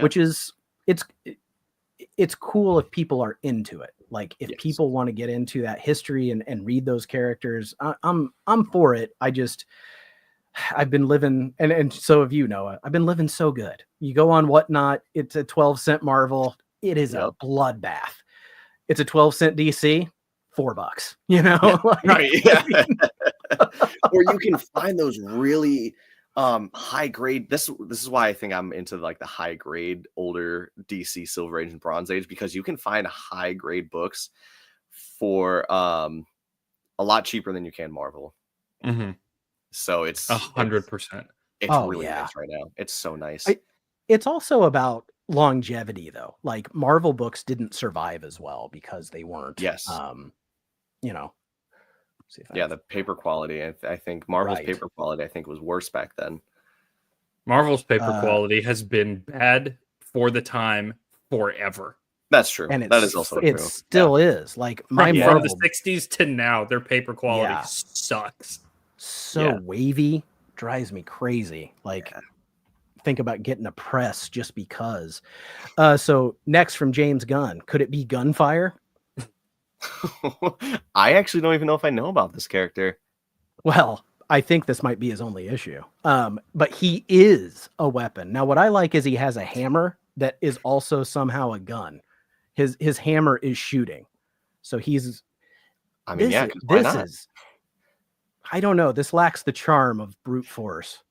[SPEAKER 1] which is it's cool if people are into it. Like if people want to get into that history and read those characters, I'm for it. I've been living, and so have you, Noah. I've been living so good. You go on Whatnot, it's a 12-cent Marvel. It is a bloodbath. It's a 12-cent DC, $4, you know? Like,
[SPEAKER 3] Right. Yeah. Or you can find those really high grade. This is why I think I'm into like the high grade older DC Silver Age and Bronze Age, because you can find high grade books for a lot cheaper than you can Marvel.
[SPEAKER 2] Mm-hmm.
[SPEAKER 3] So it's
[SPEAKER 2] 100%.
[SPEAKER 3] It's
[SPEAKER 1] Oh,
[SPEAKER 3] really
[SPEAKER 1] yeah.
[SPEAKER 3] nice right now. It's so nice.
[SPEAKER 1] It's also about longevity, though. Like Marvel books didn't survive as well because they weren't.
[SPEAKER 3] Yes.
[SPEAKER 1] You know. See if
[SPEAKER 3] Yeah, the paper quality. I think Marvel's paper quality, I think, was worse back then.
[SPEAKER 2] Marvel's paper quality has been bad for the time forever.
[SPEAKER 3] That's true.
[SPEAKER 1] And
[SPEAKER 3] that is also true.
[SPEAKER 1] It still is. Like my
[SPEAKER 2] from
[SPEAKER 1] Marvel,
[SPEAKER 2] the 60s to now, their paper quality sucks.
[SPEAKER 1] So wavy, drives me crazy. Like think about getting a press just because. So next from James Gunn, could it be Gunfire?
[SPEAKER 3] I actually don't even know if I know about this character.
[SPEAKER 1] Well, I think this might be his only issue. But he is a weapon. Now, what I like is he has a hammer that is also somehow a gun. His hammer is shooting. So he's.
[SPEAKER 3] I mean,
[SPEAKER 1] this is. I don't know. This lacks the charm of brute force.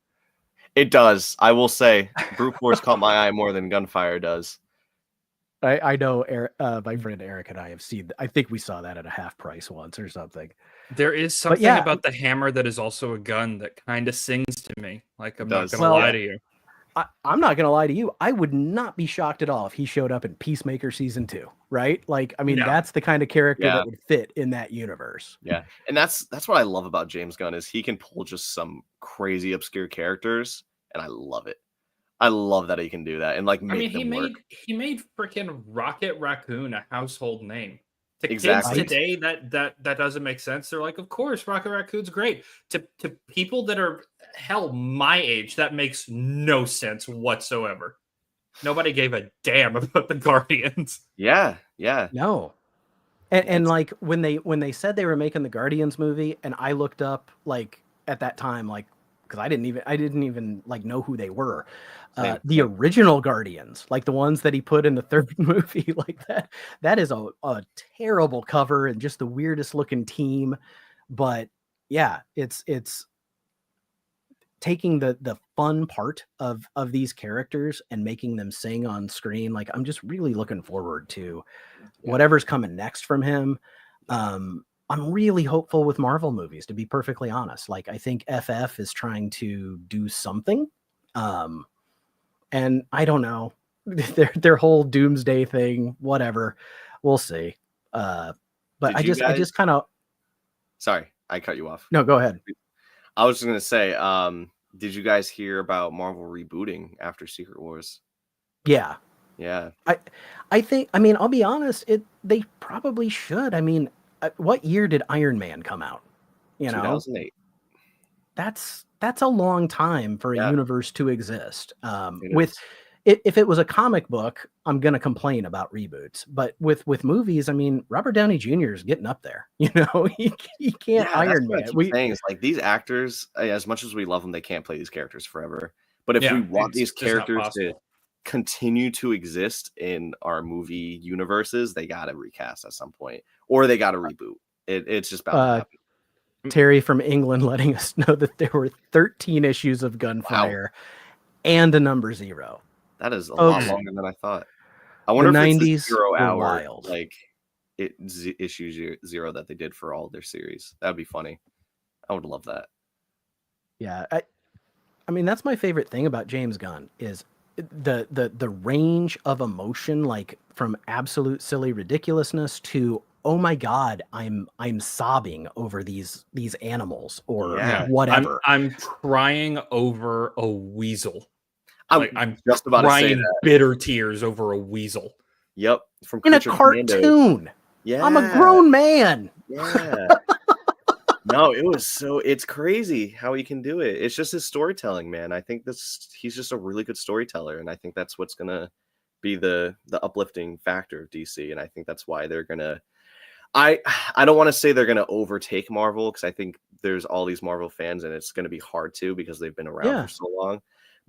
[SPEAKER 3] It does. I will say, brute force caught my eye more than Gunfire does.
[SPEAKER 1] I know my friend Eric and I have seen. I think we saw that at a half price once or something.
[SPEAKER 2] There is something about the hammer that is also a gun that kind of sings to me. Like I'm not gonna lie to you.
[SPEAKER 1] I'm not gonna lie to you. I would not be shocked at all if he showed up in Peacemaker season 2. Right? Like, I mean, that's the kind of character that would fit in that universe.
[SPEAKER 3] Yeah, and that's what I love about James Gunn is he can pull just some crazy obscure characters, and I love it. I love that he can do that and like make them work.
[SPEAKER 2] He made freaking Rocket Raccoon a household name. To kids today, that doesn't make sense. They're like, of course, Rocket Raccoon's great. To people that are my age, that makes no sense whatsoever. Nobody gave a damn about the Guardians.
[SPEAKER 3] Yeah.
[SPEAKER 1] No. And like when they said they were making the Guardians movie, and I looked up like at that time, like because I didn't even like know who they were. The original Guardians, like the ones that he put in the third movie, like that is a terrible cover and just the weirdest looking team. But yeah, it's taking the fun part of these characters and making them sing on screen. Like I'm just really looking forward to whatever's coming next from him. I'm really hopeful with Marvel movies, to be perfectly honest. Like I think FF is trying to do something. And I don't know, their whole doomsday thing, whatever, we'll see. But I just kind of.
[SPEAKER 3] Sorry, I cut you off.
[SPEAKER 1] No, go ahead.
[SPEAKER 3] I was just going to say, did you guys hear about Marvel rebooting after Secret Wars?
[SPEAKER 1] Yeah. I think, I mean, I'll be honest, they probably should. I mean, what year did Iron Man come out?
[SPEAKER 3] 2008.
[SPEAKER 1] That's a long time for a universe to exist. If it was a comic book, I'm gonna complain about reboots. But with movies, I mean, Robert Downey Jr. is getting up there. You know, he can't Iron Man.
[SPEAKER 3] Saying is like these actors, as much as we love them, they can't play these characters forever. But if we want these characters to continue to exist in our movie universes, they got to recast at some point, or they got to reboot. It's just bound to happen.
[SPEAKER 1] Terry from England letting us know that there were 13 issues of Gunfire and a number 0.
[SPEAKER 3] That is a lot longer than I thought. I wonder if it's a 0 hour
[SPEAKER 1] wild.
[SPEAKER 3] Like issue 0 that they did for all their series. That'd be funny. I would love that.
[SPEAKER 1] Yeah, I mean that's my favorite thing about James Gunn is the range of emotion, like from absolute silly ridiculousness to oh my god, I'm sobbing over these animals or whatever.
[SPEAKER 2] I'm crying over a weasel. I'm
[SPEAKER 3] just about
[SPEAKER 2] crying
[SPEAKER 3] to say that.
[SPEAKER 2] Bitter tears over a weasel.
[SPEAKER 3] Yep,
[SPEAKER 1] from in a cartoon.
[SPEAKER 3] Commandos. Yeah,
[SPEAKER 1] I'm a grown man.
[SPEAKER 3] Yeah. No, it's crazy how he can do it. It's just his storytelling, man. I think he's just a really good storyteller, and I think that's what's gonna be the uplifting factor of DC, and I think that's why they're gonna. I don't want to say they're gonna overtake Marvel because I think there's all these Marvel fans, and it's gonna be hard to because they've been around for so long.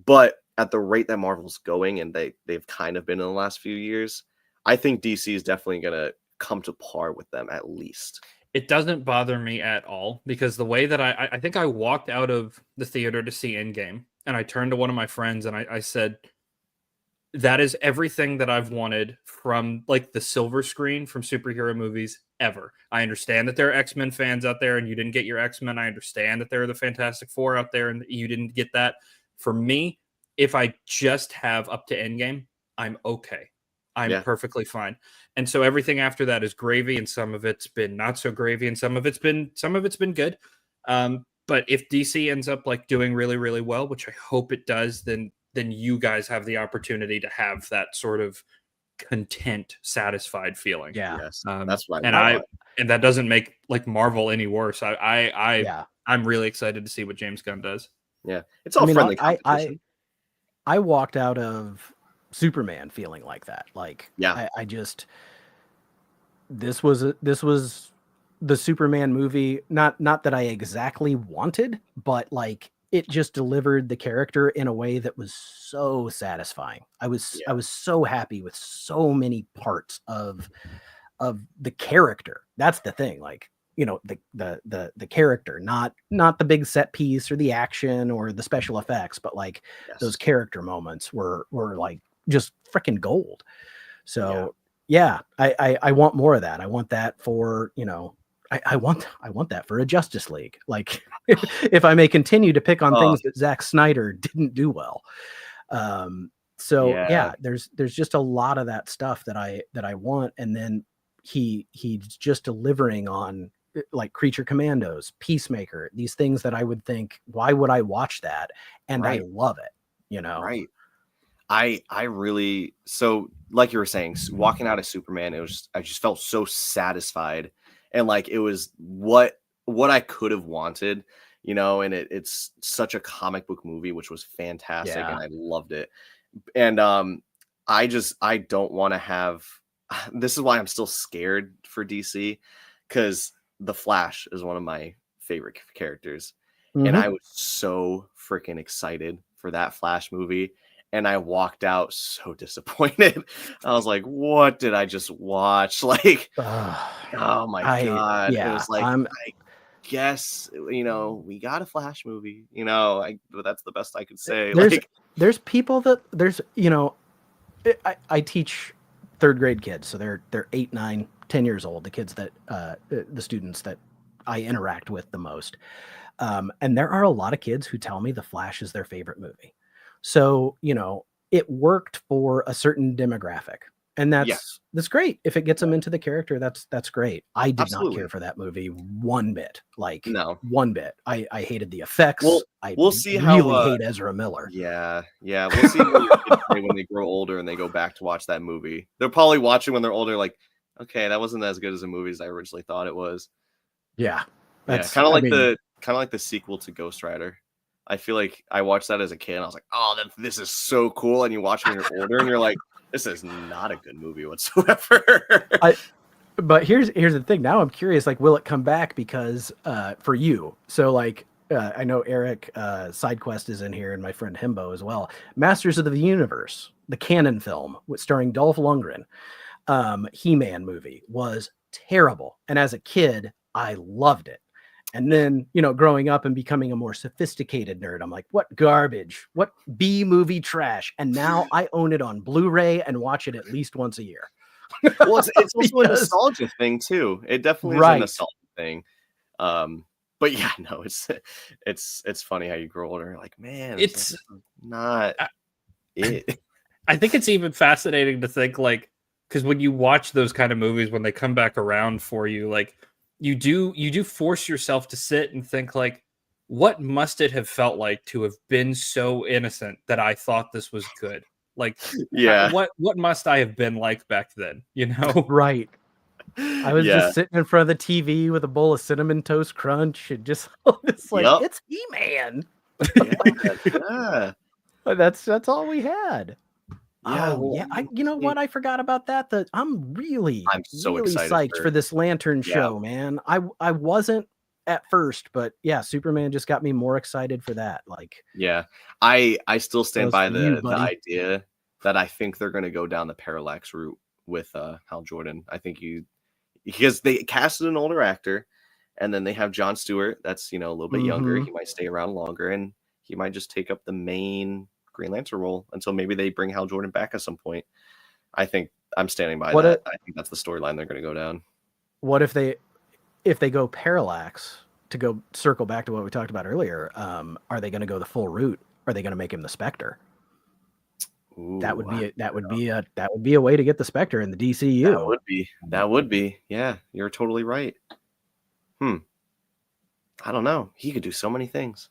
[SPEAKER 3] But at the rate that Marvel's going, and they've kind of been in the last few years, I think DC is definitely gonna come to par with them at least.
[SPEAKER 2] It doesn't bother me at all, because the way that I think I walked out of the theater to see Endgame, and I turned to one of my friends and I said, that is everything that I've wanted from like the silver screen from superhero movies ever. I understand that there are X-Men fans out there and you didn't get your X-Men. I understand that there are the Fantastic Four out there and you didn't get that. For me, if I just have up to Endgame, I'm okay. I'm perfectly fine. And so everything after that is gravy, and some of it's been not so gravy, and some of it's been good. But if DC ends up like doing really, really well, which I hope it does, then you guys have the opportunity to have that sort of content, satisfied feeling.
[SPEAKER 1] Yeah.
[SPEAKER 3] Yes, that's what
[SPEAKER 2] and that doesn't make like Marvel any worse. I'm really excited to see what James Gunn does.
[SPEAKER 3] Yeah, it's all friendly competition.
[SPEAKER 1] I walked out of Superman feeling like that. Like, I just, this was the Superman movie. Not that I exactly wanted, but like, it just delivered the character in a way that was so satisfying. I was so happy with so many parts of the character. That's the thing. Like, you know, the character, not the big set piece or the action or the special effects, but like those character moments were like just freaking gold. So I want more of that. I want that for, you know, I want that for a Justice League. Like, if I may continue to pick on things that Zack Snyder didn't do well. There's just a lot of that stuff that I want. And then he's just delivering on like Creature Commandos, Peacemaker, these things that I would think, why would I watch that? And I love it, you know?
[SPEAKER 3] Right. I really, so like you were saying, walking out of Superman, I just felt so satisfied. And like, it was what I could have wanted, you know, and it's such a comic book movie, which was fantastic. And I loved it. And I don't want to have, this is why I'm still scared for DC, because The Flash is one of my favorite characters. Mm-hmm. And I was so freaking excited for that Flash movie. And I walked out so disappointed. I was like, what did I just watch? Like, oh my God.
[SPEAKER 1] Yeah,
[SPEAKER 3] it was like, I guess, you know, we got a Flash movie, you know, that's the best I could say.
[SPEAKER 1] There's people that you know, I teach third grade kids. So they're 8, 9, 10 years old, the kids that, the students that I interact with the most. And there are a lot of kids who tell me The Flash is their favorite movie. So, you know, it worked for a certain demographic, and that's great. If it gets them into the character, that's great. I did not care for that movie one bit. Like, one bit. I hated the effects.
[SPEAKER 3] We'll see
[SPEAKER 1] hate Ezra Miller.
[SPEAKER 3] Yeah. We'll see when they grow older and they go back to watch that movie. They're probably watching when they're older, like, okay, that wasn't as good as a movie as I originally thought it was.
[SPEAKER 1] Yeah,
[SPEAKER 3] that's kind of like the sequel to Ghost Rider. I feel like I watched that as a kid and I was like, oh, this is so cool. And you watch it when you're older and you're like, this is not a good movie whatsoever.
[SPEAKER 1] But here's the thing. Now I'm curious, like, will it come back? Because for you, so like, I know Eric SideQuest is in here and my friend Himbo as well. Masters of the Universe, the canon film starring Dolph Lundgren, He-Man movie was terrible. And as a kid, I loved it. And then, you know, growing up and becoming a more sophisticated nerd, I'm like, what garbage, what B movie trash. And now I own it on Blu-ray and watch it at least once a year.
[SPEAKER 3] Well, it's also a nostalgia thing too. It definitely is a nostalgia thing. But yeah, no, it's funny how you grow older. You're like, man, it's not it.
[SPEAKER 2] I think it's even fascinating to think, like, because when you watch those kind of movies, when they come back around for you, like, you do force yourself to sit and think, like, what must it have felt like to have been so innocent that I thought this was good? Like, what must I have been like back then? You know,
[SPEAKER 1] right? I was just sitting in front of the TV with a bowl of Cinnamon Toast Crunch and just it's like it's He-Man. That's all we had. You know what? I forgot about that. I'm so really psyched for this Lantern show, man. I wasn't at first, but yeah, Superman just got me more excited for that. Like,
[SPEAKER 3] I still stand by the idea that I think they're going to go down the Parallax route with Hal Jordan. I think because they casted an older actor, and then they have Jon Stewart. That's a little bit younger. He might stay around longer, and he might just take up the main Green Lantern role until maybe they bring Hal Jordan back at some point. I think I'm standing by that. I think that's the storyline they're going to go down.
[SPEAKER 1] What if they go parallax, to go circle back to what we talked about earlier? Are they going to go the full route? Are they going to make him the Spectre? Ooh, that would be a way to get the Spectre in the DCU.
[SPEAKER 3] That would be. Yeah, you're totally right. I don't know. He could do so many things.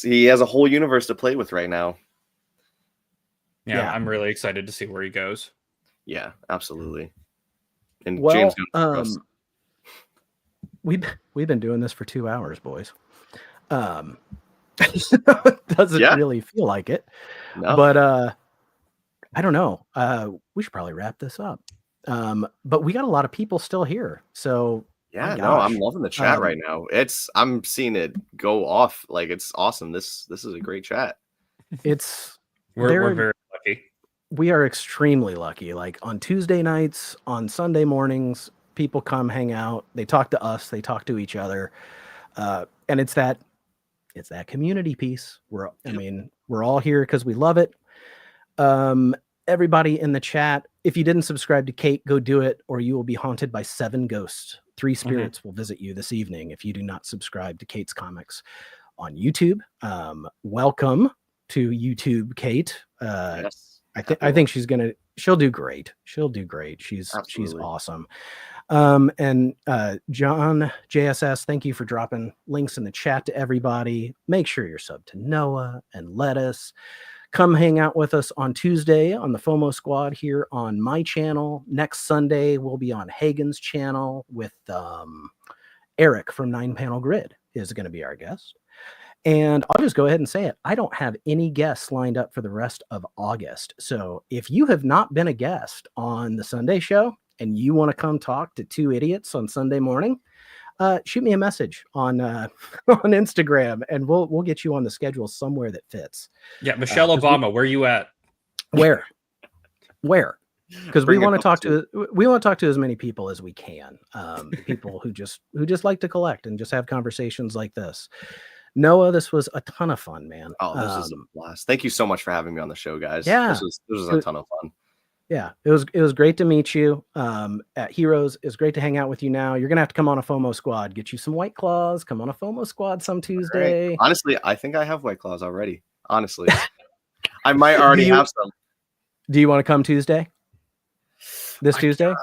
[SPEAKER 3] He has a whole universe to play with right now.
[SPEAKER 2] Yeah, I'm really excited to see where he goes.
[SPEAKER 3] Yeah, absolutely. And
[SPEAKER 1] well,
[SPEAKER 3] James
[SPEAKER 1] we've been doing this for 2 hours, boys. Doesn't really feel like it. No. But I don't know. We should probably wrap this up. But we got a lot of people still here. So
[SPEAKER 3] yeah, no, I'm loving the chat right now. I'm seeing it go off. Like, it's awesome. This is a great chat.
[SPEAKER 2] We're very lucky.
[SPEAKER 1] We are extremely lucky. Like, on Tuesday nights, on Sunday mornings, people come hang out. They talk to us. They talk to each other. And it's that community piece. We're all here because we love it. Everybody in the chat, if you didn't subscribe to Kate, go do it, or you will be haunted by 7 ghosts. 3 spirits will visit you this evening if you do not subscribe to Kate's comics on YouTube. Welcome to YouTube, Kate. Yes, I think she'll do great. She'll do great. She's awesome. And John JSS, thank you for dropping links in the chat to everybody. Make sure you're subbed to Noah and Lettuce. Come hang out with us on Tuesday on the FOMO Squad here on my channel. Next Sunday, we'll be on Hagen's channel with Eric from 9 Panel Grid is going to be our guest. And I'll just go ahead and say it. I don't have any guests lined up for the rest of August. So if you have not been a guest on the Sunday show and you want to come talk to 2 idiots on Sunday morning, shoot me a message on Instagram, and we'll get you on the schedule somewhere that fits.
[SPEAKER 2] Yeah, Michelle Obama, where you at?
[SPEAKER 1] Where? Because we want to talk to as many people as we can. People who just like to collect and just have conversations like this. Noah, this was a ton of fun, man.
[SPEAKER 3] Oh, this was a blast. Thank you so much for having me on the show, guys.
[SPEAKER 1] Yeah,
[SPEAKER 3] this was a ton of fun.
[SPEAKER 1] Yeah, it was great to meet you at Heroes. It's great to hang out with you now. You're going to have to come on a FOMO Squad, get you some White Claws, come on a FOMO Squad some Tuesday.
[SPEAKER 3] Right. Honestly, I think I have White Claws already. Honestly, I might already have some.
[SPEAKER 1] Do you want to come Tuesday? Tuesday?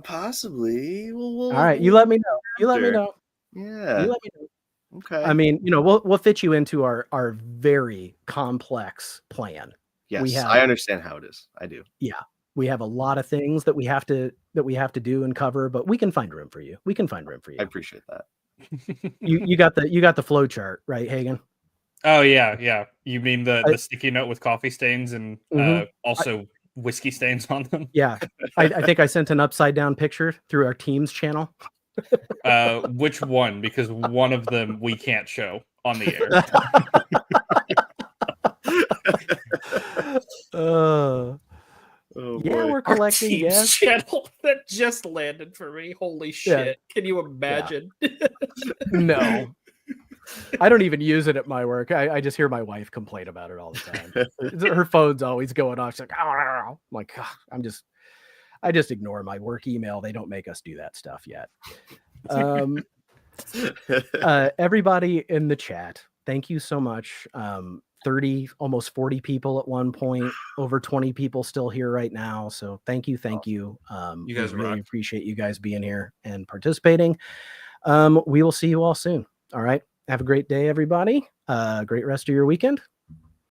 [SPEAKER 3] Possibly.
[SPEAKER 1] All right, you let me know. You let me know.
[SPEAKER 3] Yeah.
[SPEAKER 1] You let me know.
[SPEAKER 3] Okay.
[SPEAKER 1] I mean, we'll fit you into our very complex plan.
[SPEAKER 3] Yes, I understand how it is. I do.
[SPEAKER 1] Yeah, we have a lot of things that we have to do and cover, but we can find room for you.
[SPEAKER 3] I appreciate that.
[SPEAKER 1] you got the flow chart, right, Hagen?
[SPEAKER 2] Oh yeah. You mean the sticky note with coffee stains and also whiskey stains on them?
[SPEAKER 1] Yeah, I think I sent an upside down picture through our Teams channel.
[SPEAKER 2] Which one? Because one of them we can't show on the air.
[SPEAKER 1] We're collecting guests.
[SPEAKER 2] Channel that just landed for me. Holy shit! Yeah. Can you imagine? Yeah.
[SPEAKER 1] No, I don't even use it at my work. I just hear my wife complain about it all the time. Her phone's always going off. She's like, I'm like, I just ignore my work email. They don't make us do that stuff yet. Everybody in the chat, thank you so much. 30, almost 40 people at one point, over 20 people still here right now. So thank you. You guys really appreciate you guys being here and participating. We will see you all soon. All right. Have a great day, everybody. Great rest of your weekend.